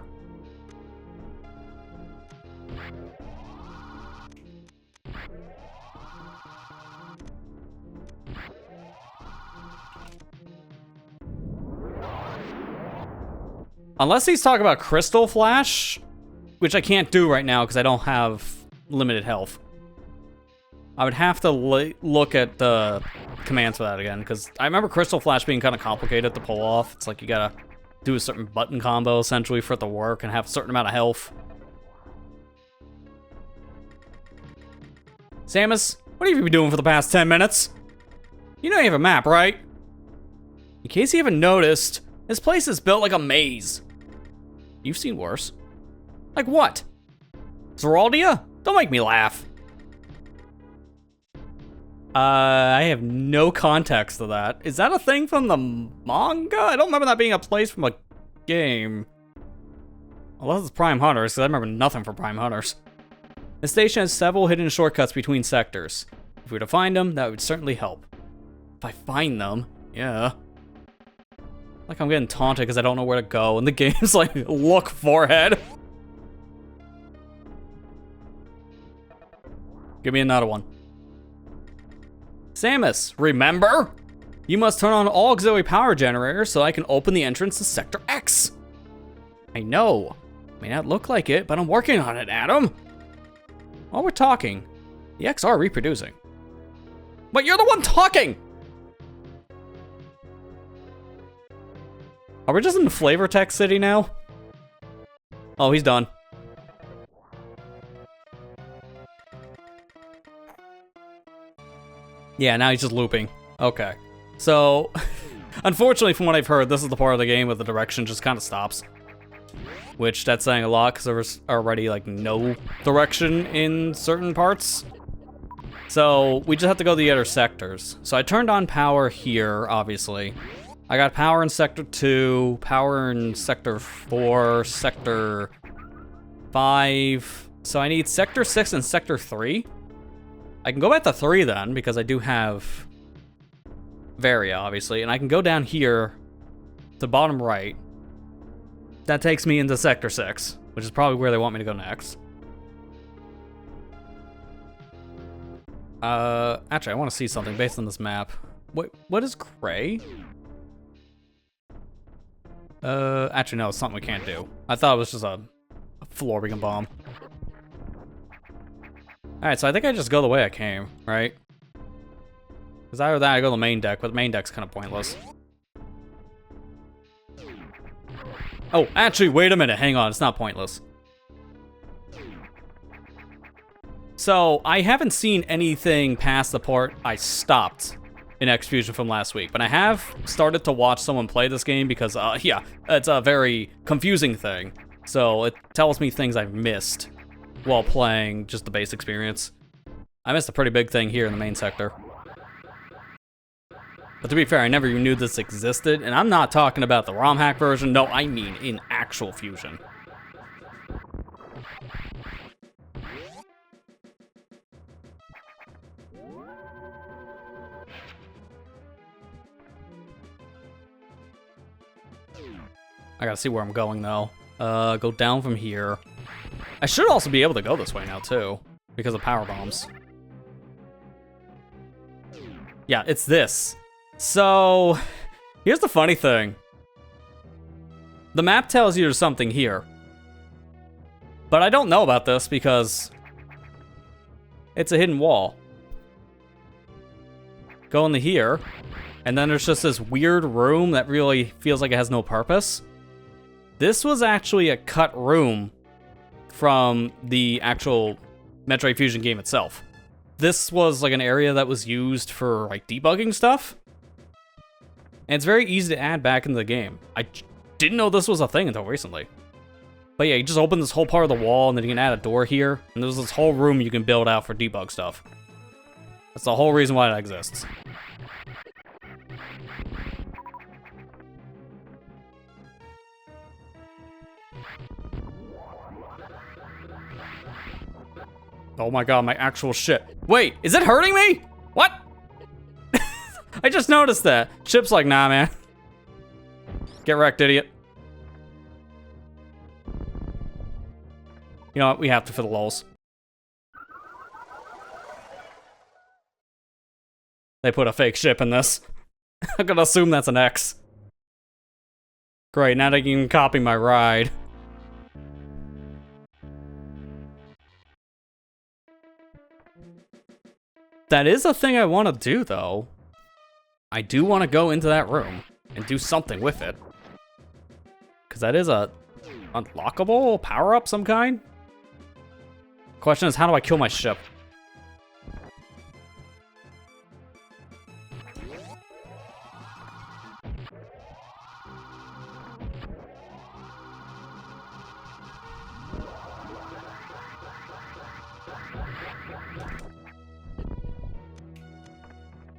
Unless he's talking about Crystal Flash, which I can't do right now because I don't have limited health. I would have to look at the commands for that again, because I remember Crystal Flash being kind of complicated to pull off. It's like you gotta do a certain button combo, essentially, for it to work and have a certain amount of health. Samus, what have you been doing for the past 10 minutes? You know you have a map, right? In case you haven't noticed, this place is built like a maze. You've seen worse. Like what? Zeraldia? Don't make me laugh. I have no context to that. Is that a thing from the manga? I don't remember that being a place from a game. Unless it's Prime Hunters, because I remember nothing from Prime Hunters. The station has several hidden shortcuts between sectors. If we were to find them, that would certainly help. If I find them, yeah. Like I'm getting taunted because I don't know where to go, and the game's like, look, forehead. Give me another one. Samus, remember? You must turn on all auxiliary power generators so I can open the entrance to Sector X. I know. May not look like it, but I'm working on it, Adam. While we're talking, the X are reproducing. But you're the one talking! Are we just in the Flavor Tech City now? Oh, he's done. Yeah, now he's just looping. Okay. So, unfortunately from what I've heard, this is the part of the game where the direction just kind of stops. Which, that's saying a lot, because there was already, like, no direction in certain parts. So, we just have to go to the other sectors. So I turned on power here, obviously. I got power in Sector 2, power in Sector 4, Sector 5. So I need Sector 6 and Sector 3. I can go back to 3 then, because I do have Varia, obviously. And I can go down here to bottom right. That takes me into Sector 6, which is probably where they want me to go next. Actually, I want to see something based on this map. What is gray? Actually, no, it's something we can't do. I thought it was just a floor we can bomb. Alright, so I think I just go the way I came, right? Because either that or I go to the main deck, but the main deck's kind of pointless. Oh, actually, wait a minute. Hang on, it's not pointless. So, I haven't seen anything past the part I stopped in X-Fusion from last week, but I have started to watch someone play this game because, yeah, it's a very confusing thing. So, it tells me things I've missed while playing just the base experience. I missed a pretty big thing here in the main sector. But to be fair, I never even knew this existed, and I'm not talking about the ROM hack version. No, I mean in actual Fusion. I gotta see where I'm going, though. Go down from here. I should also be able to go this way now, too, because of power bombs. Yeah, it's this. So, here's the funny thing. The map tells you there's something here. But I don't know about this because it's a hidden wall. Go into here, and then there's just this weird room that really feels like it has no purpose. This was actually a cut room from the actual Metroid Fusion game itself. This was like an area that was used for like debugging stuff. And it's very easy to add back into the game. I didn't know this was a thing until recently. But yeah, you just open this whole part of the wall, and then you can add a door here, and there's this whole room you can build out for debug stuff. That's the whole reason why it exists. Oh my god, my actual shit. Wait, is it hurting me? What? I just noticed that. Chip's like, nah, man. Get wrecked, idiot. You know what? We have to for the lulz. They put a fake ship in this. I'm gonna assume that's an X. Great, now they can copy my ride. That is a thing I want to do, though. I do want to go into that room and do something with it. Because that is a unlockable power-up some kind? Question is, how do I kill my ship?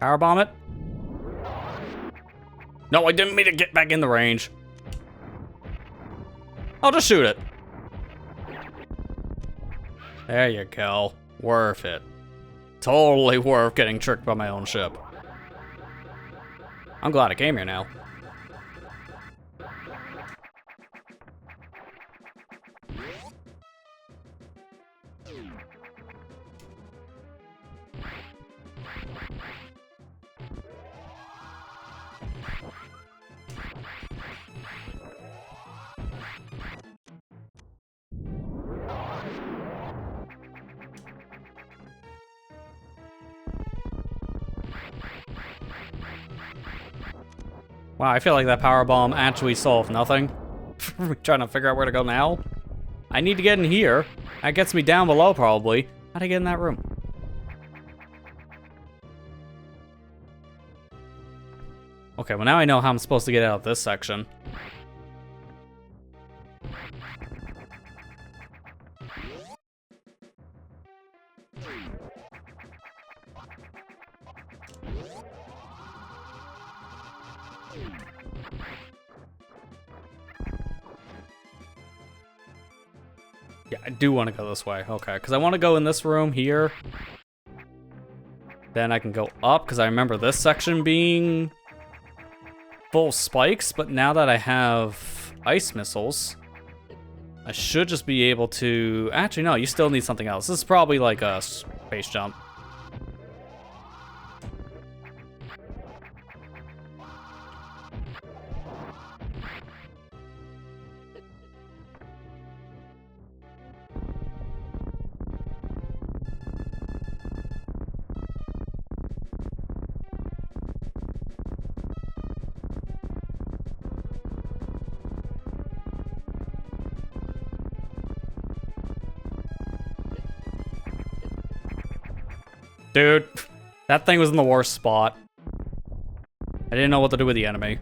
Powerbomb it. No, I didn't mean to get back in the range. I'll just shoot it. There you go. Worth it. Totally worth getting tricked by my own ship. I'm glad I came here now. Wow, I feel like that power bomb actually solved nothing. We're trying to figure out where to go now. I need to get in here. That gets me down below, probably. How'd I get in that room? Okay, well now I know how I'm supposed to get out of this section. Yeah, I do want to go this way. Okay, because I want to go in this room here. Then I can go up, because I remember this section being full spikes, but now that I have ice missiles, I should just be able to... Actually, no, you still need something else. This is probably like a space jump. Dude, that thing was in the worst spot. I didn't know what to do with the enemy.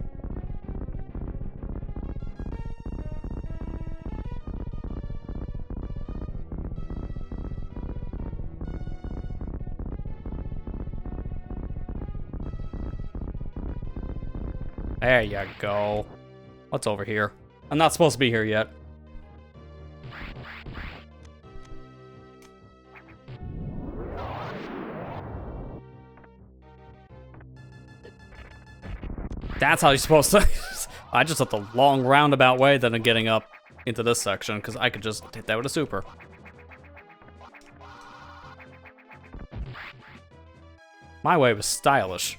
There you go. What's over here? I'm not supposed to be here yet. That's how you're supposed to... I just took the long roundabout way than getting up into this section, because I could just hit that with a super. My way was stylish.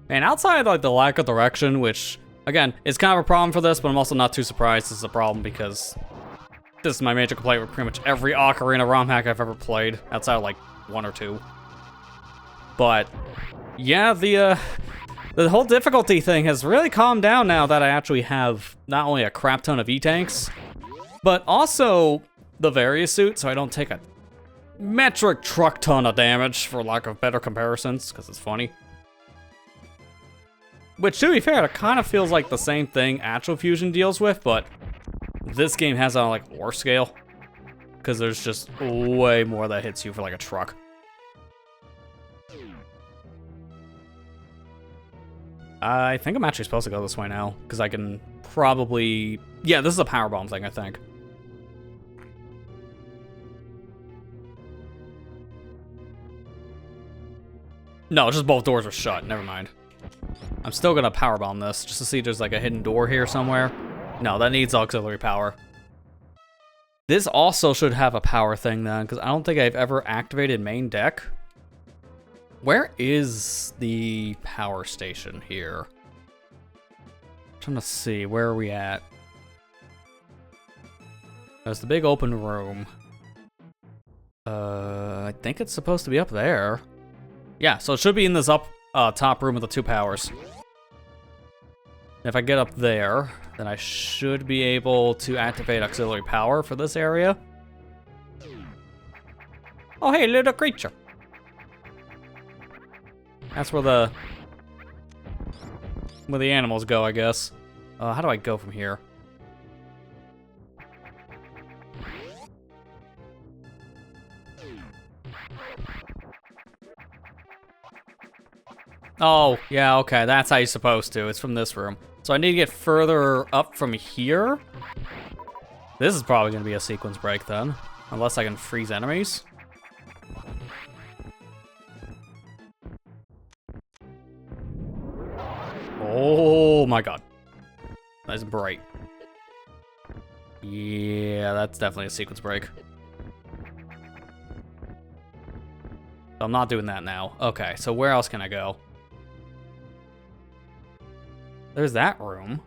And outside like the lack of direction, which again is kind of a problem for this, but I'm also not too surprised this is a problem because this is my major complaint with pretty much every Ocarina ROM hack I've ever played, outside of like 1 or 2. But yeah, the whole difficulty thing has really calmed down now that I actually have not only a crap ton of E-tanks, but also the various suit, so I don't take a metric truck ton of damage, for lack of better comparisons, because it's funny. Which, to be fair, it kind of feels like the same thing Astral Fusion deals with, but this game has it on like war scale, because there's just way more that hits you for like a truck. I think I'm actually supposed to go this way now, because I can probably... Yeah, this is a powerbomb thing, I think. No, just both doors are shut, never mind. I'm still gonna powerbomb this, just to see if there's like a hidden door here somewhere. No, that needs auxiliary power. This also should have a power thing then, because I don't think I've ever activated main deck. Where is the power station here? I'm trying to see, where are we at? There's the big open room. I think it's supposed to be up there. Yeah, so it should be in this top room with the 2 powers. If I get up there, then I should be able to activate auxiliary power for this area. Oh, hey, little creature. That's where the animals go, I guess. How do I go from here? Oh, yeah, okay, that's how you're supposed to. It's from this room. So I need to get further up from here. This is probably gonna be a sequence break then. Unless I can freeze enemies. Oh my god. Nice and bright. Yeah, that's definitely a sequence break. I'm not doing that now. Okay, so where else can I go? There's that room.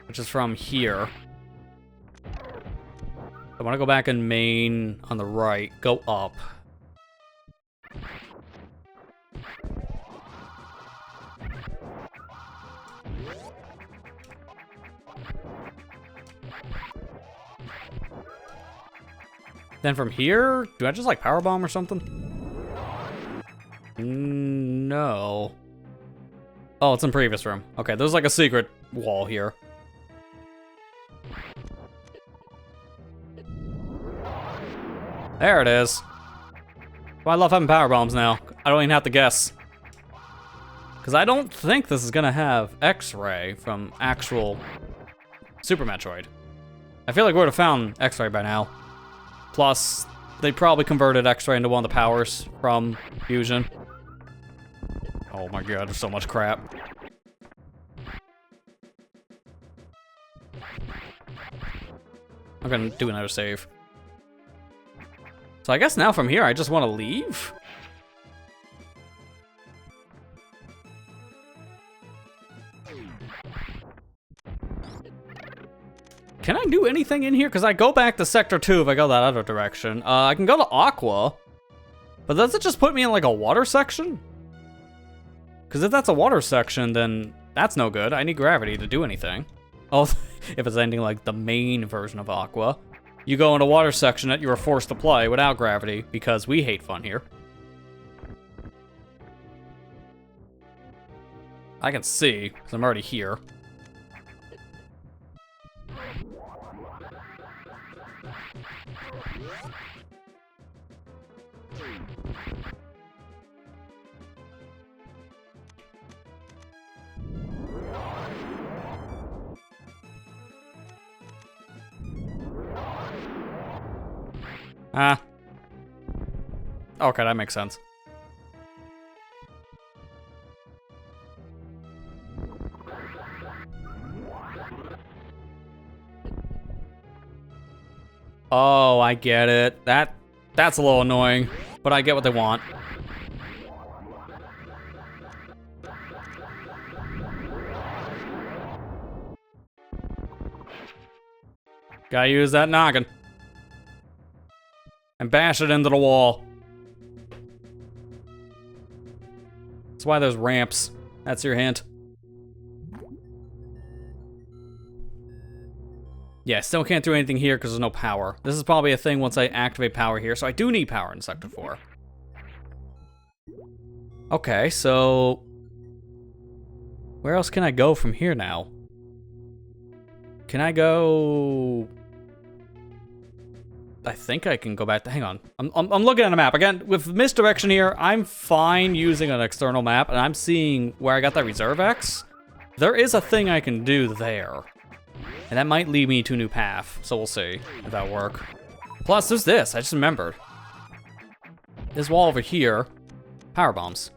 Which is from here. I want to go back in main on the right, go up. Then from here, do I just like powerbomb or something? No. Oh, it's in previous room. Okay, there's like a secret wall here. There it is. Well, I love having power bombs now. I don't even have to guess. Because I don't think this is gonna have X-ray from actual Super Metroid. I feel like we would have found X-ray by now. Plus, they probably converted X-ray into one of the powers from Fusion. Oh my god, there's so much crap. I'm gonna do another save. So I guess now from here, I just want to leave? Can I do anything in here? Because I go back to Sector 2 if I go that other direction. I can go to Aqua. But does it just put me in like a water section? Because if that's a water section, then that's no good. I need gravity to do anything. Oh, if it's anything like the main version of Aqua. You go into water section that you were forced to play without gravity, because we hate fun here. I can see, because I'm already here. Ah. Okay, that makes sense. Oh, I get it. That's a little annoying, but I get what they want. Gotta use that noggin. And bash it into the wall. That's why there's ramps. That's your hint. Yeah, still can't do anything here because there's no power. This is probably a thing once I activate power here, so I do need power in Sector 4. Okay, so... where else can I go from here now? Can I go... I think I can go back to, hang on. I'm looking at a map. Again, with misdirection here, I'm fine using an external map, and I'm seeing where I got that Reserve X. There is a thing I can do there. And that might lead me to a new path, so we'll see if that'll work. Plus, there's this, I just remembered. This wall over here, power bombs.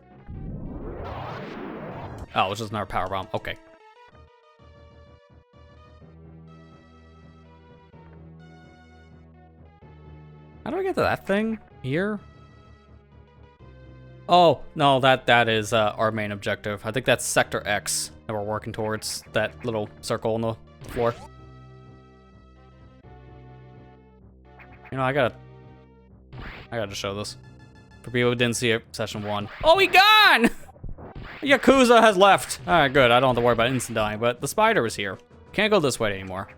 Oh, it's just another power bomb, okay. How do I get to that thing? Here? Oh, no, that is our main objective. I think that's Sector X that we're working towards. That little circle on the floor. You know, I gotta show this. For people who didn't see it, session 1. Oh, he gone! Yakuza has left. Alright, good. I don't have to worry about instant dying, but the spider is here. Can't go this way anymore.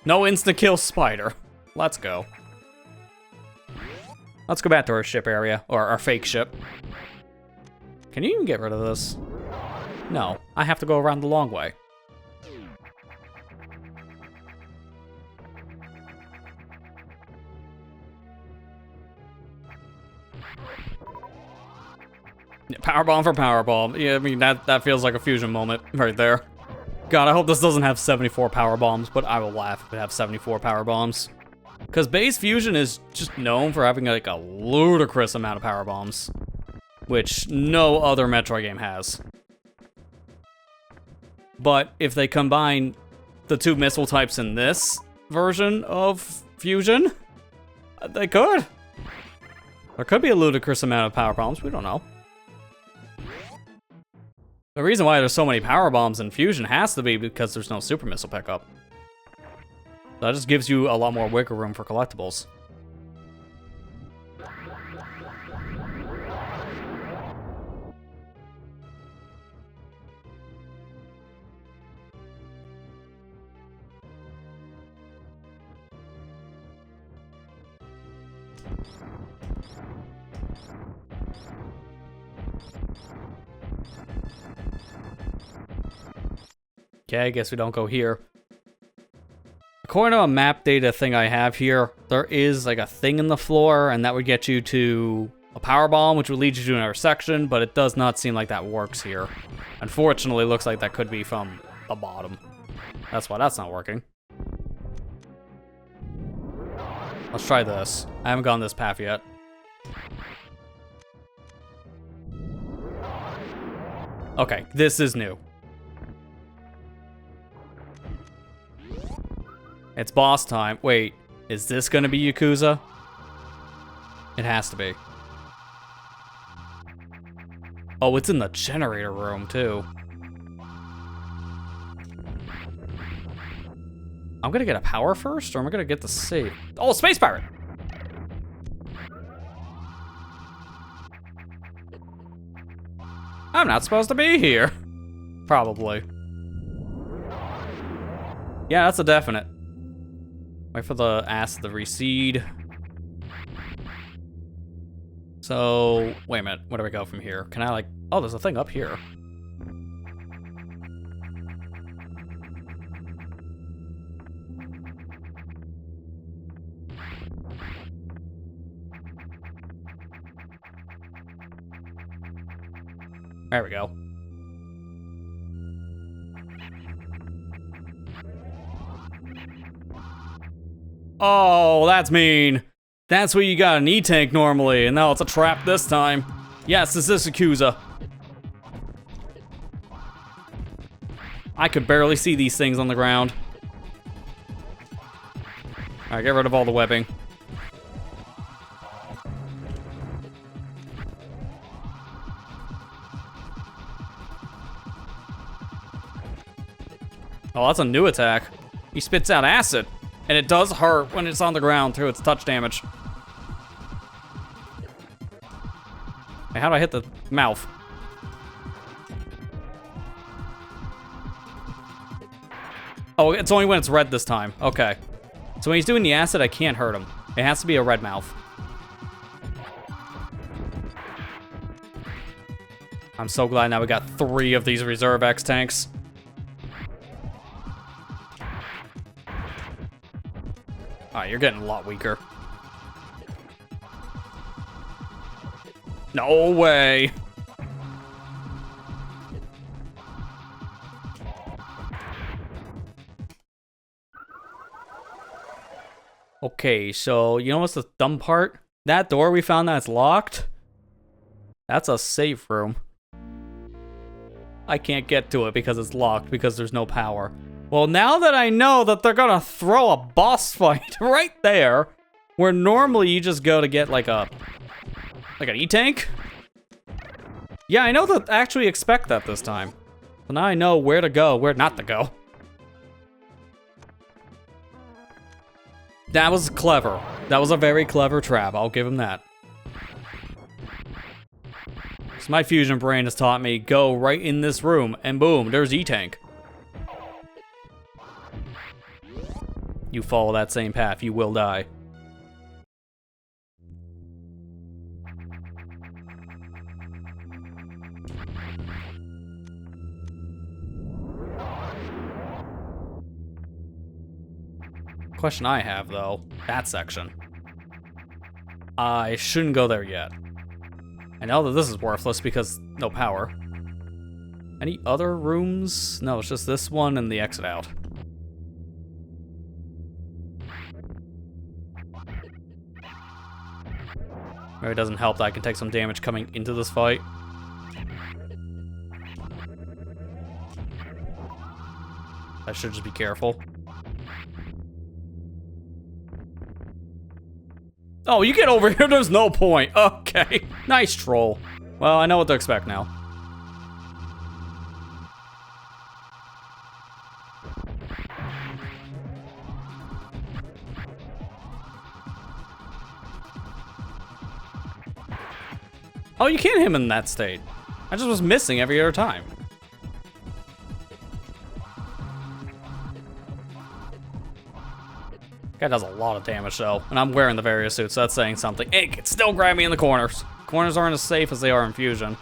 No insta-kill spider. Let's go. Let's go back to our ship area, or our fake ship. Can you even get rid of this? No, I have to go around the long way. Yeah, powerbomb for powerbomb. Yeah, I mean, that feels like a fusion moment right there. God, I hope this doesn't have 74 power bombs, but I will laugh if it have 74 power bombs. Because base fusion is just known for having like a ludicrous amount of power bombs, which no other Metroid game has. But if they combine the two missile types in this version of fusion, they could. There could be a ludicrous amount of power bombs, we don't know. The reason why there's so many power bombs in fusion has to be because there's no super missile pickup. That just gives you a lot more wiggle room for collectibles. Okay, I guess we don't go here. According to a map data thing I have here, there is like a thing in the floor, and that would get you to a power bomb, which would lead you to another section, but it does not seem like that works here. Unfortunately, it looks like that could be from the bottom. That's why that's not working. Let's try this. I haven't gone this path yet. Okay, this is new. It's boss time. Wait, is this gonna be Yakuza? It has to be. Oh, it's in the generator room, too. I'm gonna get a power first, or am I gonna get the save? Oh, Space Pirate! I'm not supposed to be here. Probably. Yeah, that's a definite. Wait for the acid to recede. So, wait a minute. Where do we go from here? Can I like... Oh, there's a thing up here. There we go. Oh, that's mean. That's where you got an E-tank normally, and now it's a trap this time. Yes, this is Yakuza. I could barely see these things on the ground. Alright, get rid of all the webbing. Oh, that's a new attack. He spits out acid. And it does hurt when it's on the ground through its touch damage. Hey, how do I hit the mouth? Oh, it's only when it's red this time. Okay. So when he's doing the acid, I can't hurt him. It has to be a red mouth. I'm so glad now we got 3 of these Reserve X tanks. Alright, you're getting a lot weaker. No way. Okay, so you know what's the dumb part? That door we found that's locked? That's a safe room. I can't get to it because it's locked because there's no power. Well, now that I know that they're gonna throw a boss fight right there, where normally you just go to get like an E-tank. Yeah, I know that I actually expect that this time. So now I know where to go, where not to go. That was clever. That was a very clever trap, I'll give him that. So my fusion brain has taught me, go right in this room, and boom, there's E-tank. you follow that same path, you will die. Question I have, though, that section. I shouldn't go there yet. I know that this is worthless because no power. Any other rooms? No, it's just this one and the exit out. Maybe it doesn't help that I can take some damage coming into this fight. I should just be careful. Oh, you get over here, there's no point. Okay, nice troll. Well, I know what to expect now. Oh, you can't hit him in that state. I just was missing every other time. Guy does a lot of damage though, and I'm wearing the various suits, so that's saying something. It can still grab me in the corners. Corners aren't as safe as they are in Fusion.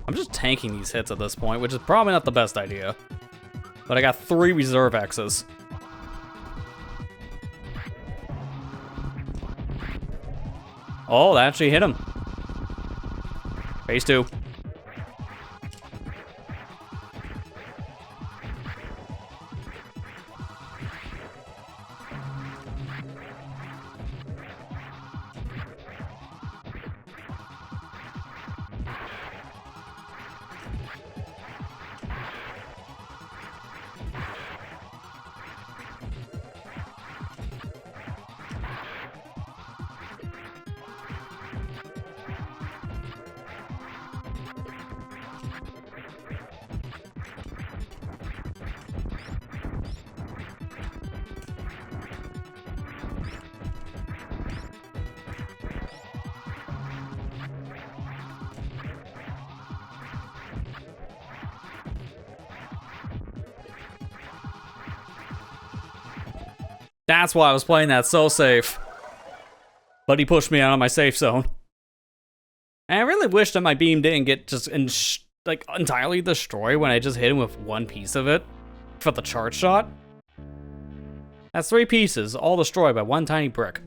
I'm just tanking these hits at this point, which is probably not the best idea. But I got 3 reserve X's. Oh, that actually hit him. Phase 2. That's why I was playing that so safe. But he pushed me out of my safe zone. And I really wish that my beam didn't get just like entirely destroyed when I just hit him with one piece of it for the charge shot. That's 3 pieces, all destroyed by one tiny brick.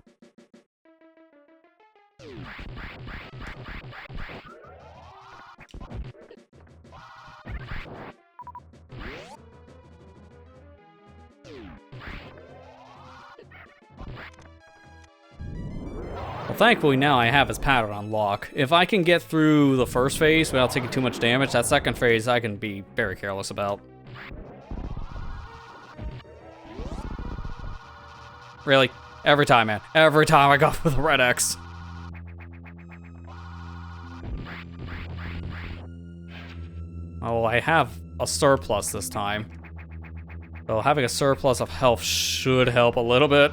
Well, thankfully now I have his pattern on lock. If I can get through the first phase without taking too much damage, that second phase I can be very careless about. Really? Every time, man. Every time I go for the red X. Oh, I have a surplus this time. So having a surplus of health should help a little bit.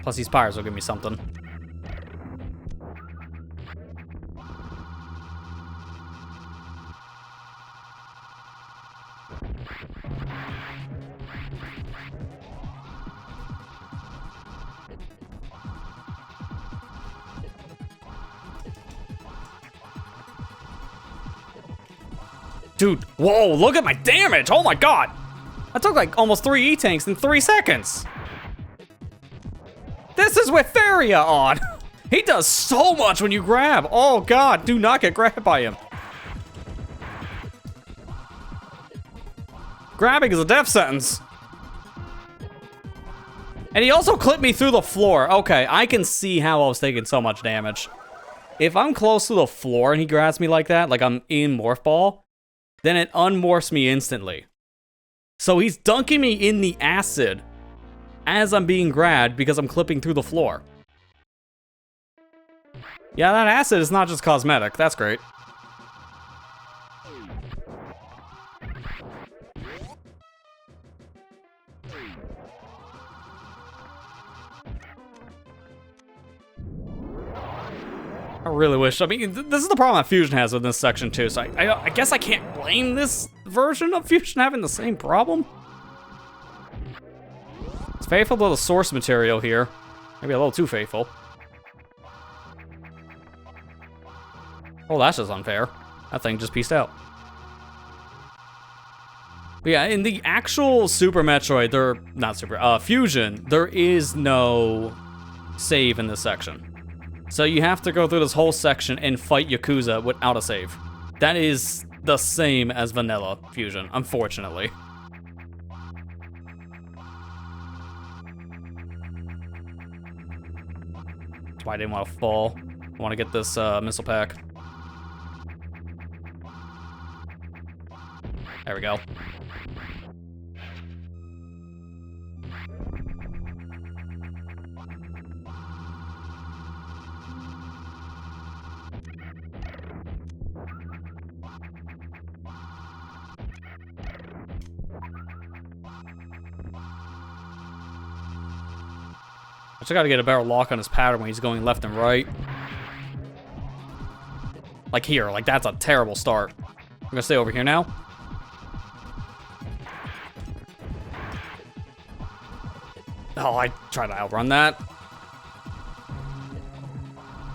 Plus these pyres will give me something. Dude, whoa, look at my damage! Oh my god! I took like almost 3 E-tanks in 3 seconds! This is with Theria on! He does so much when you grab! Oh god, do not get grabbed by him. Grabbing is a death sentence. And he also clipped me through the floor. Okay, I can see how I was taking so much damage. If I'm close to the floor and he grabs me like that, like I'm in Morph Ball, then it unmorphs me instantly. So he's dunking me in the acid as I'm being grabbed because I'm clipping through the floor. Yeah, that acid is not just cosmetic. That's great. I really wish. I mean, this is the problem that Fusion has with this section too. So I guess I can't blame this version of Fusion having the same problem. It's faithful to the source material here. Maybe a little too faithful. Oh, that's just unfair. That thing just pieced out. But yeah, in the actual Super Metroid, Fusion, there is no save in this section. So you have to go through this whole section and fight Yakuza without a save. That is the same as vanilla Fusion, unfortunately. That's why I didn't want to fall. I want to get this missile pack. There we go. I just gotta get a better lock on his pattern when he's going left and right. Like here, like that's a terrible start. I'm gonna stay over here now. Oh, I tried to outrun that.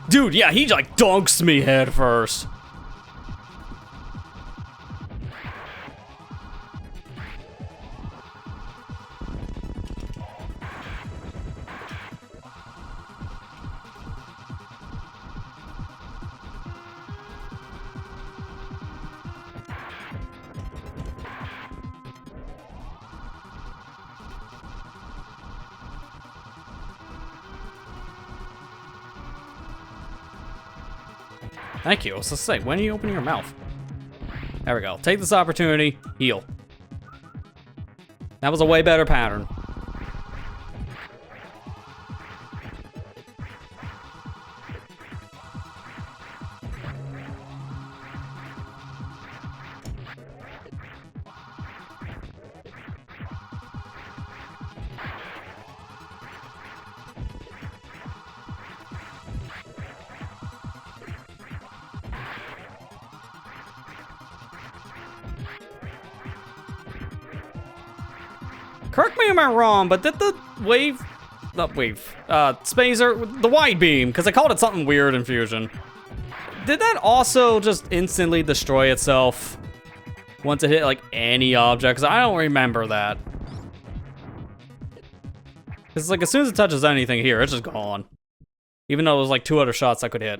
Dude, yeah, he like dunks me head first. Thank you. I was gonna say, when are you opening your mouth? There we go. Take this opportunity. Heal. That was a way better pattern. Correct me if I'm wrong, but did the Spazer, the wide beam, because I called it something weird in Fusion, did that also just instantly destroy itself once it hit like any object? Because I don't remember that. It's like as soon as it touches anything here, it's just gone. Even though there's like 2 other shots I could hit.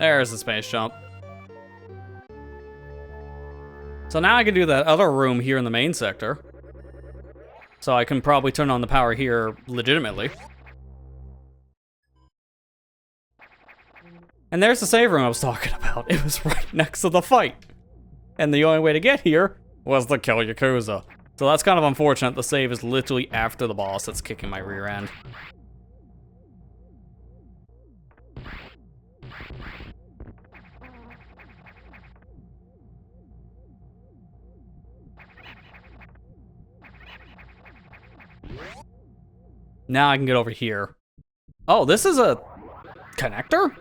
There's the space jump. So now I can do that other room here in the main sector. So I can probably turn on the power here legitimately. And there's the save room I was talking about. It was right next to the fight. And the only way to get here was to kill Yakuza. So that's kind of unfortunate. The save is literally after the boss that's kicking my rear end. Now I can get over here. Oh, this is a connector?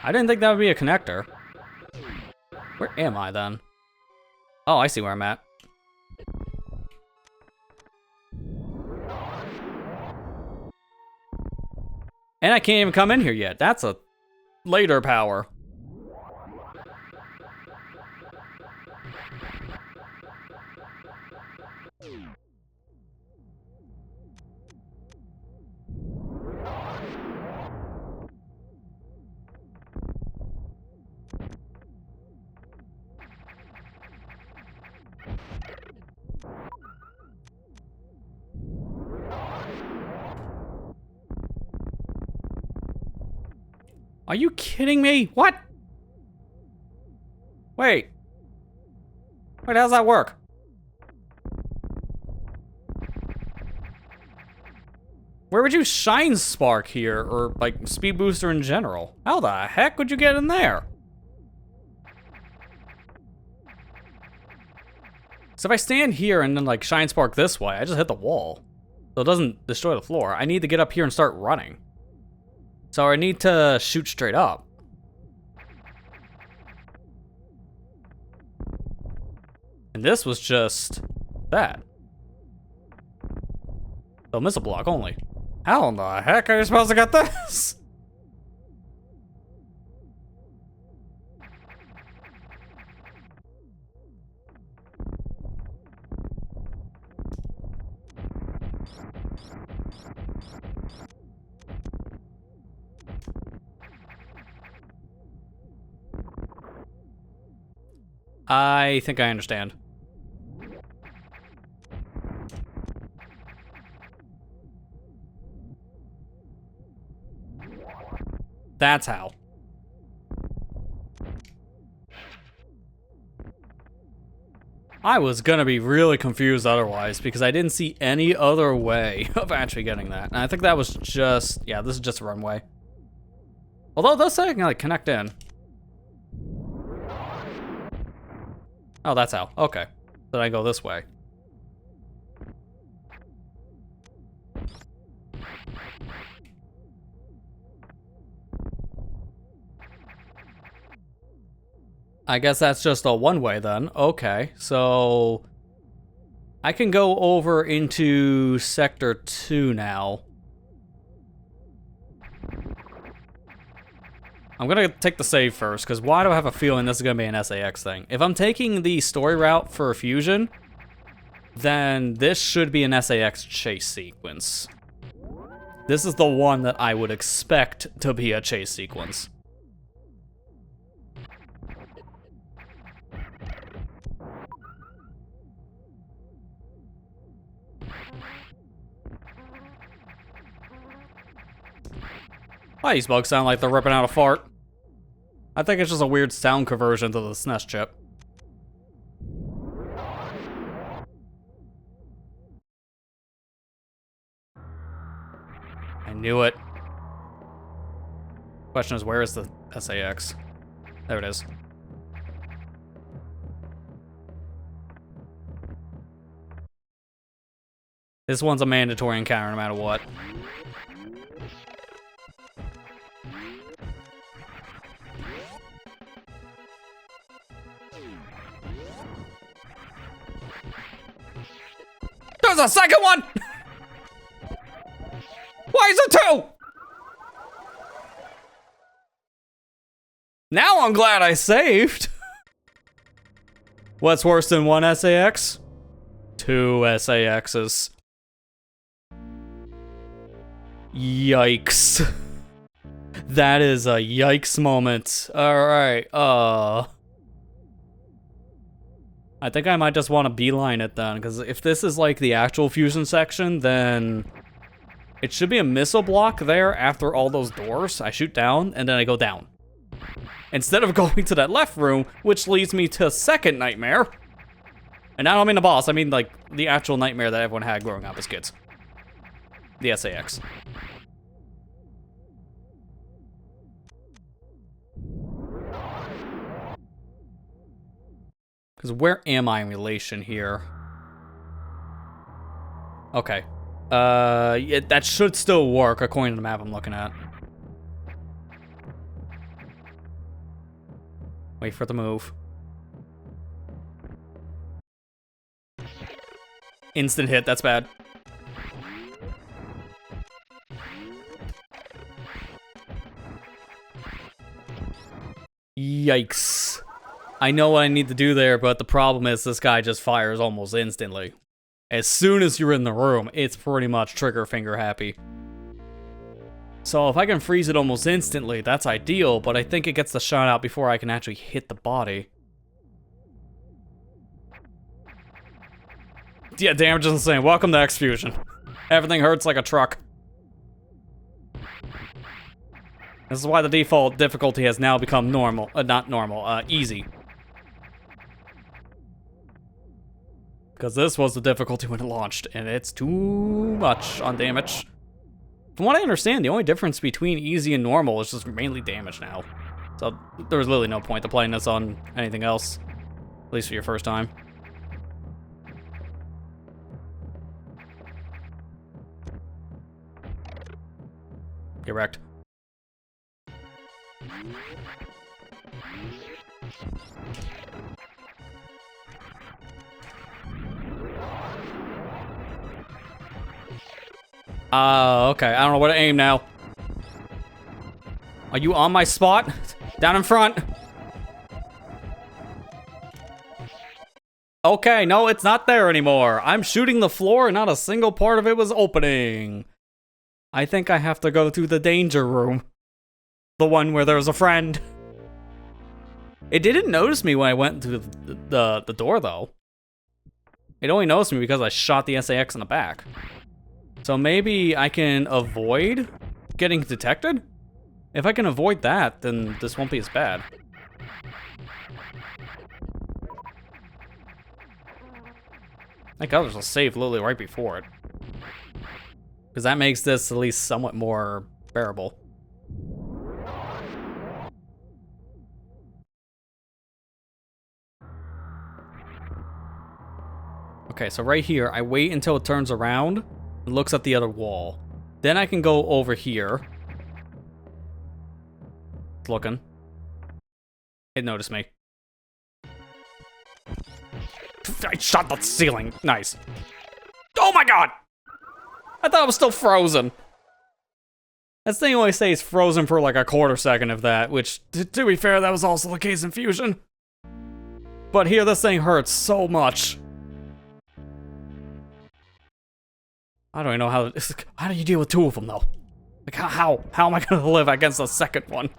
I didn't think that would be a connector. Where am I then? Oh, I see where I'm at. And I can't even come in here yet. That's a later power. Are you kidding me? What? Wait, how does that work? Where would you shine spark here, or like speed booster in general? How the heck would you get in there? So if I stand here and then like shine spark this way, I just hit the wall. So it doesn't destroy the floor. I need to get up here and start running. So I need to shoot straight up. And this was just that. So missile block only. How in the heck are you supposed to get this? I think I understand. That's how. I was gonna be really confused otherwise because I didn't see any other way of actually getting that. And I think that was just, yeah, this is just a runway. Although those I can like connect in. Oh, that's how. Okay. Then I go this way. I guess that's just a one-way then. Okay, so I can go over into Sector 2 now. I'm gonna take the save first, because why do I have a feeling this is gonna be an SAX thing? If I'm taking the story route for Fusion, then this should be an SAX chase sequence. This is the one that I would expect to be a chase sequence. Why these bugs sound like they're ripping out a fart? I think it's just a weird sound conversion to the SNES chip. I knew it. Question is, where is the SAX? There it is. This one's a mandatory encounter no matter what. There's a second one! Why is it two? Now I'm glad I saved. What's worse than one SAX? Two SAXs. Yikes. That is a yikes moment. Alright, I think I might just want to beeline it then, because if this is like the actual fusion section, then it should be a missile block there after all those doors. I shoot down, and then I go down. Instead of going to that left room, which leads me to second nightmare. And I don't mean the boss, I mean like the actual nightmare that everyone had growing up as kids. The SAX. Because where am I in relation here? Okay. Yeah, that should still work according to the map I'm looking at. Wait for the move. Instant hit, that's bad. Yikes. I know what I need to do there, but the problem is this guy just fires almost instantly. As soon as you're in the room, it's pretty much trigger finger happy. So if I can freeze it almost instantly, that's ideal, but I think it gets the shot out before I can actually hit the body. Yeah, damage is insane. Welcome to X-Fusion. Everything hurts like a truck. This is why the default difficulty has now become normal. Not normal, easy. Because this was the difficulty when it launched, and it's too much on damage. From what I understand, the only difference between easy and normal is just mainly damage now. So there's literally no point to playing this on anything else. At least for your first time. Get wrecked. Okay. I don't know where to aim now. Are you on my spot? Down in front. Okay, no, it's not there anymore. I'm shooting the floor and not a single part of it was opening. I think I have to go to the danger room. The one where there's a friend. It didn't notice me when I went to the door, though. It only noticed me because I shot the SAX in the back. So maybe I can avoid getting detected? If I can avoid that, then this won't be as bad. Thank God there's a save literally right before it. Because that makes this at least somewhat more bearable. Okay, so right here, I wait until it turns around and looks at the other wall. Then I can go over here. It's looking. It noticed me. I shot the ceiling. Nice. Oh my God! I thought it was still frozen. That thing always stays frozen for like a quarter second of that, which, to be fair, that was also the case in Fusion. But here, this thing hurts so much. I don't even know how do you deal with two of them, though? Like, how am I gonna live against the second one?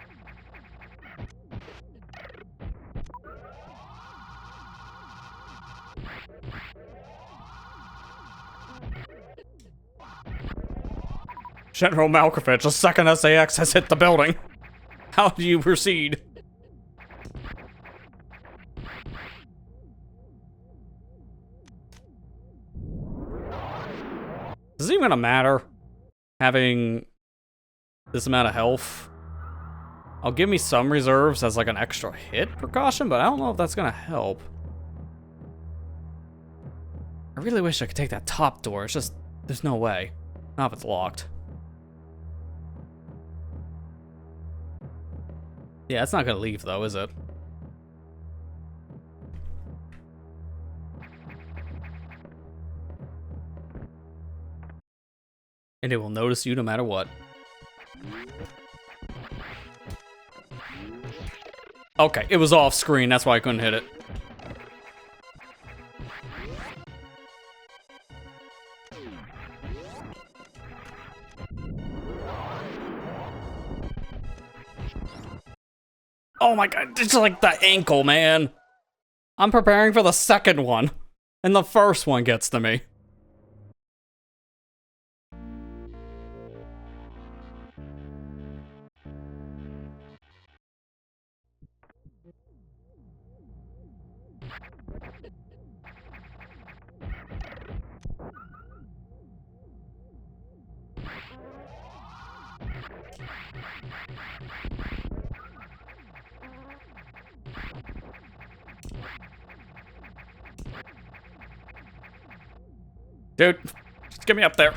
General Malkovich, a second SAX has hit the building. How do you proceed? Is it even gonna matter having this amount of health? I'll give me some reserves as like an extra hit precaution, but I don't know if that's gonna help. I really wish I could take that top door. It's just, there's no way. Not if it's locked. Yeah, it's not gonna leave though, is it? And it will notice you no matter what. Okay, it was off screen, that's why I couldn't hit it. Oh my God, it's like the ankle, man. I'm preparing for the second one, and the first one gets to me. Dude, just get me up there.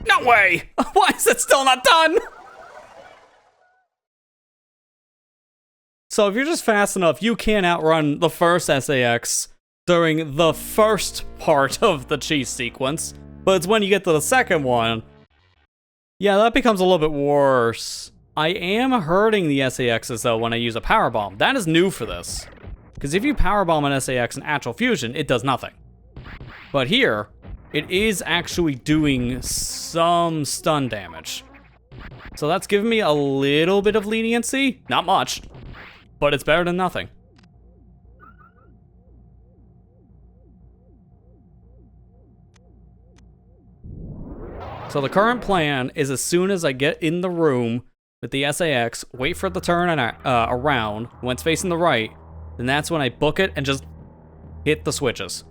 No way! Why is it still not done? So if you're just fast enough, you can outrun the first SAX during the first part of the chase sequence. But it's when you get to the second one, yeah, that becomes a little bit worse. I am hurting the SAXs though when I use a power bomb. That is new for this. Because if you powerbomb an SAX in actual fusion, it does nothing. But here, it is actually doing some stun damage. So that's giving me a little bit of leniency. Not much, but it's better than nothing. So the current plan is as soon as I get in the room with the SAX, wait for it to turn around, when it's facing the right, then that's when I book it and just hit the switches.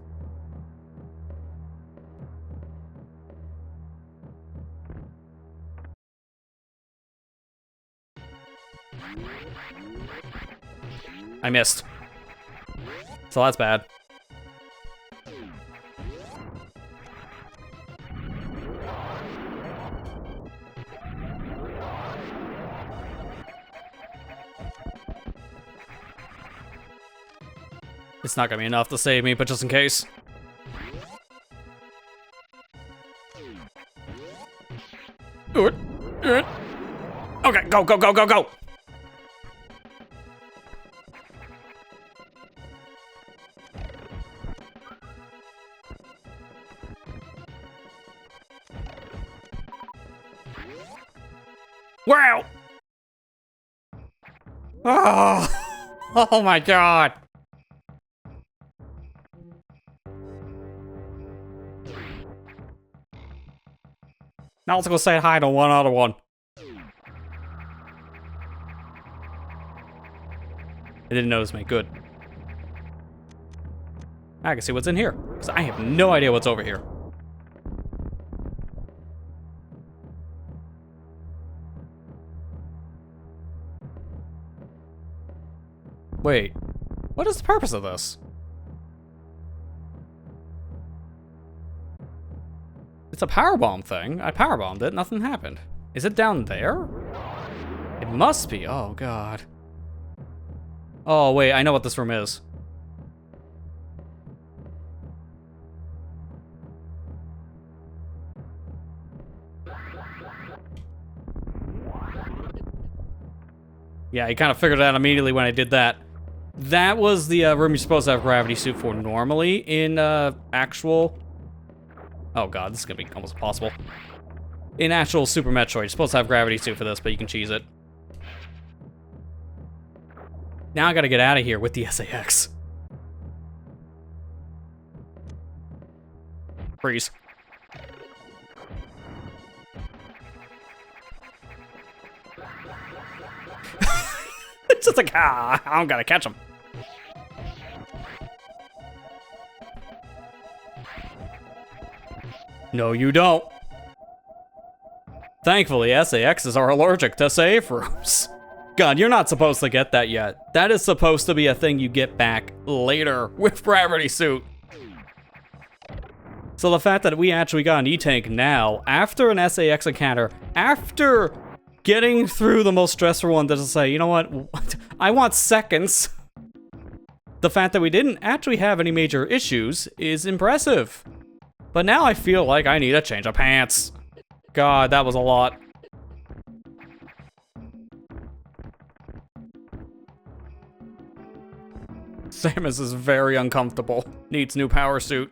I missed. So that's bad. It's not gonna be enough to save me, but just in case. Okay, go, go, go, go, go! Wow! Oh, oh my god! Now let's go say hi to one other one. It didn't notice me. Good. I can see what's in here, because I have no idea what's over here. Wait, what is the purpose of this? It's a powerbomb thing. I powerbombed it, nothing happened. Is it down there? It must be, oh god. Oh wait, I know what this room is. Yeah, I kind of figured it out immediately when I did that. That was the room you're supposed to have gravity suit for normally in actual... Oh god, this is gonna be almost impossible. In actual Super Metroid, you're supposed to have gravity suit for this, but you can cheese it. Now I gotta get out of here with the SAX. Freeze. It's just like, I don't gotta catch him. No, you don't. Thankfully, SAXs are allergic to safe rooms. God, you're not supposed to get that yet. That is supposed to be a thing you get back later with gravity suit. So the fact that we actually got an E-Tank now, after an SAX encounter, after getting through the most stressful one, to say, you know what, I want seconds. The fact that we didn't actually have any major issues is impressive. But now I feel like I need a change of pants. God, that was a lot. Samus is very uncomfortable. Needs new power suit.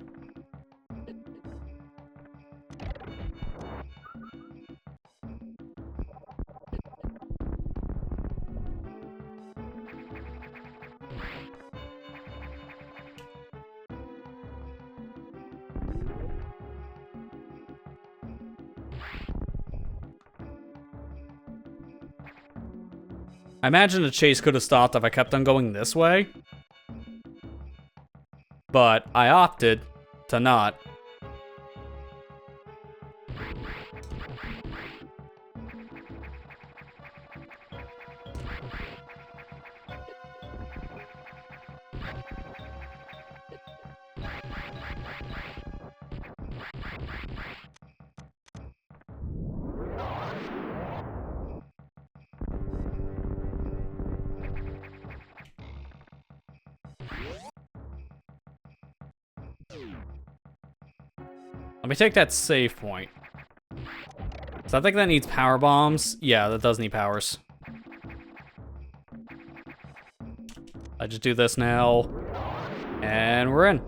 I imagine the chase could have stopped if I kept on going this way. But I opted to not. Let me take that save point. So I think that needs power bombs. Yeah, that does need powers. I just do this now, and we're in.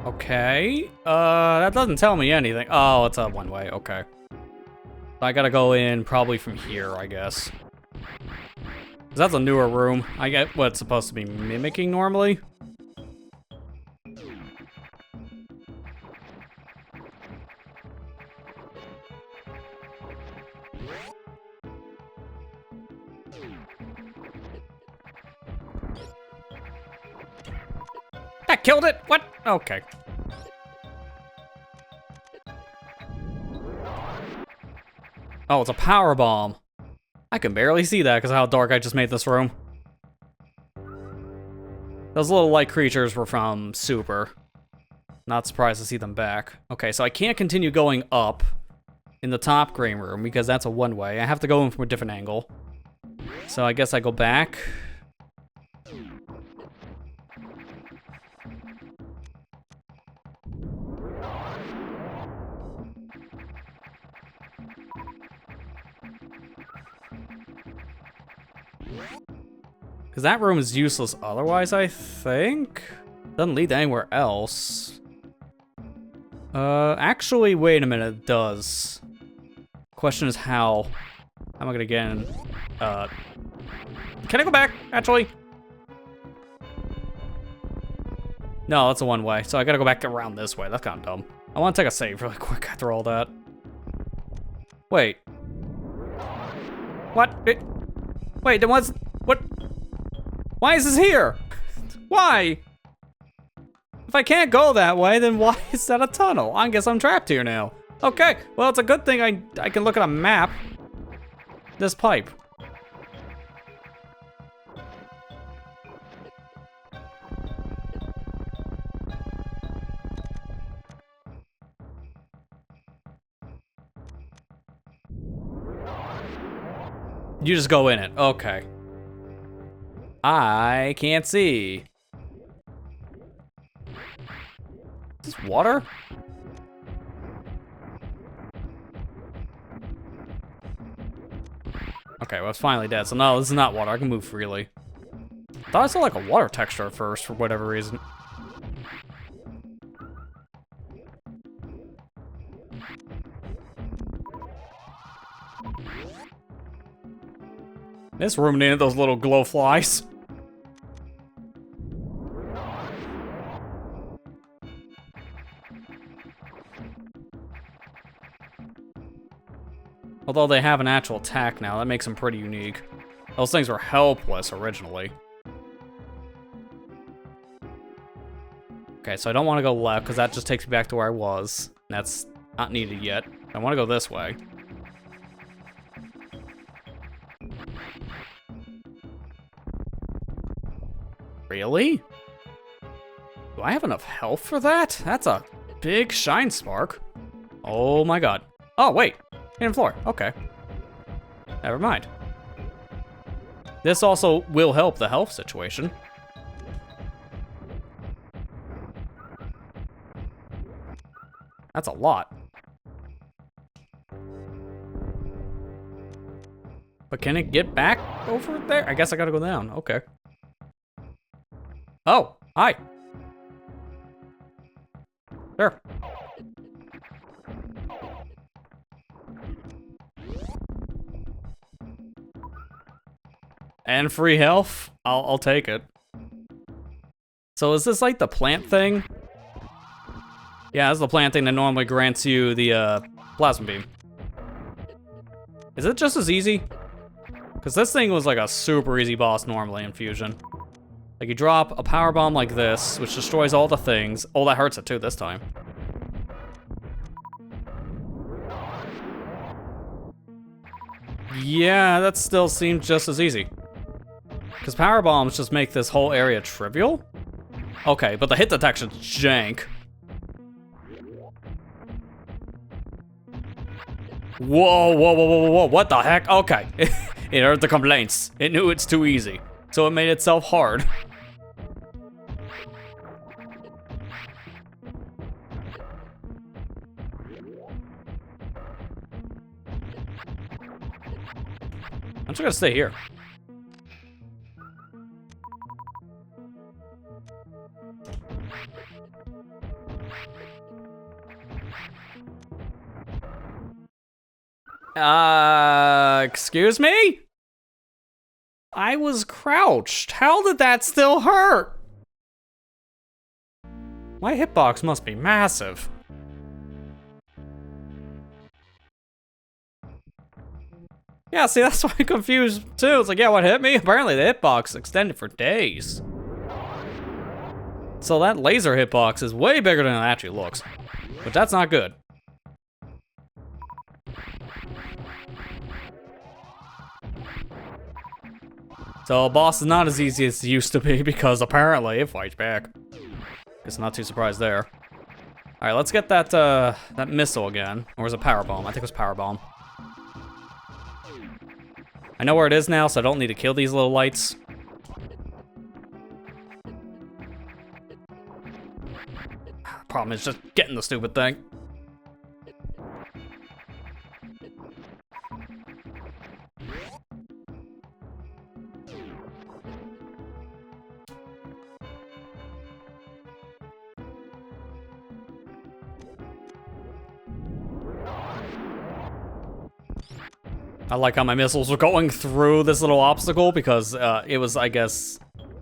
Okay, that doesn't tell me anything. Oh, it's a one-way, okay. I gotta go in probably from here, I guess. 'Cause that's a newer room. I get what it's supposed to be mimicking normally. That killed it? What? Okay. Oh, it's a power bomb. I can barely see that because of how dark I just made this room. Those little light creatures were from Super. Not surprised to see them back. Okay, so I can't continue going up in the top green room because that's a one-way. I have to go in from a different angle. So I guess I go back. Because that room is useless otherwise, I think? Doesn't lead to anywhere else. Actually, wait a minute, it does. Question is how. How am I gonna get in? Can I go back, actually? No, that's a one-way, so I gotta go back around this way. That's kind of dumb. I want to take a save really quick after all that. Wait. What? Wait, then what's... What? Why is this here? Why? If I can't go that way, then why is that a tunnel? I guess I'm trapped here now. Okay, well, it's a good thing I can look at a map. This pipe. You just go in it, okay. I can't see. Is this water? Okay, well, it's finally dead. So no, this is not water. I can move freely. I thought I saw like a water texture at first for whatever reason. This room needed those little glow flies. Although they have an actual attack now, that makes them pretty unique. Those things were helpless originally. Okay, so I don't want to go left because that just takes me back to where I was. That's not needed yet. I want to go this way. Really? Do I have enough health for that? That's a big shine spark. Oh my god. Oh, wait. Hidden floor. Okay. Never mind. This also will help the health situation. That's a lot. But can it get back over there? I guess I gotta go down. Okay. Oh, hi. Sure. And free health? I'll take it. So is this like the plant thing? Yeah, this is the plant thing that normally grants you the plasma beam. Is it just as easy? Because this thing was like a super easy boss normally in Fusion. Like you drop a power bomb like this, which destroys all the things. Oh, that hurts it too this time. Yeah, that still seems just as easy. Because power bombs just make this whole area trivial. Okay, but the hit detection's jank. Whoa, whoa, whoa, whoa, whoa, what the heck? Okay. It heard the complaints. It knew it's too easy. So it made itself hard. I'm just gonna stay here. Excuse me? I was crouched. How did that still hurt? My hitbox must be massive. Yeah, see, that's why I'm confused too. It's like, yeah, what hit me? Apparently the hitbox extended for days. So that laser hitbox is way bigger than it actually looks. But that's not good. So boss is not as easy as it used to be because apparently it fights back. Guess I'm not too surprised there. Alright, let's get that that missile again. Or was it power bomb? I think it was power bomb. I know where it is now, so I don't need to kill these little lights. Problem is just getting the stupid thing. I like how my missiles were going through this little obstacle because it was, I guess,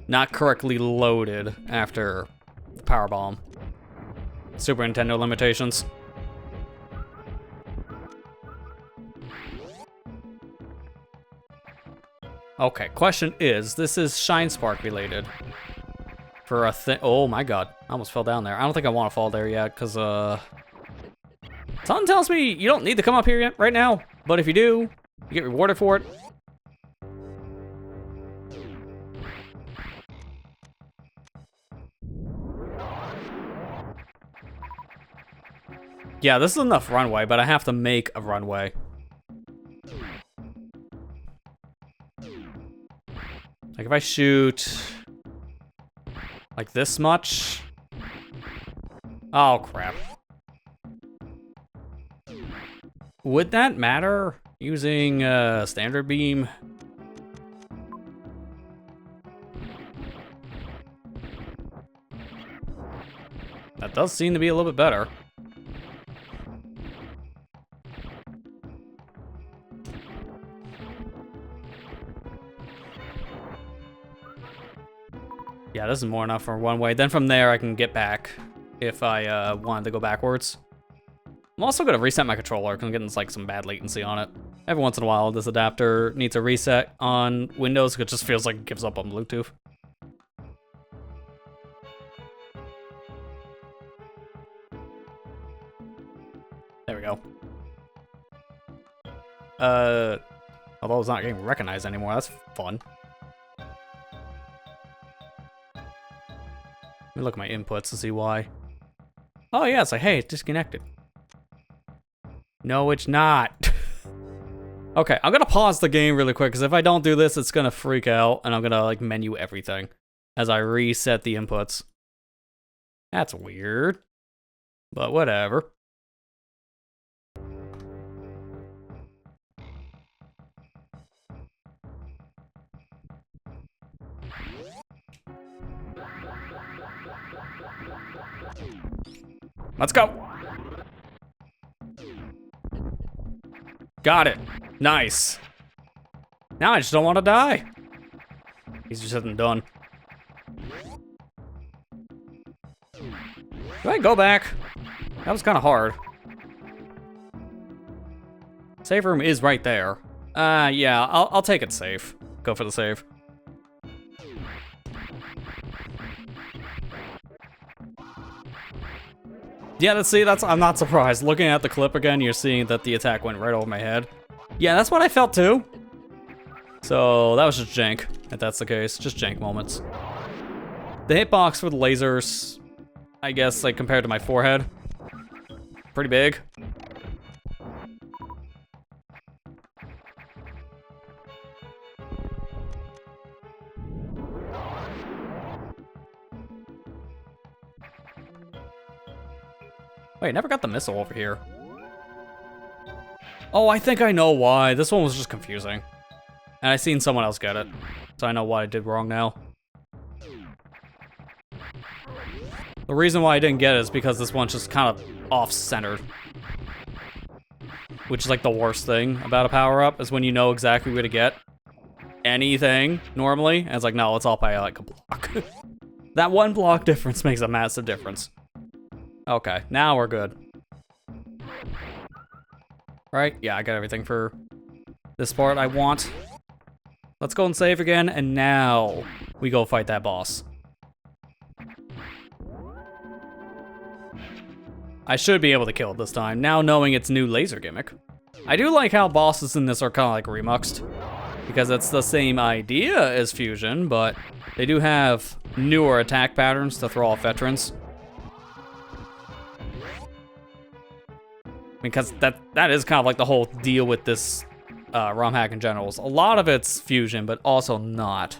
not correctly loaded after the power bomb. Super Nintendo limitations. Okay, question is, this is Shine Spark related. For a thing, oh my god, I almost fell down there. I don't think I want to fall there yet, because something tells me you don't need to come up here yet, right now. But if you do, you get rewarded for it. Yeah, this is enough runway, but I have to make a runway. Like if I shoot like this much. Oh crap. Would that matter using standard beam? That does seem to be a little bit better. Yeah, this is more enough for one way. Then from there, I can get back if I wanted to go backwards. I'm also gonna reset my controller because I'm getting like some bad latency on it. Every once in a while, this adapter needs a reset on Windows because it just feels like it gives up on Bluetooth. There we go. Although it's not getting recognized anymore, that's fun. Let me look at my inputs to see why. Oh yeah, it's like, hey, it's disconnected. No, it's not. Okay, I'm gonna pause the game really quick, because if I don't do this, it's gonna freak out, and I'm gonna like menu everything as I reset the inputs. That's weird, but whatever. Let's go. Got it. Nice. Now I just don't want to die. He's just isn't done. Do I go back? That was kind of hard. Save room is right there. Yeah, I'll take it safe. Go for the save. Yeah, I'm not surprised. Looking at the clip again, you're seeing that the attack went right over my head. Yeah, that's what I felt too. So that was just jank, if that's the case. Just jank moments. The hitbox for the lasers, I guess, like compared to my forehead, pretty big. Wait, never got the missile over here. Oh, I think I know why. This one was just confusing. And I seen someone else get it. So I know what I did wrong now. The reason why I didn't get it is because this one's just kind of off-centered. Which is like the worst thing about a power-up, is when you know exactly where to get anything, normally. And it's like, no, it's all by like a block. That one block difference makes a massive difference. Okay, now we're good. Right? Yeah, I got everything for this part I want. Let's go and save again, and now we go fight that boss. I should be able to kill it this time, now knowing its new laser gimmick. I do like how bosses in this are kind of like remuxed, because it's the same idea as Fusion, but they do have newer attack patterns to throw off veterans. Because that is kind of like the whole deal with this ROM hack in general. A lot of it's Fusion, but also not.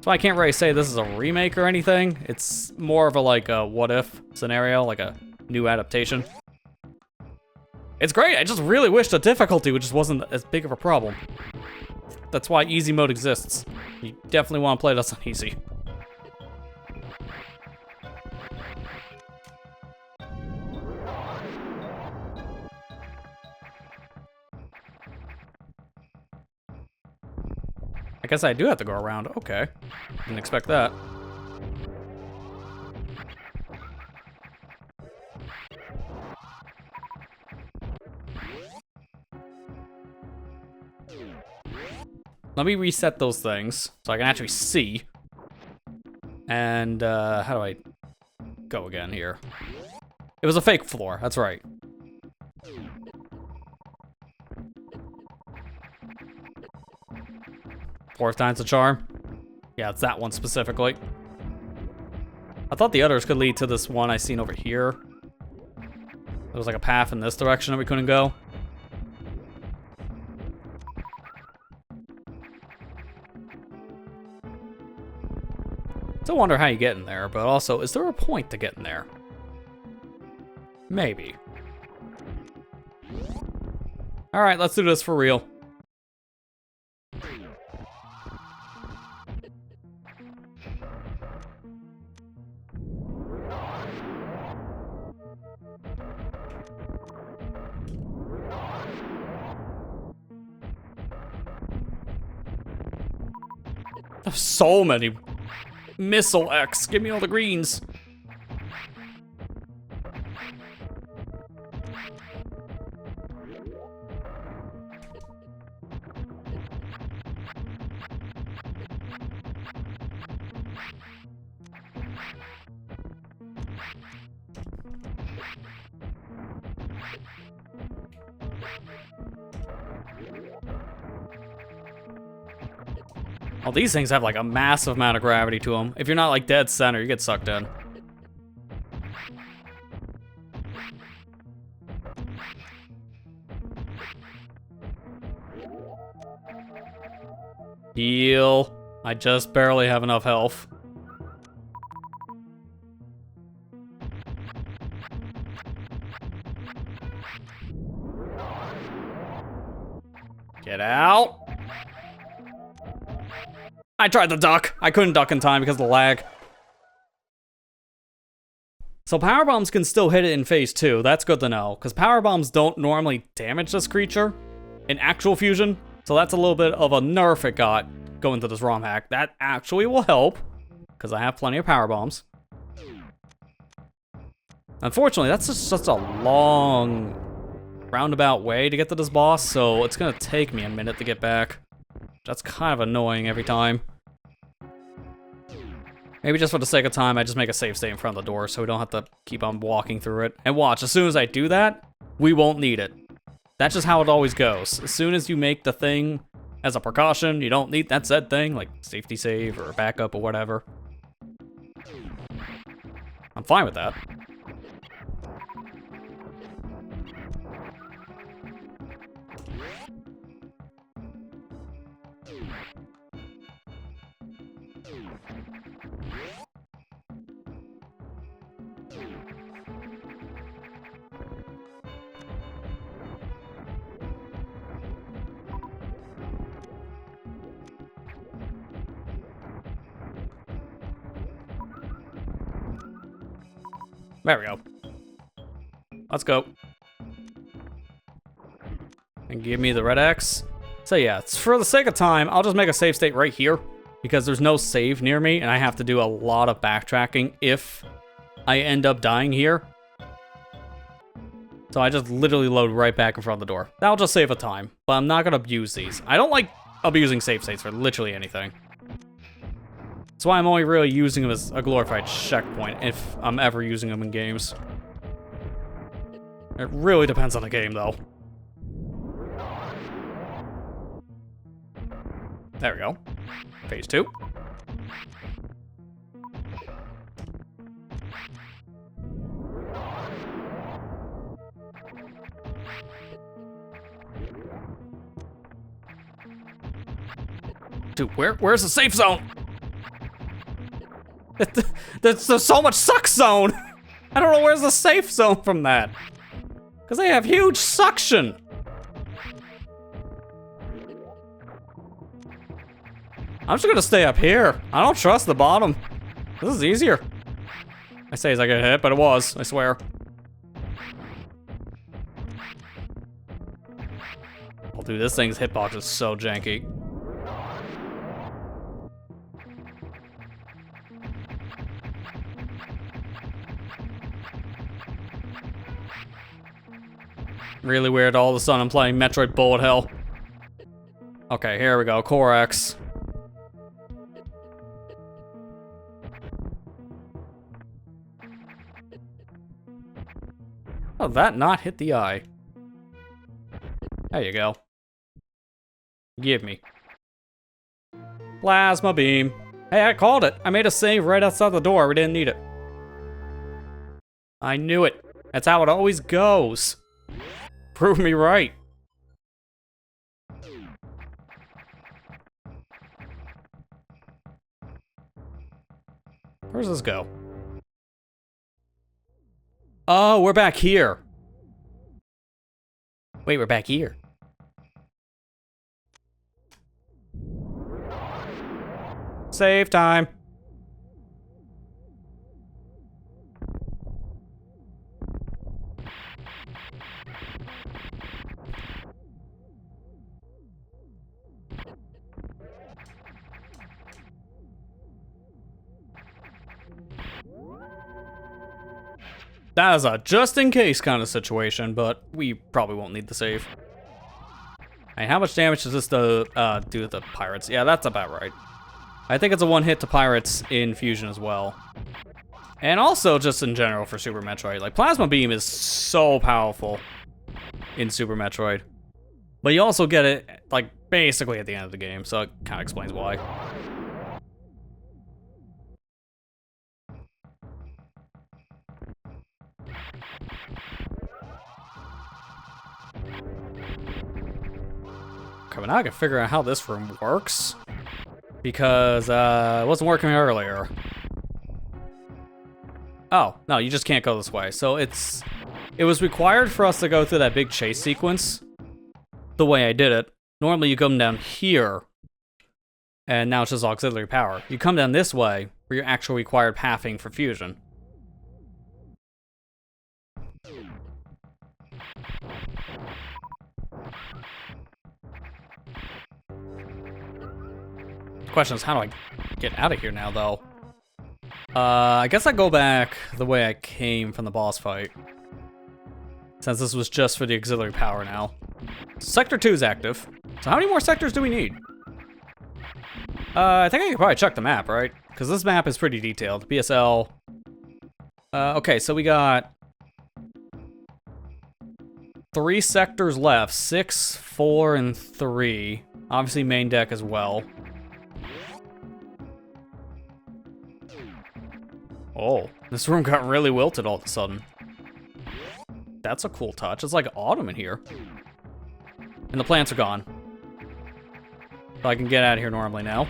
So I can't really say this is a remake or anything. It's more of a like a what if scenario, like a new adaptation. It's great. I just really wish the difficulty just wasn't as big of a problem. That's why easy mode exists. You definitely want to play this on easy. I guess I do have to go around. Okay. Didn't expect that. Let me reset those things so I can actually see. And how do I go again here? It was a fake floor, that's right. Fourth time's a charm. Yeah, it's that one specifically. I thought the others could lead to this one I seen over here. There was like a path in this direction that we couldn't go. Still wonder how you get in there, but also, is there a point to get in there? Maybe. Alright, let's do this for real. There's so many missile X. Give me all the greens. Oh, these things have like a massive amount of gravity to them. If you're not like dead center, you get sucked in. Heal. I just barely have enough health. Get out. I tried to duck. I couldn't duck in time because of the lag. So power bombs can still hit it in phase 2. That's good to know, because power bombs don't normally damage this creature in actual Fusion. So that's a little bit of a nerf it got going to this ROM hack. That actually will help, because I have plenty of power bombs. Unfortunately, that's just a long roundabout way to get to this boss, so it's gonna take me a minute to get back. That's kind of annoying every time. Maybe just for the sake of time, I just make a save state in front of the door so we don't have to keep on walking through it. And watch, as soon as I do that, we won't need it. That's just how it always goes. As soon as you make the thing as a precaution, you don't need that said thing, like safety save or backup or whatever. I'm fine with that. There we go. Let's go. And give me the red X. So yeah, for the sake of time, I'll just make a save state right here, because there's no save near me, and I have to do a lot of backtracking if I end up dying here. So I just literally load right back in front of the door. That'll just save a time, but I'm not gonna abuse these. I don't like abusing save states for literally anything. That's why I'm only really using them as a glorified checkpoint, if I'm ever using them in games. It really depends on the game, though. There we go. Phase 2. Dude, where's the safe zone? There's so much suck zone. I don't know where's the safe zone from that. Because they have huge suction. I'm just gonna stay up here. I don't trust the bottom. This is easier. I say as I get hit, but it was, I swear. Oh, dude, this thing's hitbox is so janky. Really weird, all of a sudden I'm playing Metroid Bullet Hell. Okay, here we go, Core X. Oh, that not hit the eye. There you go. Give me. Plasma beam. Hey, I called it. I made a save right outside the door. We didn't need it. I knew it. That's how it always goes. Prove me right. Where does this go? Oh, we're back here. Wait, we're back here. Save time. That is a just-in-case kind of situation, but we probably won't need the save. Hey, how much damage does this do to the pirates? Yeah, that's about right. I think it's a one-hit to pirates in Fusion as well. And also just in general for Super Metroid. Like, Plasma Beam is so powerful in Super Metroid. But you also get it, like, basically at the end of the game, so it kind of explains why. Okay, but now I can figure out how this room works. Because, it wasn't working earlier. Oh, no, you just can't go this way. So it was required for us to go through that big chase sequence the way I did it. Normally you come down here, and now it's just auxiliary power. You come down this way, where your actual required pathing for Fusion. The question is, how do I get out of here now, though? I guess I go back the way I came from the boss fight. Since this was just for the auxiliary power now. Sector 2 is active. So how many more sectors do we need? I think I can probably check the map, right? Because this map is pretty detailed. PSL. Okay, so we got 3 sectors left. 6, 4, and 3. Obviously main deck as well. Oh, this room got really wilted all of a sudden. That's a cool touch. It's like autumn in here. And the plants are gone. So I can get out of here normally now.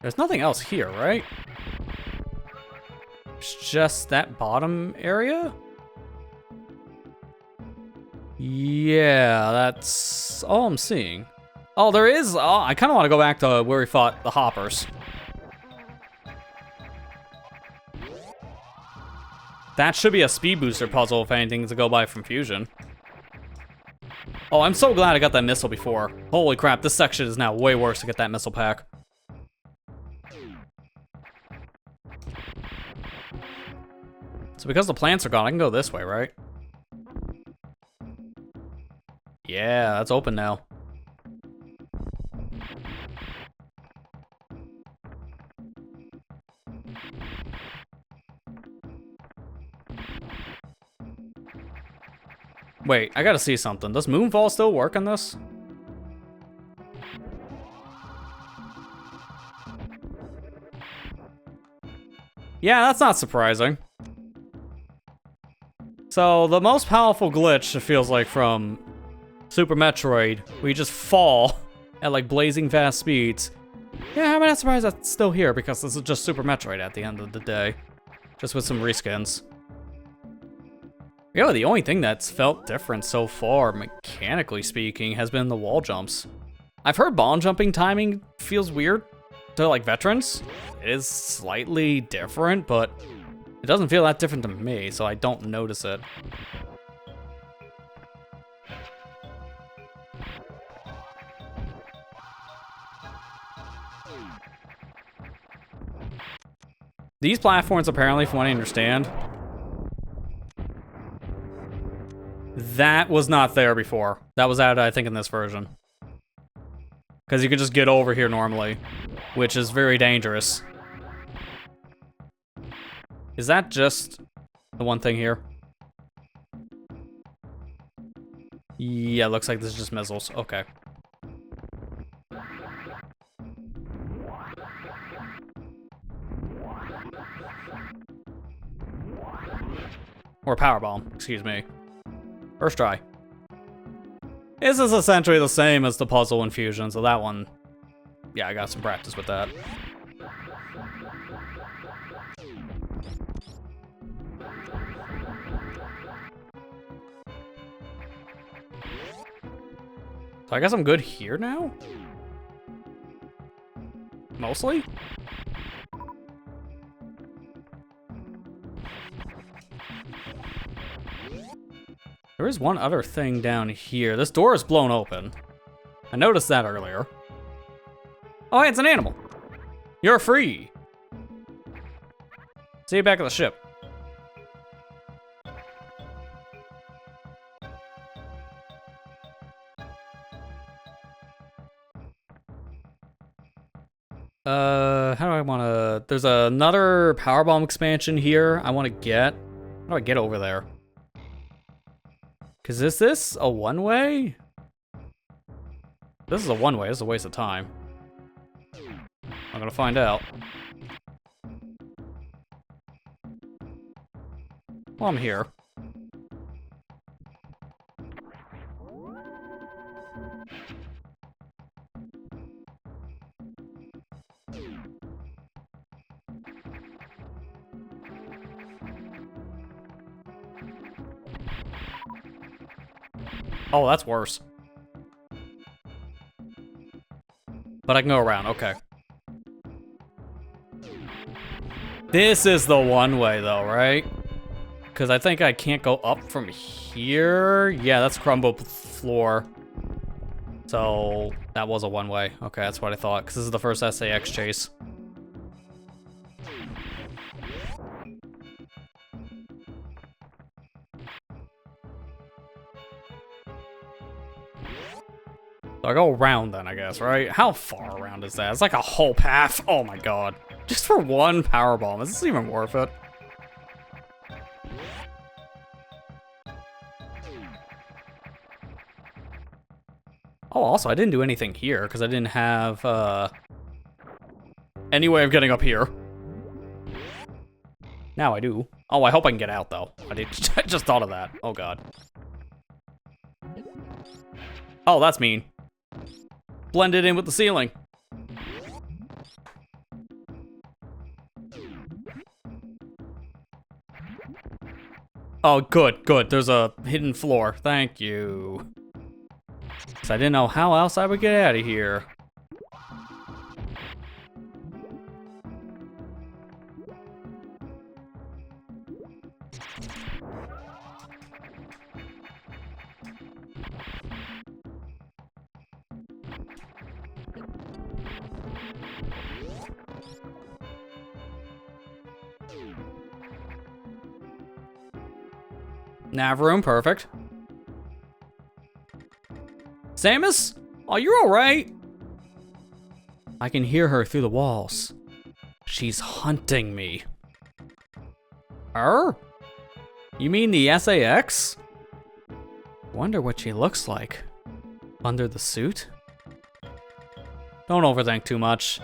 There's nothing else here, right? Just just that bottom area? Yeah, that's all I'm seeing. Oh, there is, oh, I kind of want to go back to where we fought the hoppers. That should be a speed booster puzzle if anything to go by from Fusion. Oh, I'm so glad I got that missile before. Holy crap, this section is now way worse to get that missile pack. So because the plants are gone, I can go this way, right? Yeah, that's open now. Wait, I gotta see something. Does Moonfall still work on this? Yeah, that's not surprising. So, the most powerful glitch, it feels like, from Super Metroid, where you just fall at, like, blazing fast speeds. Yeah, I'm not surprised that's still here, because this is just Super Metroid at the end of the day. Just with some reskins. Really, the only thing that's felt different so far, mechanically speaking, has been the wall jumps. I've heard ball jumping timing feels weird to, like, veterans. It is slightly different, but it doesn't feel that different to me, so I don't notice it. These platforms, apparently, from what I understand, that was not there before. That was added, I think, in this version. Because you can just get over here normally, which is very dangerous. Is that just the one thing here? Yeah, looks like this is just missiles. Okay. Or power bomb, excuse me. First try. This is essentially the same as the puzzle in Fusion, so that one, yeah, I got some practice with that. So I guess I'm good here now? Mostly? There is one other thing down here. This door is blown open. I noticed that earlier. Oh, hey, it's an animal. You're free. See you back at the ship. How do I wanna... There's another power bomb expansion here I wanna get. How do I get over there? Cause is this a one-way? This is a one-way, this is a waste of time. I'm gonna find out. Well, I'm here. Oh, that's worse. But I can go around, okay. This is the one way though, right? Because I think I can't go up from here. Yeah, that's crumbled floor. So that was a one way. Okay, that's what I thought, because this is the first SAX chase. So I go around then, I guess, right? How far around is that? It's like a whole path. Oh my god. Just for one power bomb. Is this even worth it? Oh, also, I didn't do anything here because I didn't have any way of getting up here. Now I do. Oh, I hope I can get out, though. I just thought of that. Oh, god. Oh, that's mean. Blended in with the ceiling. Oh, good, good. There's a hidden floor. Thank you. So I didn't know how else I would get out of here. Nav room, perfect. Samus? Oh, you're alright. I can hear her through the walls. She's hunting me. Her? You mean the SAX? Wonder what she looks like. Under the suit? Don't overthink too much.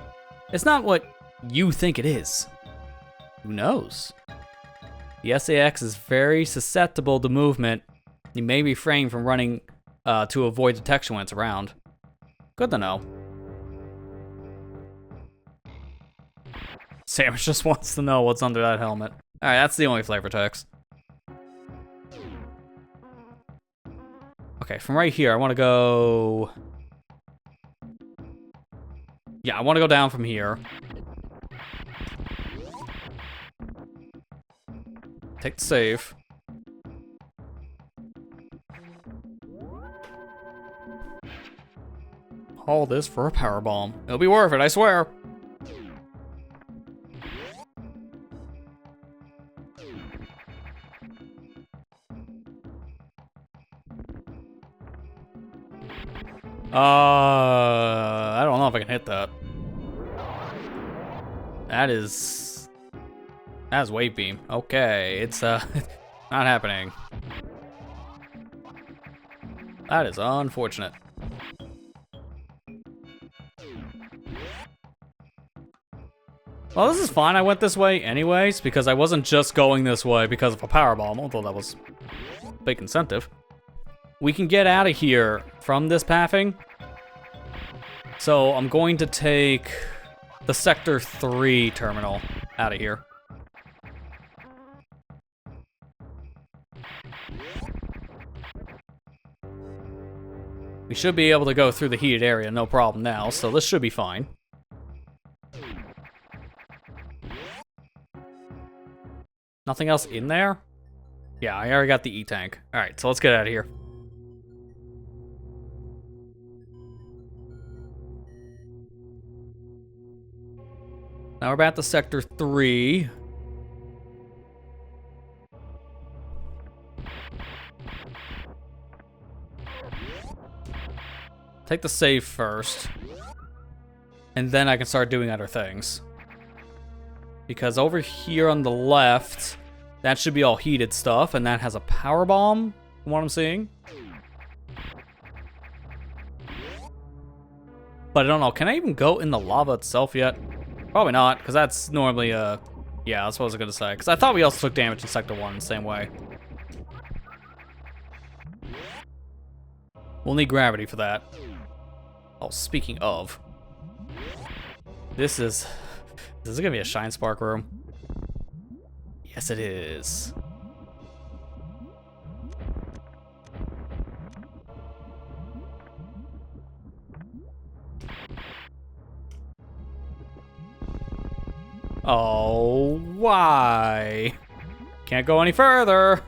It's not what you think it is. Who knows? The SAX is very susceptible to movement. You may refrain from running to avoid detection when it's around. Good to know. Samus just wants to know what's under that helmet. Alright, that's the only flavor text. Okay, from right here, I want to go... Yeah, I want to go down from here. Take the save. All this for a power bomb. It'll be worth it, I swear. I don't know if I can hit that. That's wave beam. Okay, it's not happening. That is unfortunate. Well, this is fine. I went this way anyways because I wasn't just going this way because of a powerbomb, although that was a big incentive. We can get out of here from this pathing. So I'm going to take the Sector 3 terminal out of here. We should be able to go through the heated area, no problem now, so this should be fine. Nothing else in there? Yeah, I already got the E-tank. Alright, so let's get out of here. Now we're back to Sector 3. Take the save first. And then I can start doing other things. Because over here on the left, that should be all heated stuff, and that has a power bomb, from what I'm seeing. But I don't know, can I even go in the lava itself yet? Probably not, because that's normally, yeah, that's what I was gonna say. Because I thought we also took damage in Sector 1 the same way. We'll need gravity for that. Oh, speaking of. This is gonna be a Shine Spark room. Yes, it is. Oh, why? Can't go any further.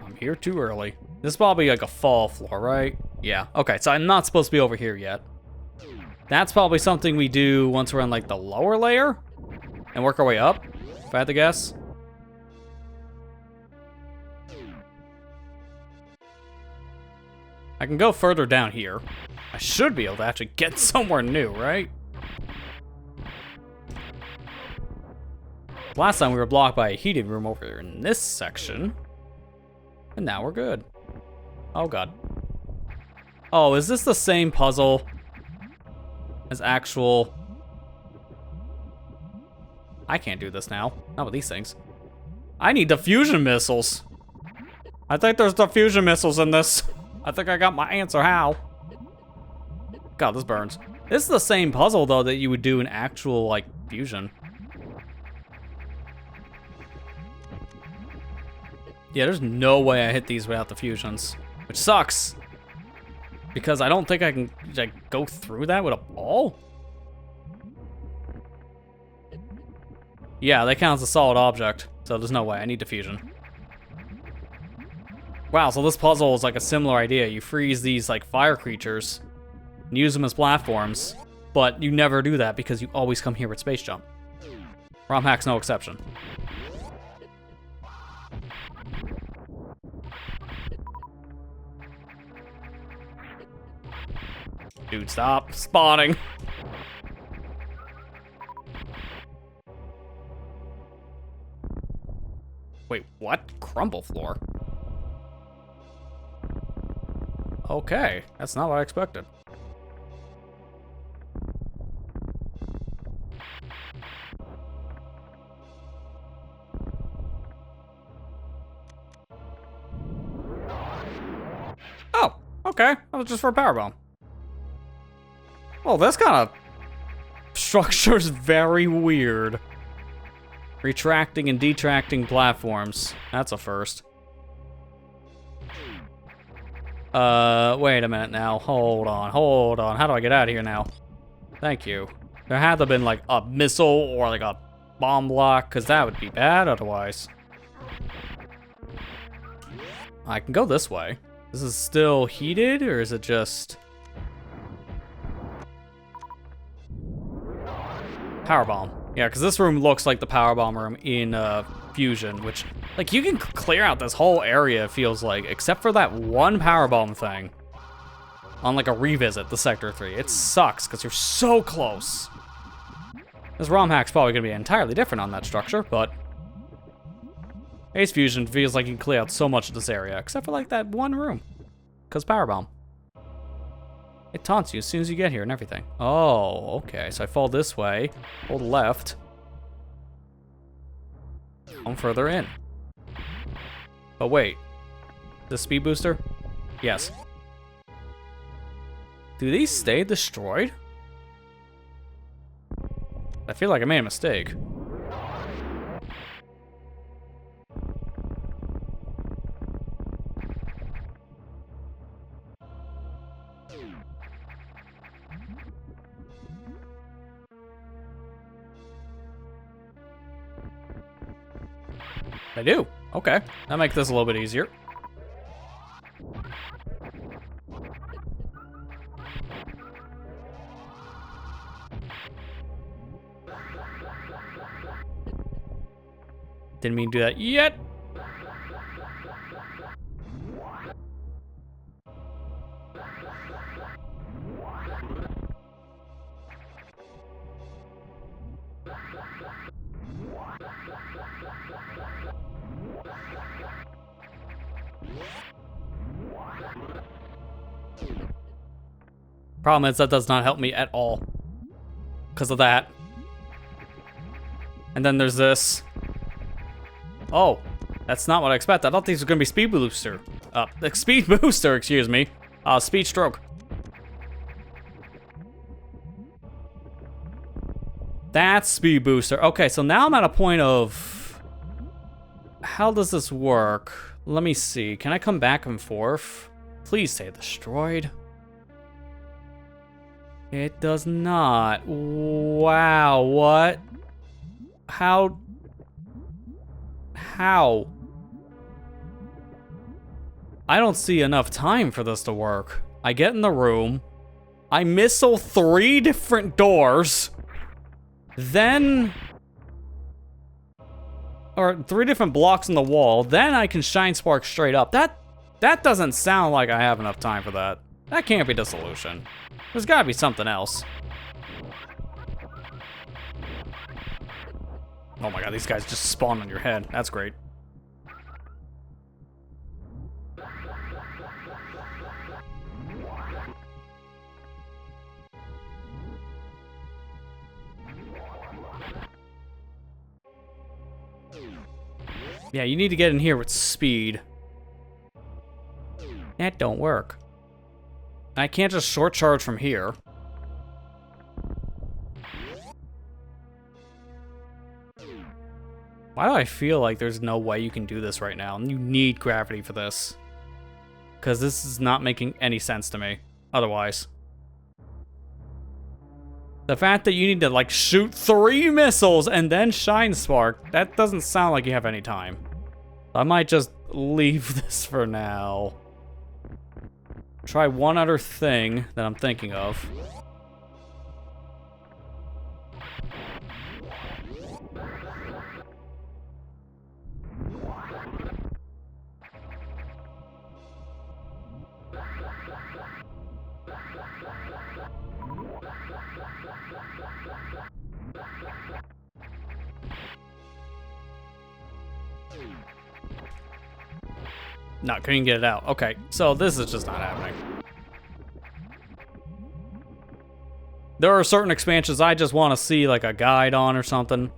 I'm here too early. This is probably like a fall floor, right? Yeah, okay, so I'm not supposed to be over here yet. That's probably something we do once we're on like the lower layer and work our way up, if I had to guess. I can go further down here. I should be able to actually get somewhere new, right? Last time we were blocked by a heated room over in this section. And now we're good. Oh god. Oh, is this the same puzzle as actual... I can't do this now. Not with these things. I need diffusion missiles. I think there's diffusion missiles in this. I think I got my answer how. God, this burns. This is the same puzzle, though, that you would do in actual, like, fusion. Yeah, there's no way I hit these without the fusions, which sucks. Because I don't think I can, like, go through that with a ball. Yeah, that counts as a solid object, so there's no way. I need diffusion. Wow, so this puzzle is like a similar idea. You freeze these, like, fire creatures and use them as platforms, but you never do that because you always come here with space jump. ROM hack's no exception. Dude, stop spawning. Wait, what? Crumble floor? Okay, that's not what I expected. Oh, okay. That was just for a power bomb. Well, this kind of structure is very weird. Retracting and detracting platforms. That's a first. Wait a minute now. Hold on, hold on. How do I get out of here now? Thank you. There had to have been like a missile or like a bomb block, because that would be bad otherwise. I can go this way. This is still heated, or is it just... Power bomb. Yeah, because this room looks like the power bomb room in Fusion, which, like, you can clear out this whole area, it feels like, except for that one power bomb thing. On, like, a revisit, the Sector 3. It sucks, because you're so close. This ROM hack's probably going to be entirely different on that structure, but... Ace Fusion feels like you can clear out so much of this area, except for, like, that one room. Because power bomb. It taunts you as soon as you get here and everything. Oh, okay. So I fall this way, hold left. Come further in. But wait. The speed booster? Yes. Do these stay destroyed? I feel like I made a mistake. I do. Okay. That makes this a little bit easier. Didn't mean to do that yet. Problem is, that does not help me at all. Because of that. And then there's this. Oh, that's not what I expected. I thought these were going to be speed booster. Speed booster, excuse me. Speed stroke. That's speed booster. Okay, so now I'm at a point of... How does this work? Let me see. Can I come back and forth? Please say destroyed. It does not. Wow, what? How? How? I don't see enough time for this to work. I get in the room. I missile 3 different doors. Then... Or 3 different blocks in the wall. Then I can shine spark straight up. That doesn't sound like I have enough time for that. That can't be the solution. There's gotta be something else. Oh my god, these guys just spawn on your head. That's great. Yeah, you need to get in here with speed. That don't work. I can't just short charge from here. Why do I feel like there's no way you can do this right now? And you need gravity for this. Because this is not making any sense to me otherwise. The fact that you need to, like, shoot 3 missiles and then Shine Spark, that doesn't sound like you have any time. I might just leave this for now. Try one other thing that I'm thinking of. No, couldn't get it out. Okay, so this is just not happening. There are certain expansions I just want to see like a guide on or something.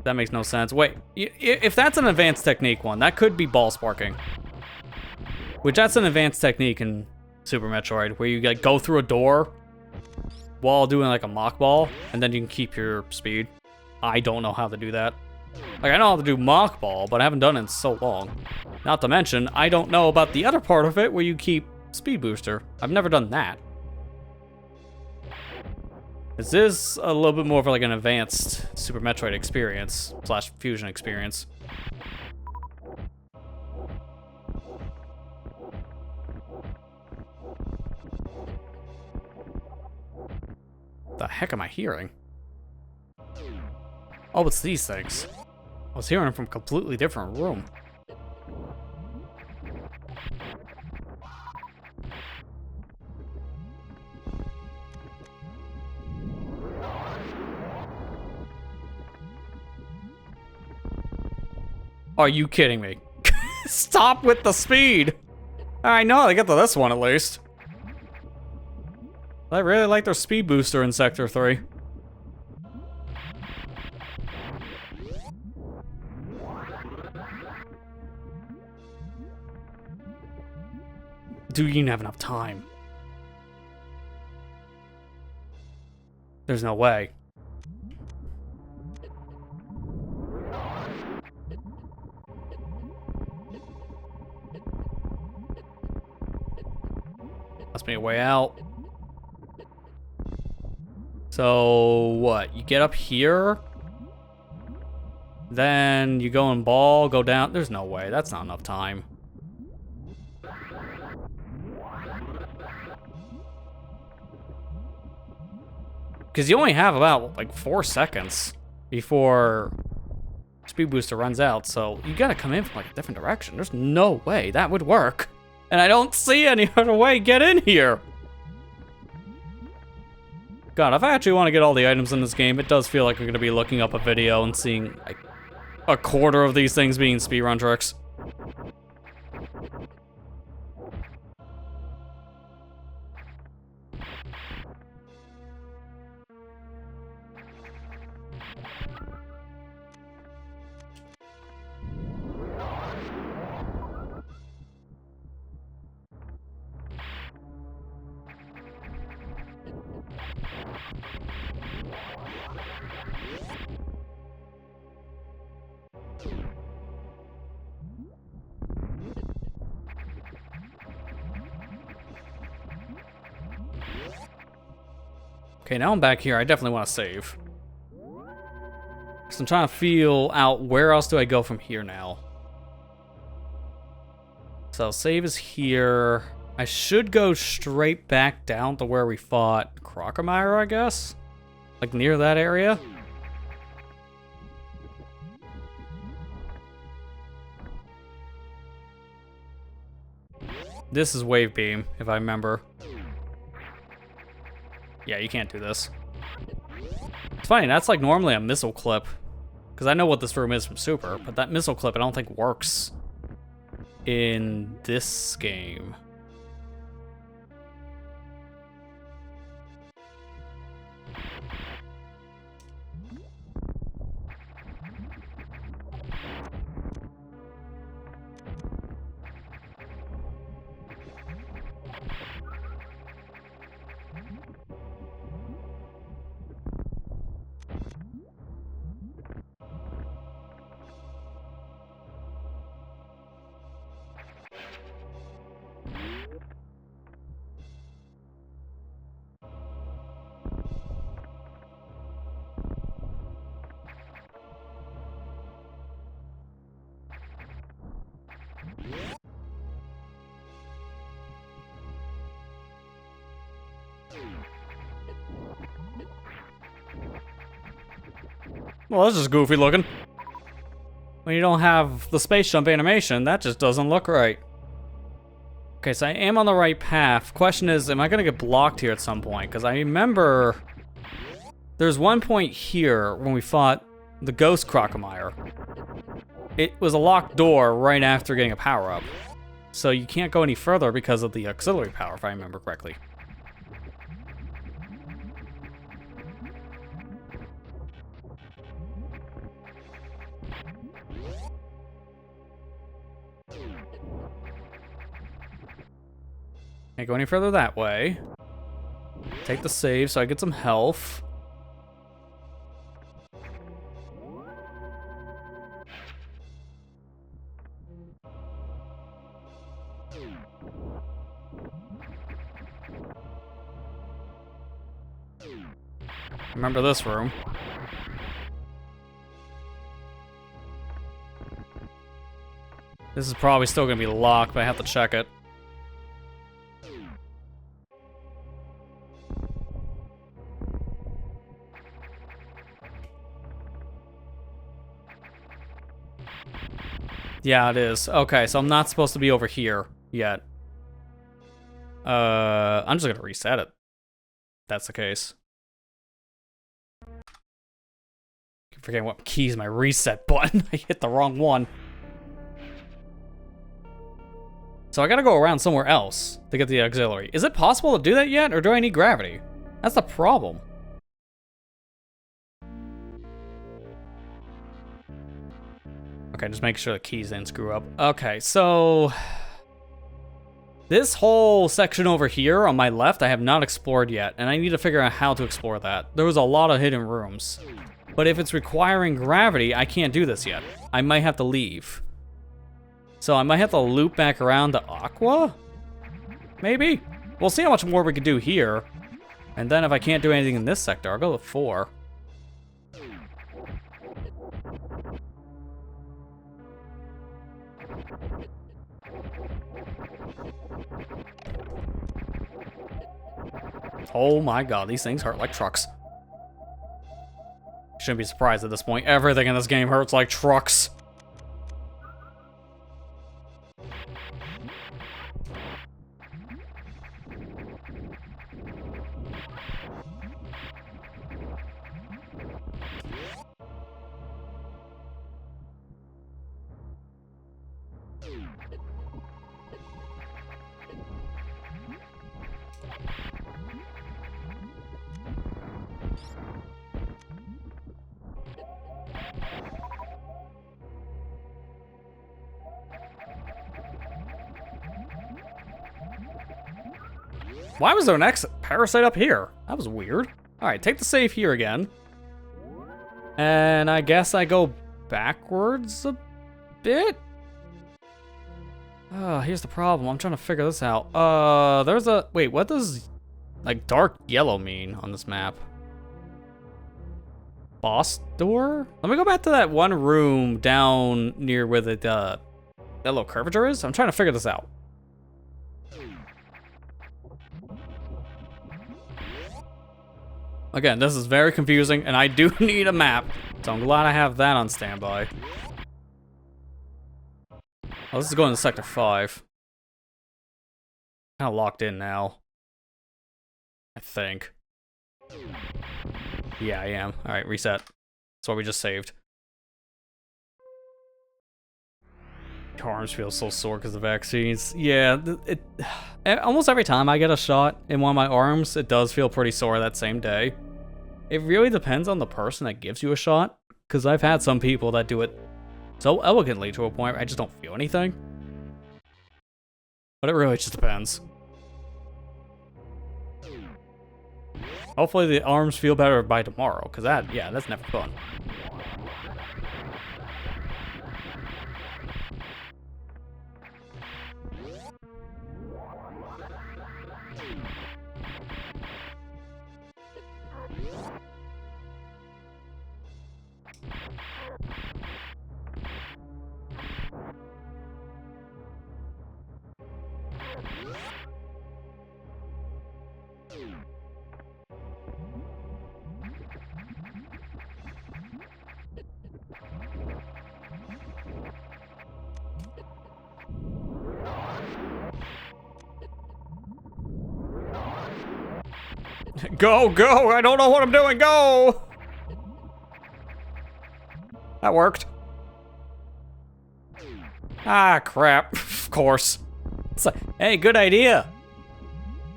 That makes no sense. Wait, if that's an advanced technique one, that could be ball sparking. Which that's an advanced technique in Super Metroid, where you like go through a door while doing like a mock ball, and then you can keep your speed. I don't know how to do that. Like, I know how to do mock ball, but I haven't done it in so long. Not to mention, I don't know about the other part of it where you keep speed booster. I've never done that. This is a little bit more of like an advanced Super Metroid experience / fusion experience. The heck am I hearing? Oh, it's these things. I was hearing them from a completely different room. Are you kidding me? Stop with the speed! I know how to get to this one at least. I really like their speed booster in Sector 3. Dude, you didn't have enough time. There's no way. Must be a way out. So, what? You get up here? Then you go in ball, go down. There's no way. That's not enough time. Because you only have about, like, 4 seconds before Speed Booster runs out, so you gotta come in from, like, a different direction. There's no way that would work. And I don't see any other way. Get in here! God, if I actually want to get all the items in this game, it does feel like we're gonna be looking up a video and seeing, like, a quarter of these things being speedrun tricks. Okay, now I'm back here. I definitely want to save. So I'm trying to feel out where else do I go from here now. So save is here. I should go straight back down to where we fought Crocomire, I guess? Like near that area? This is Wave Beam, if I remember. Yeah, you can't do this. It's funny, that's like normally a missile clip. Because I know what this room is from Super, but that missile clip I don't think works in this game. Well, that's just goofy looking. When you don't have the space jump animation, that just doesn't look right. Okay, so I am on the right path. Question is, am I gonna get blocked here at some point? Because I remember there's one point here when we fought the Ghost Crocomire. It was a locked door right after getting a power-up. So you can't go any further because of the auxiliary power, if I remember correctly. Can't go any further that way. Take the save so I get some health. Remember this room. This is probably still gonna be locked, but I have to check it. Yeah, it is. Okay, so I'm not supposed to be over here yet. I'm just gonna reset it. That's the case. I'm forgetting what key is my reset button. I hit the wrong one. So I gotta go around somewhere else to get the auxiliary. Is it possible to do that yet, or do I need gravity? That's the problem. Okay, just make sure the keys didn't screw up. Okay, so this whole section over here on my left, I have not explored yet, and I need to figure out how to explore that. There was a lot of hidden rooms, but if it's requiring gravity, I can't do this yet. I might have to leave. So I might have to loop back around to Aqua? Maybe? We'll see how much more we can do here. And then if I can't do anything in this sector, I'll go to 4. Oh my god, these things hurt like trucks. Shouldn't be surprised at this point. Everything in this game hurts like trucks. Why was there an exit parasite up here? That was weird. Alright, take the save here again. And I guess I go backwards a bit? Here's the problem. I'm trying to figure this out. There's a... Wait, what does, like, dark yellow mean on this map? Boss door? Let me go back to that one room down near where the, that little curvature is. I'm trying to figure this out. Again, this is very confusing, and I do need a map, so I'm glad I have that on standby. Oh, this is going to Sector 5. Kind of locked in now. I think. Yeah, I am. Alright, reset. That's what we just saved. Your arms feel so sore because of vaccines. Yeah, almost every time I get a shot in one of my arms, it does feel pretty sore that same day. It really depends on the person that gives you a shot, because I've had some people that do it so elegantly to a point where I just don't feel anything. But it really just depends. Hopefully the arms feel better by tomorrow, because that, yeah, that's never fun. Go, go! I don't know what I'm doing, go! That worked. Ah, crap. Of course. It's like, hey, good idea.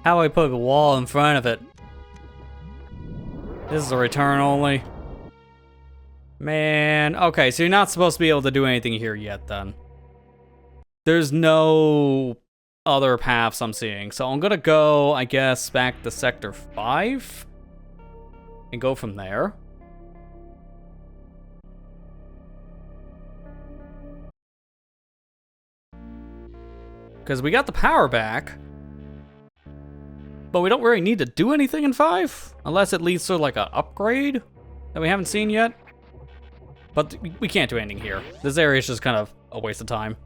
How do I put a wall in front of it? This is a return only. Man, okay, so you're not supposed to be able to do anything here yet, then. There's no other paths I'm seeing, so I'm gonna go, I guess, back to Sector 5 and go from there. Because we got the power back, but we don't really need to do anything in 5, unless it leads to like an upgrade that we haven't seen yet. But we can't do anything here. This area is just kind of a waste of time.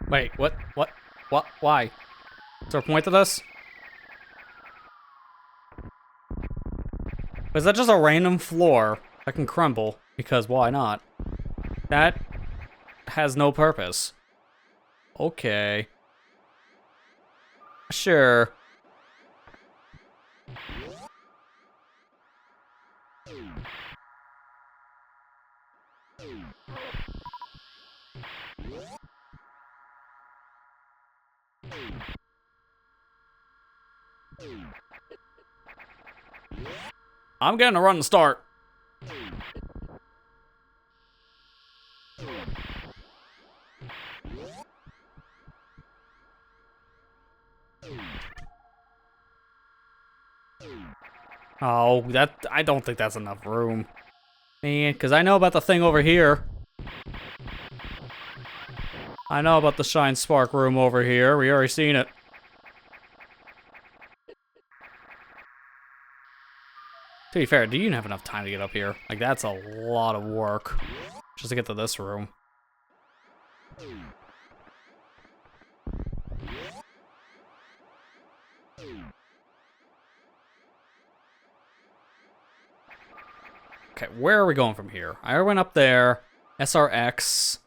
Wait, what? Why? Is there a point to this? Is that just a random floor that can crumble? Because why not? That has no purpose. Okay. Sure. I'm getting a run start. Oh, I don't think that's enough room. Man, because I know about the thing over here. I know about the Shine Spark room over here. We already seen it. To be fair, do you have enough time to get up here? Like, that's a lot of work just to get to this room. Okay, where are we going from here? I went up there. SRX.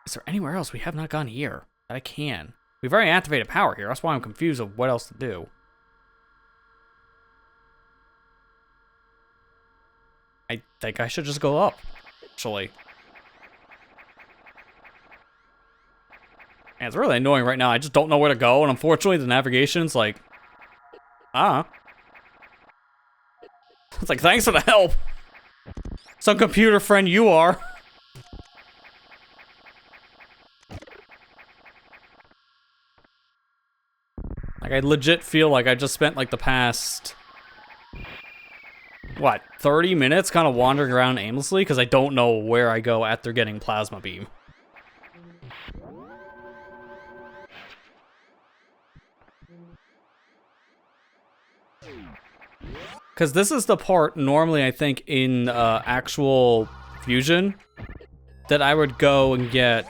Is there anywhere else we have not gone here that I can? We've already activated power here. That's why I'm confused of what else to do. I think I should just go up, actually. And it's really annoying right now. I just don't know where to go, and unfortunately the navigation's like... It's like, thanks for the help. Some computer friend you are. Like, I legit feel like I just spent, like, the past... what, 30 minutes kind of wandering around aimlessly? Because I don't know where I go after getting Plasma Beam. Because this is the part, normally, I think, in actual Fusion, that I would go and get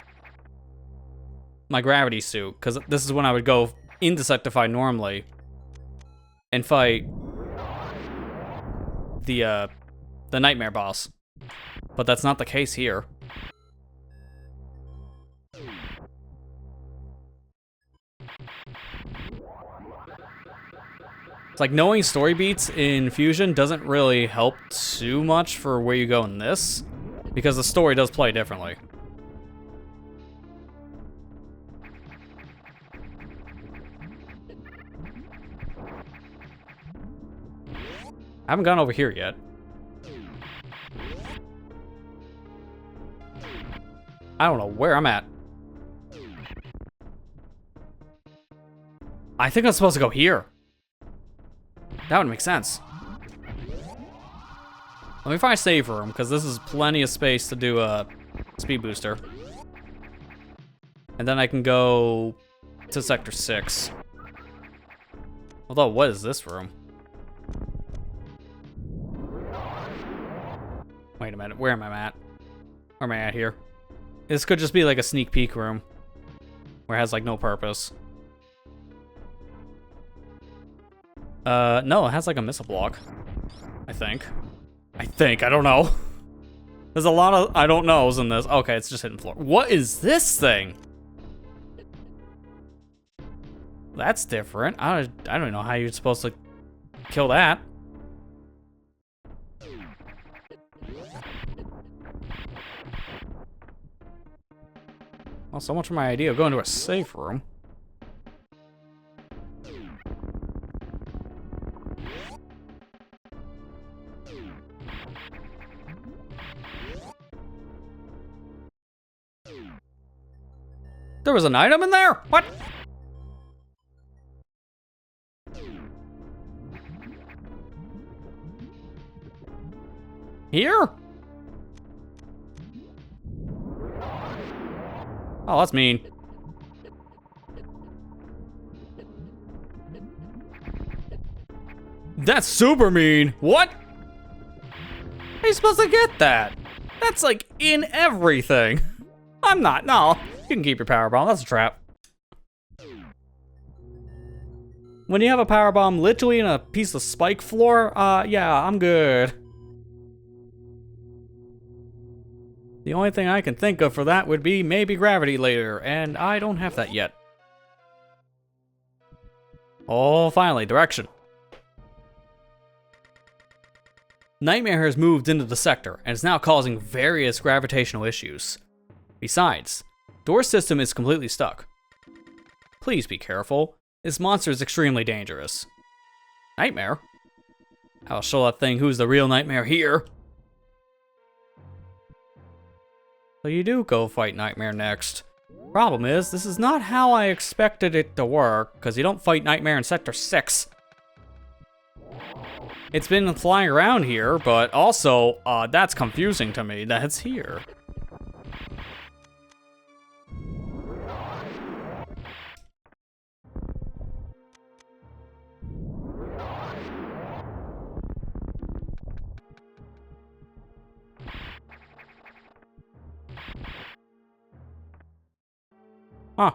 my gravity suit. Because this is when I would go into Sectify normally and fight the Nightmare boss. But that's not the case here. It's like knowing story beats in Fusion doesn't really help too much for where you go in this, because the story does play differently. I haven't gone over here yet. I don't know where I'm at. I think I'm supposed to go here. That would make sense. Let me find a save room, because this is plenty of space to do a speed booster. And then I can go to Sector 6. Although, what is this room? Wait a minute, where am I at? Where am I at here? This could just be like a sneak peek room. Where it has like no purpose. No, it has like a missile block. I think, I don't know. There's a lot of I don't knows in this. Okay, it's just hidden floor. What is this thing? That's different. I don't know how you're supposed to kill that. Well, so much for my idea of going to a safe room. There was an item in there? What? Here? Oh, that's mean. That's super mean. What? How are you supposed to get that? That's like in everything. I'm not, no. You can keep your power bomb, that's a trap. When you have a power bomb literally in a piece of spike floor, yeah, I'm good. The only thing I can think of for that would be maybe gravity later, and I don't have that yet. Oh, finally, direction. Nightmare has moved into the sector and is now causing various gravitational issues. Besides, door system is completely stuck. Please be careful. This monster is extremely dangerous. Nightmare? I'll show that thing who's the real Nightmare here. So you do go fight Nightmare next. Problem is, this is not how I expected it to work, because you don't fight Nightmare in Sector 6. It's been flying around here, but also, that's confusing to me that it's here. Huh.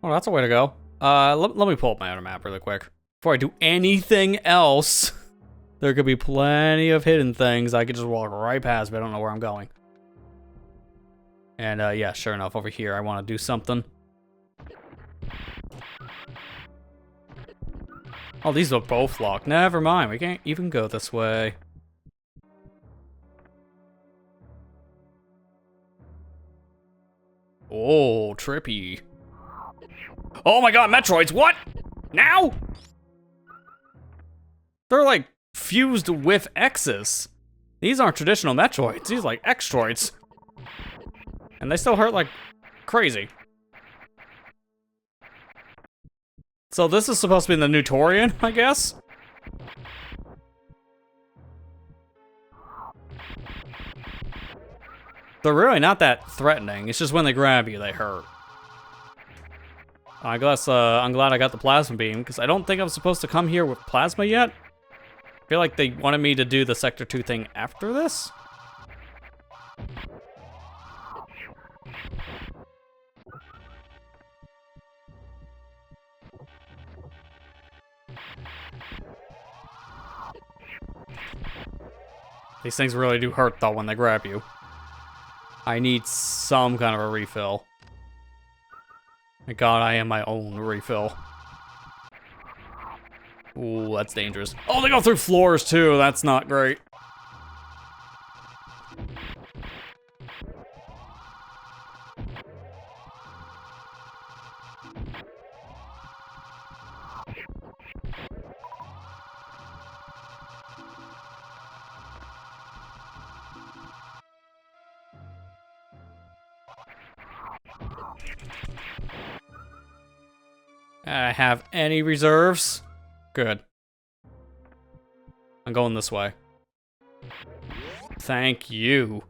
Well, that's a way to go. Let me pull up my other map really quick. Before I do anything else, there could be plenty of hidden things I could just walk right past, but I don't know where I'm going. And yeah, sure enough, over here I want to do something. Oh, these are both locked. Never mind, we can't even go this way. Oh, trippy. Oh my god, Metroids, what? Now? They're like fused with X's. These aren't traditional Metroids, these are like X-Troids. And they still hurt like crazy. So this is supposed to be the new Torian, I guess? They're really not that threatening. It's just when they grab you, they hurt. I guess I'm glad I got the plasma beam, because I don't think I'm supposed to come here with plasma yet. I feel like they wanted me to do the Sector 2 thing after this. These things really do hurt, though, when they grab you. I need some kind of a refill. My god, I am my own refill. Ooh, that's dangerous. Oh, they go through floors, too. That's not great. I have any reserves? Good. I'm going this way. Thank you.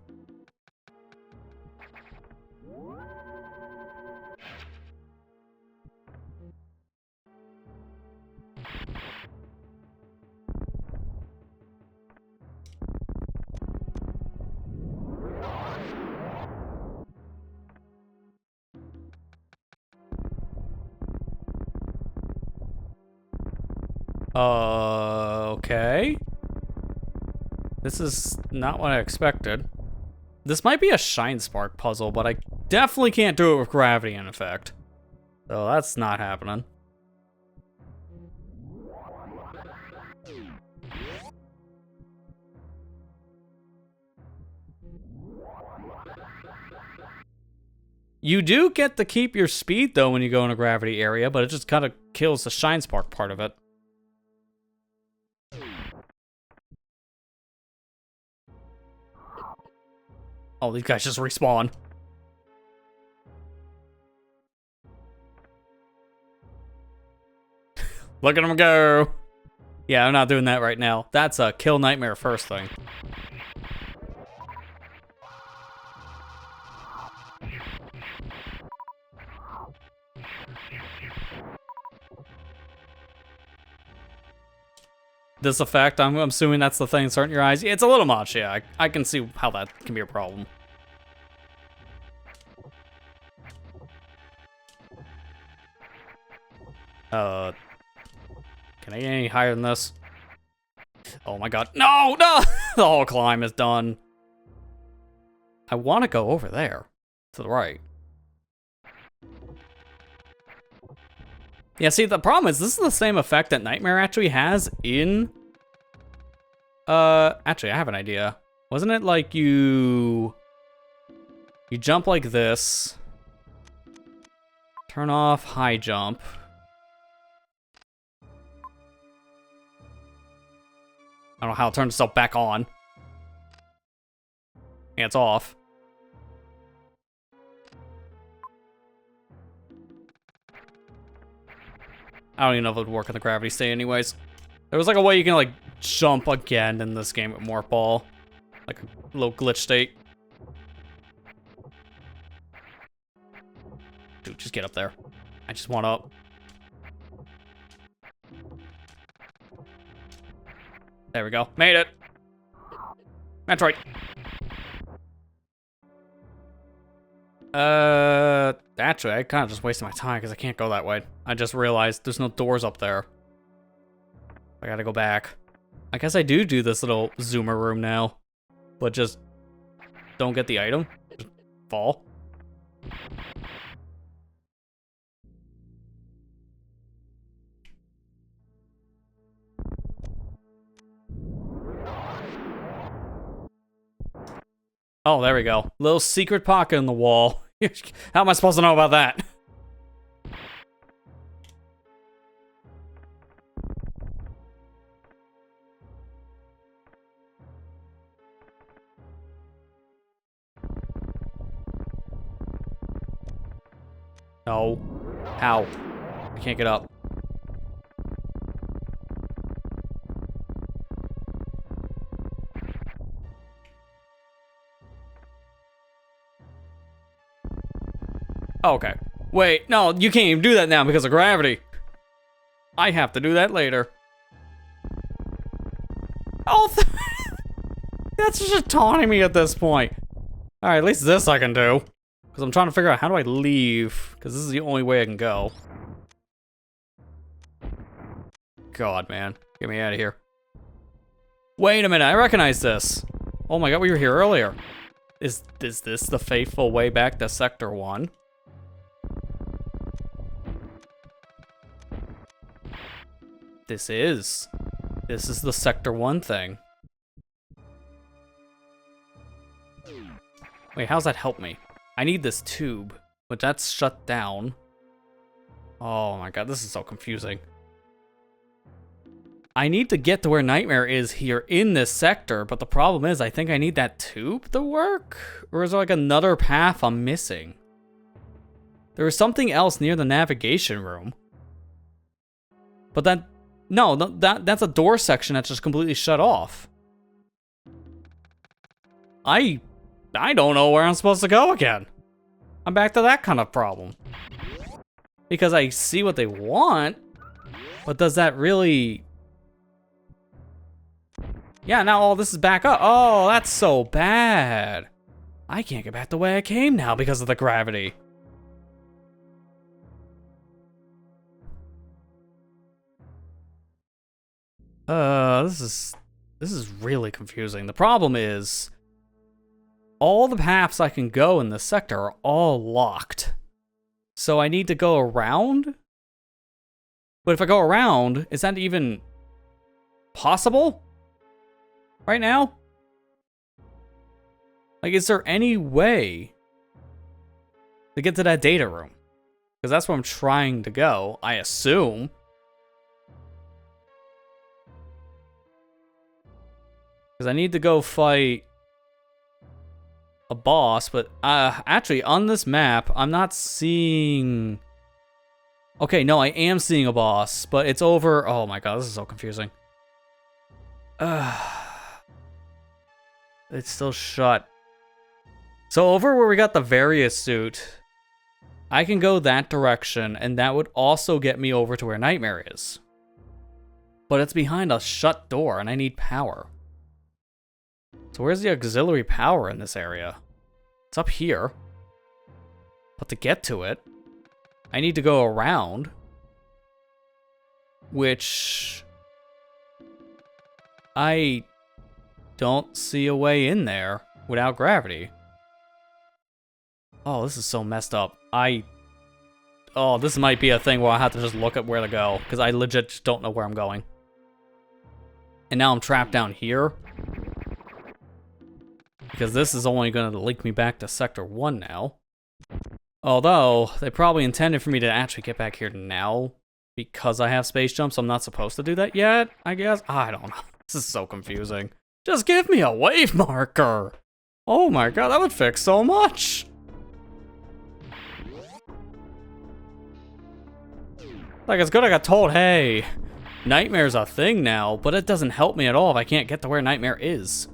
Okay. This is not what I expected. This might be a Shine Spark puzzle, but I definitely can't do it with gravity in effect. So that's not happening. You do get to keep your speed, though, when you go in a gravity area, but it just kind of kills the Shine Spark part of it. Oh, these guys just respawn. Look at them go. Yeah, I'm not doing that right now. That's a kill Nightmare first thing. This effect, I'm assuming that's the thing starting your eyes. It's a little much, yeah. I can see how that can be a problem. Can I get any higher than this? Oh my god. No, no! The whole climb is done. I want to go over there. To the right. Yeah, see, the problem is, this is the same effect that Nightmare actually has in... Actually, I have an idea. Wasn't it like you jump like this. Turn off high jump. I don't know how to turn itself back on. Yeah, it's off. I don't even know if it would work in the gravity state anyways. There was like a way you can like jump again in this game with Morph Ball. Like a little glitch state. Dude, just get up there. I just want up. There we go. Made it. Metroid. Actually, I kind of just wasted my time because I can't go that way. I just realized there's no doors up there. I gotta go back. I guess I do this little zoomer room now. But just don't get the item. Just fall. Oh, there we go. Little secret pocket in the wall. How am I supposed to know about that? No. How? I can't get up. Oh, okay. Wait, no, you can't even do that now because of gravity. I have to do that later. Oh, that's just taunting me at this point. Alright, at least this I can do. Because I'm trying to figure out how do I leave. Because this is the only way I can go. God, man. Get me out of here. Wait a minute, I recognize this. Oh my god, we were here earlier. Is this the faithful way back to Sector 1? This is the Sector 1 thing. Wait, how's that help me? I need this tube, but that's shut down. Oh my god, this is so confusing. I need to get to where Nightmare is here in this sector, but the problem is I think I need that tube to work? Or is there like another path I'm missing? There was something else near the navigation room. But then, no, that's a door section that's just completely shut off. I don't know where I'm supposed to go again. I'm back to that kind of problem. Because I see what they want, but does that really... Yeah, now all this is back up. Oh, that's so bad. I can't get back the way I came now because of the gravity. This is really confusing. The problem is, all the paths I can go in this sector are all locked. So I need to go around? But if I go around, is that even possible? Right now? Like, is there any way to get to that data room? Because that's where I'm trying to go, I assume. Because I need to go fight a boss, but actually on this map, I'm not seeing... Okay, no, I am seeing a boss, but it's over... Oh my god, this is so confusing. It's still shut. So over where we got the various suit, I can go that direction, and that would also get me over to where Nightmare is. But it's behind a shut door, and I need power. So where's the auxiliary power in this area? It's up here. But to get to it, I need to go around. Which... I don't see a way in there without gravity. Oh, this is so messed up. Oh, this might be a thing where I have to just look at where to go, because I legit just don't know where I'm going. And now I'm trapped down here. Because this is only going to link me back to Sector 1 now. Although, they probably intended for me to actually get back here now, because I have space jump, so I'm not supposed to do that yet, I guess? I don't know. This is so confusing. Just give me a wave marker! Oh my god, that would fix so much! Like, it's good I got told, hey, Nightmare's a thing now, but it doesn't help me at all if I can't get to where Nightmare is.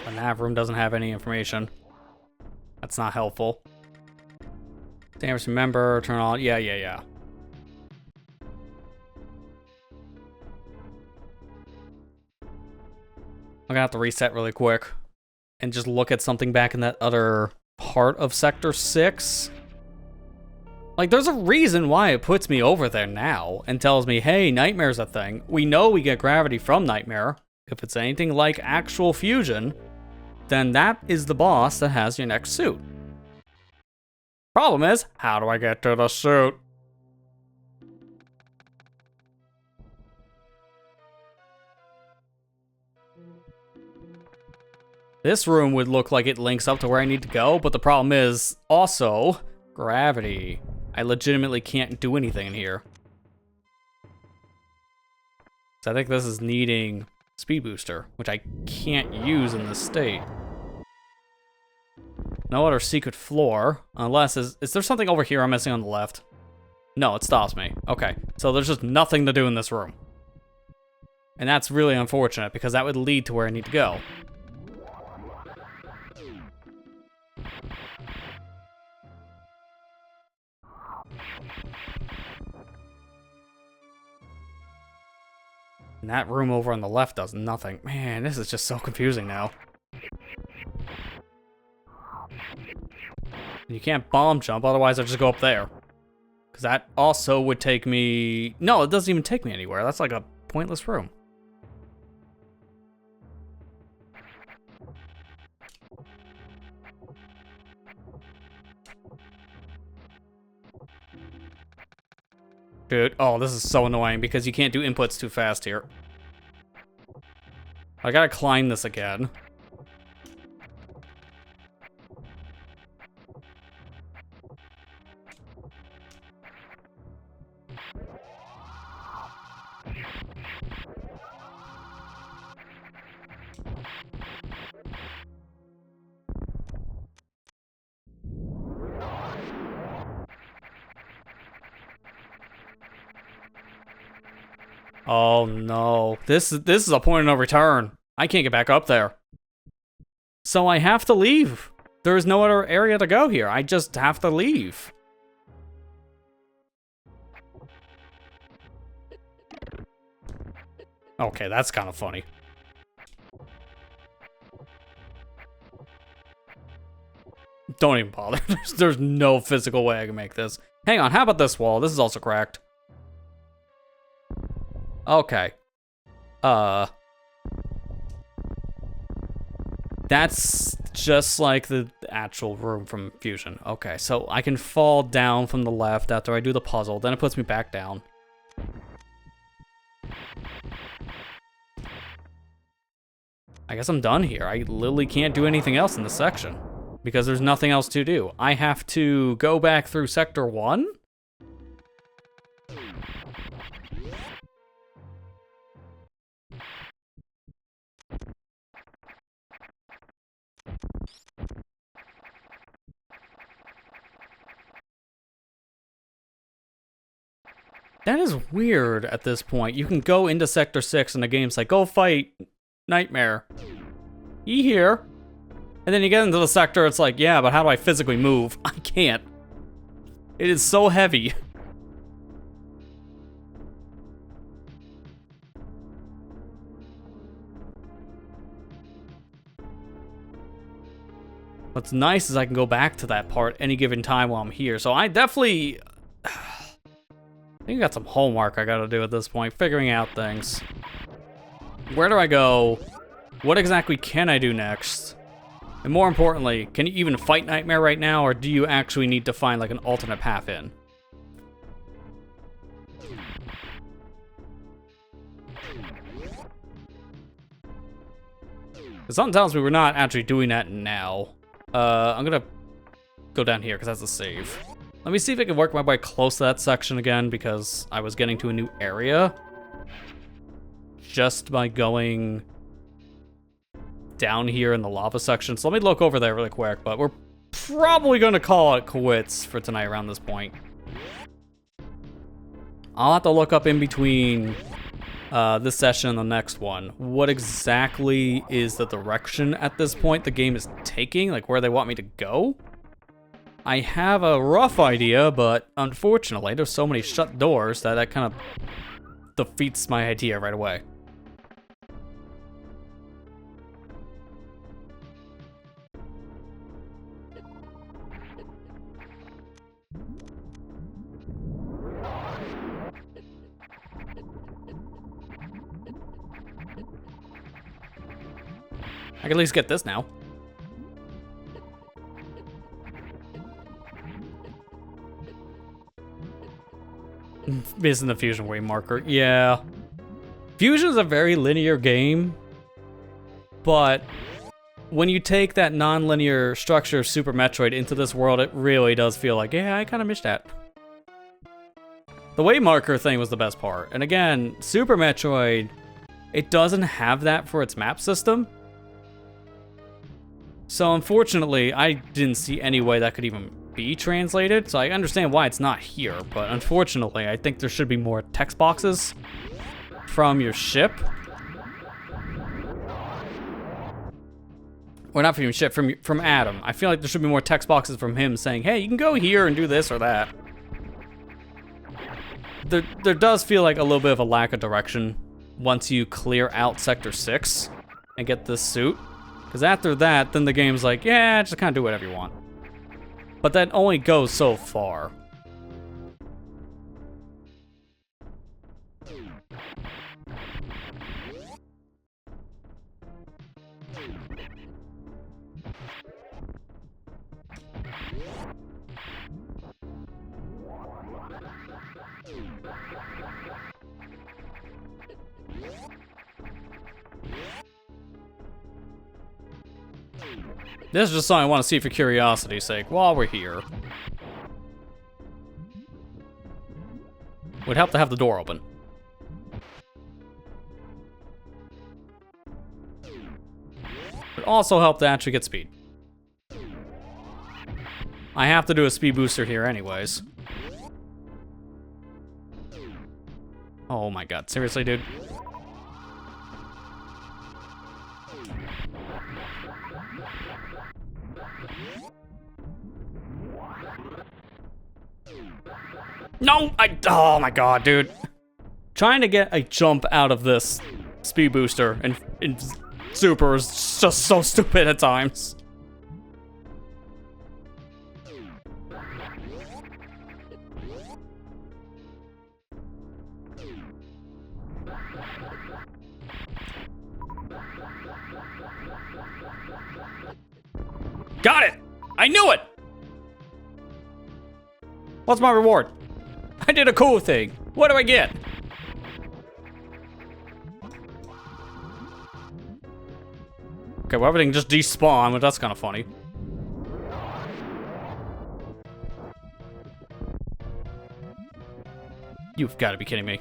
The nav room doesn't have any information. That's not helpful. Damage remember, turn on, yeah. I'm gonna have to reset really quick and just look at something back in that other part of Sector 6. Like, there's a reason why it puts me over there now and tells me, hey, Nightmare's a thing. We know we get gravity from Nightmare. If it's anything like actual fusion, then that is the boss that has your next suit. Problem is, how do I get to the suit? This room would look like it links up to where I need to go, but the problem is, also, gravity. I legitimately can't do anything in here. So I think this is needing speed booster, which I can't use in this state. No other secret floor, unless, is there something over here I'm missing on the left? No, it stops me. Okay, so there's just nothing to do in this room. And that's really unfortunate, because that would lead to where I need to go. And that room over on the left does nothing. Man, this is just so confusing now. And you can't bomb jump, otherwise I'll just go up there. Because that also would take me... No, it doesn't even take me anywhere. That's like a pointless room. Dude, oh, this is so annoying because you can't do inputs too fast here. I gotta climb this again. Oh no. This is a point of no return. I can't get back up there. So I have to leave. There is no other area to go here. I just have to leave. Okay, that's kind of funny. Don't even bother. There's no physical way I can make this. Hang on, how about this wall? This is also cracked. Okay. That's just like the actual room from Fusion. Okay, so I can fall down from the left after I do the puzzle, then it puts me back down. I guess I'm done here. I literally can't do anything else in this section because there's nothing else to do. I have to go back through Sector 1? That is weird at this point. You can go into Sector 6 and the game's like, go fight Nightmare. He here. And then you get into the sector, it's like, yeah, but how do I physically move? I can't. It is so heavy. What's nice is I can go back to that part any given time while I'm here. So I definitely... I think I got some homework I gotta do at this point, figuring out things. Where do I go? What exactly can I do next? And more importantly, can you even fight Nightmare right now, or do you actually need to find like an alternate path in? Because something tells me we're not actually doing that now. I'm gonna go down here because that's a save. Let me see if I can work my way close to that section again, because I was getting to a new area just by going down here in the lava section. So let me look over there really quick, but we're probably gonna call it quits for tonight around this point. I'll have to look up in between this session and the next one what exactly is the direction at this point the game is taking, like where they want me to go. I have a rough idea, but unfortunately there's so many shut doors that kind of defeats my idea right away. I can at least get this now. Missing the Fusion Way marker. Yeah. Fusion is a very linear game, but when you take that non-linear structure of Super Metroid into this world, it really does feel like, yeah, I kind of missed that. The way marker thing was the best part. And again, Super Metroid, it doesn't have that for its map system. So unfortunately, I didn't see any way that could even be translated. So I understand why it's not here, but unfortunately, I think there should be more text boxes from your ship. Or not from your ship, from Adam. I feel like there should be more text boxes from him saying, hey, you can go here and do this or that. There does feel like a little bit of a lack of direction once you clear out Sector 6 and get this suit. Because after that, then the game's like, yeah, just kind of do whatever you want. But that only goes so far. This is just something I want to see for curiosity's sake while we're here. Would help to have the door open. Would also help to actually get speed. I have to do a speed booster here anyways. Oh my god, seriously, dude? No! Oh my god, dude. Trying to get a jump out of this speed booster in Super is just so stupid at times. Got it! I knew it! What's my reward? I did a cool thing. What do I get? Okay, well, everything just despawned, but that's kind of funny. You've got to be kidding me.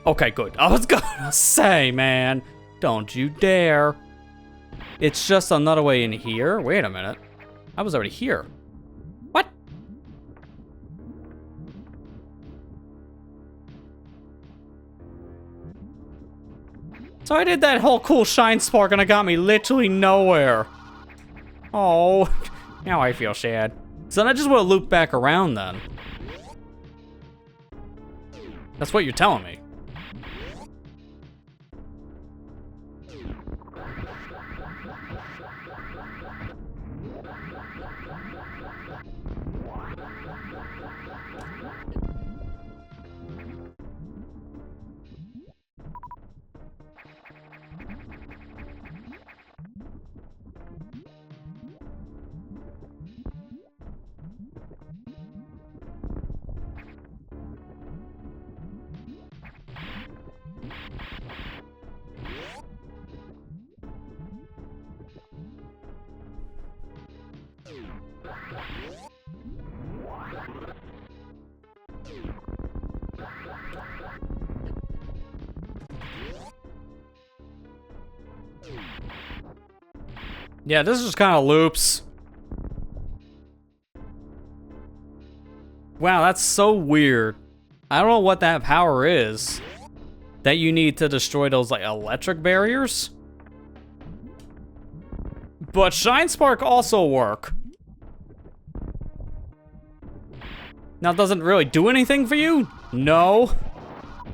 Okay, good. I was gonna say, man, don't you dare. It's just another way in here. Wait a minute. I was already here. What? So I did that whole cool shine spark and it got me literally nowhere. Oh, now I feel sad. So then I just want to loop back around then. That's what you're telling me. Yeah, this is just kind of loops. Wow, that's so weird. I don't know what that power is that you need to destroy those like electric barriers. But Shine Spark also work. Now, it doesn't really do anything for you? No.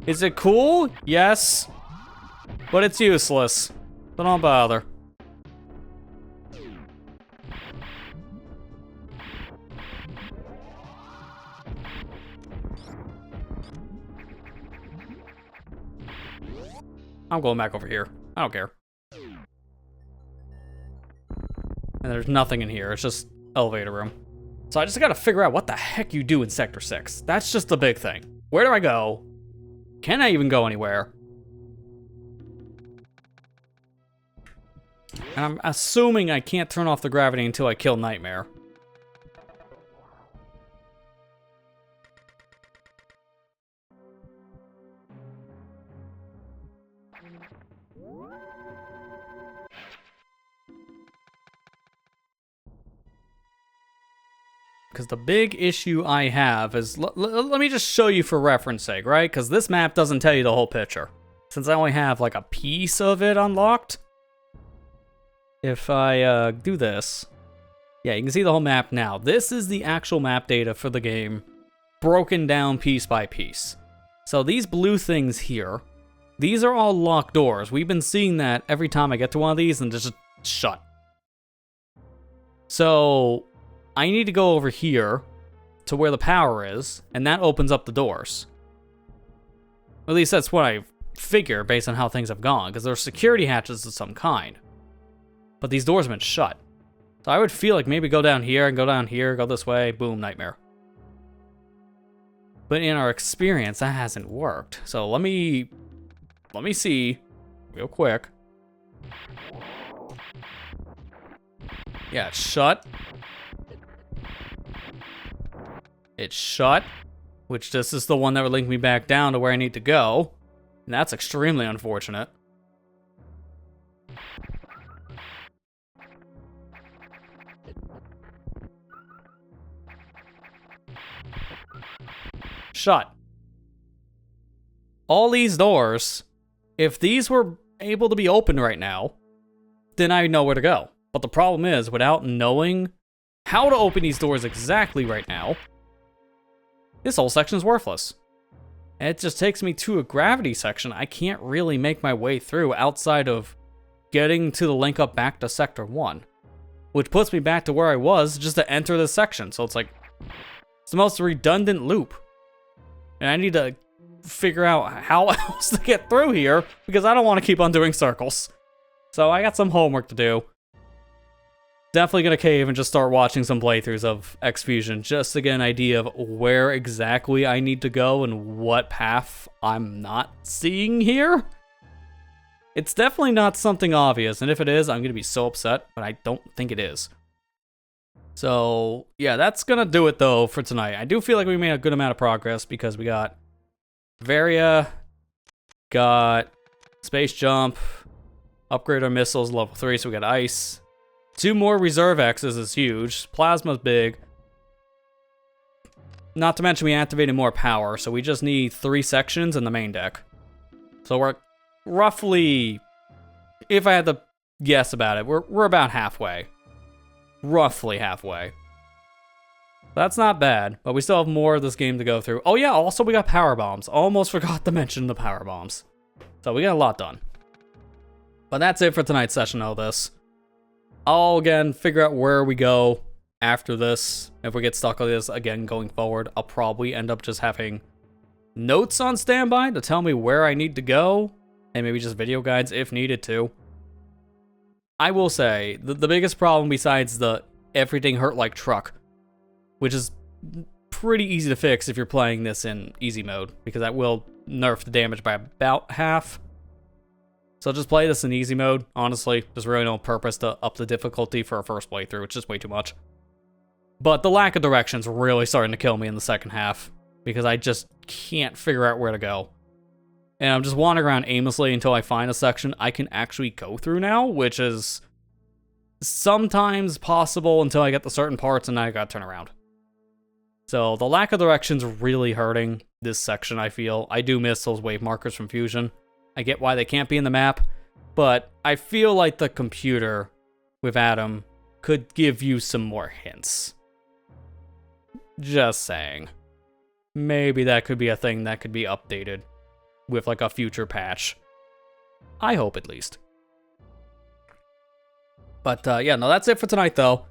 Is it cool? Yes. But it's useless. So don't bother. I'm going back over here. I don't care. And there's nothing in here. It's just elevator room. So I just gotta figure out what the heck you do in Sector 6. That's just the big thing. Where do I go? Can I even go anywhere? And I'm assuming I can't turn off the gravity until I kill Nightmare. Because the big issue I have is, let me just show you for reference sake, right? Because this map doesn't tell you the whole picture. Since I only have like a piece of it unlocked. If I do this, yeah, you can see the whole map now. This is the actual map data for the game, broken down piece by piece. So these blue things here, these are all locked doors. We've been seeing that every time I get to one of these and just shut. So I need to go over here to where the power is, and that opens up the doors. At least that's what I figure based on how things have gone, because there are security hatches of some kind. But these doors have been shut. So I would feel like maybe go down here and go down here, go this way, boom, Nightmare. But in our experience, that hasn't worked. So let me see real quick. Yeah, it's shut. It's shut, which this is the one that would link me back down to where I need to go. And that's extremely unfortunate. Shut. all these doors, if these were able to be opened right now, then I know where to go. But the problem is, without knowing how to open these doors exactly right now, this whole section is worthless. And it just takes me to a gravity section I can't really make my way through outside of getting to the link up back to Sector 1. Which puts me back to where I was just to enter this section. So it's like, it's the most redundant loop. And I need to figure out how else to get through here because I don't want to keep on doing circles. So I got some homework to do. Definitely gonna cave and just start watching some playthroughs of X-Fusion just to get an idea of where exactly I need to go and what path I'm not seeing here. It's definitely not something obvious, and if it is, I'm gonna be so upset, but I don't think it is. So, yeah, that's gonna do it though for tonight. I do feel like we made a good amount of progress because we got Varia, got Space Jump, upgrade our missiles level 3, so we got Ice. 2 more reserve X's is huge. Plasma's big. Not to mention we activated more power, so we just need 3 sections in the main deck. So we're roughly, if I had to guess about it, we're about halfway. Roughly halfway. That's not bad, but we still have more of this game to go through. Oh yeah, also we got power bombs. Almost forgot to mention the power bombs. So we got a lot done. But that's it for tonight's session of this. I'll, again, figure out where we go after this. If we get stuck with this, again, going forward, I'll probably end up just having notes on standby to tell me where I need to go, and maybe just video guides if needed to. I will say, the biggest problem besides the everything hurt like truck, which is pretty easy to fix if you're playing this in easy mode, because that will nerf the damage by about half. So just play this in easy mode, honestly. There's really no purpose to up the difficulty for a first playthrough. It's just way too much. But the lack of direction's really starting to kill me in the second half, because I just can't figure out where to go. And I'm just wandering around aimlessly until I find a section I can actually go through now, which is sometimes possible until I get to certain parts and then I gotta turn around. So the lack of direction's really hurting this section, I feel. I do miss those wave markers from Fusion. I get why they can't be in the map, but I feel like the computer with Adam could give you some more hints. Just saying. Maybe that could be a thing that could be updated with like a future patch. I hope at least. But yeah, no, that's it for tonight though.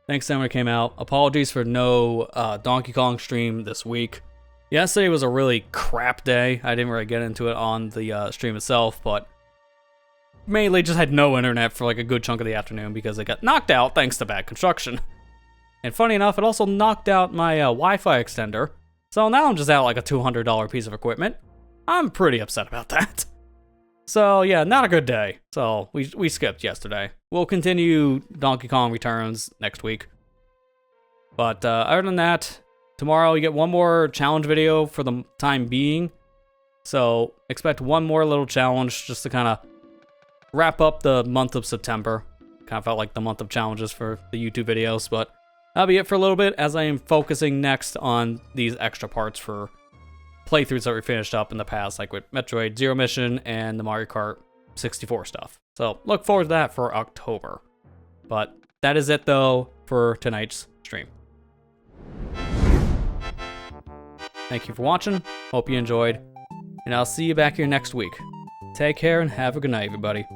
Thanks to everyone who came out. Apologies for no Donkey Kong stream this week. Yesterday was a really crap day. I didn't really get into it on the stream itself, but mainly just had no internet for like a good chunk of the afternoon because it got knocked out thanks to bad construction. And funny enough, it also knocked out my Wi-Fi extender. So now I'm just out like a $200 piece of equipment. I'm pretty upset about that. So yeah, not a good day. So we skipped yesterday. We'll continue Donkey Kong Returns next week. But other than that, tomorrow you get one more challenge video for the time being. So expect one more little challenge just to kind of wrap up the month of September. Kind of felt like the month of challenges for the YouTube videos, but that'll be it for a little bit as I am focusing next on these extra parts for playthroughs that we finished up in the past, like with Metroid Zero Mission and the Mario Kart 64 stuff. So look forward to that for October. But that is it though for tonight's stream. Thank you for watching, hope you enjoyed, and I'll see you back here next week. Take care and have a good night, everybody.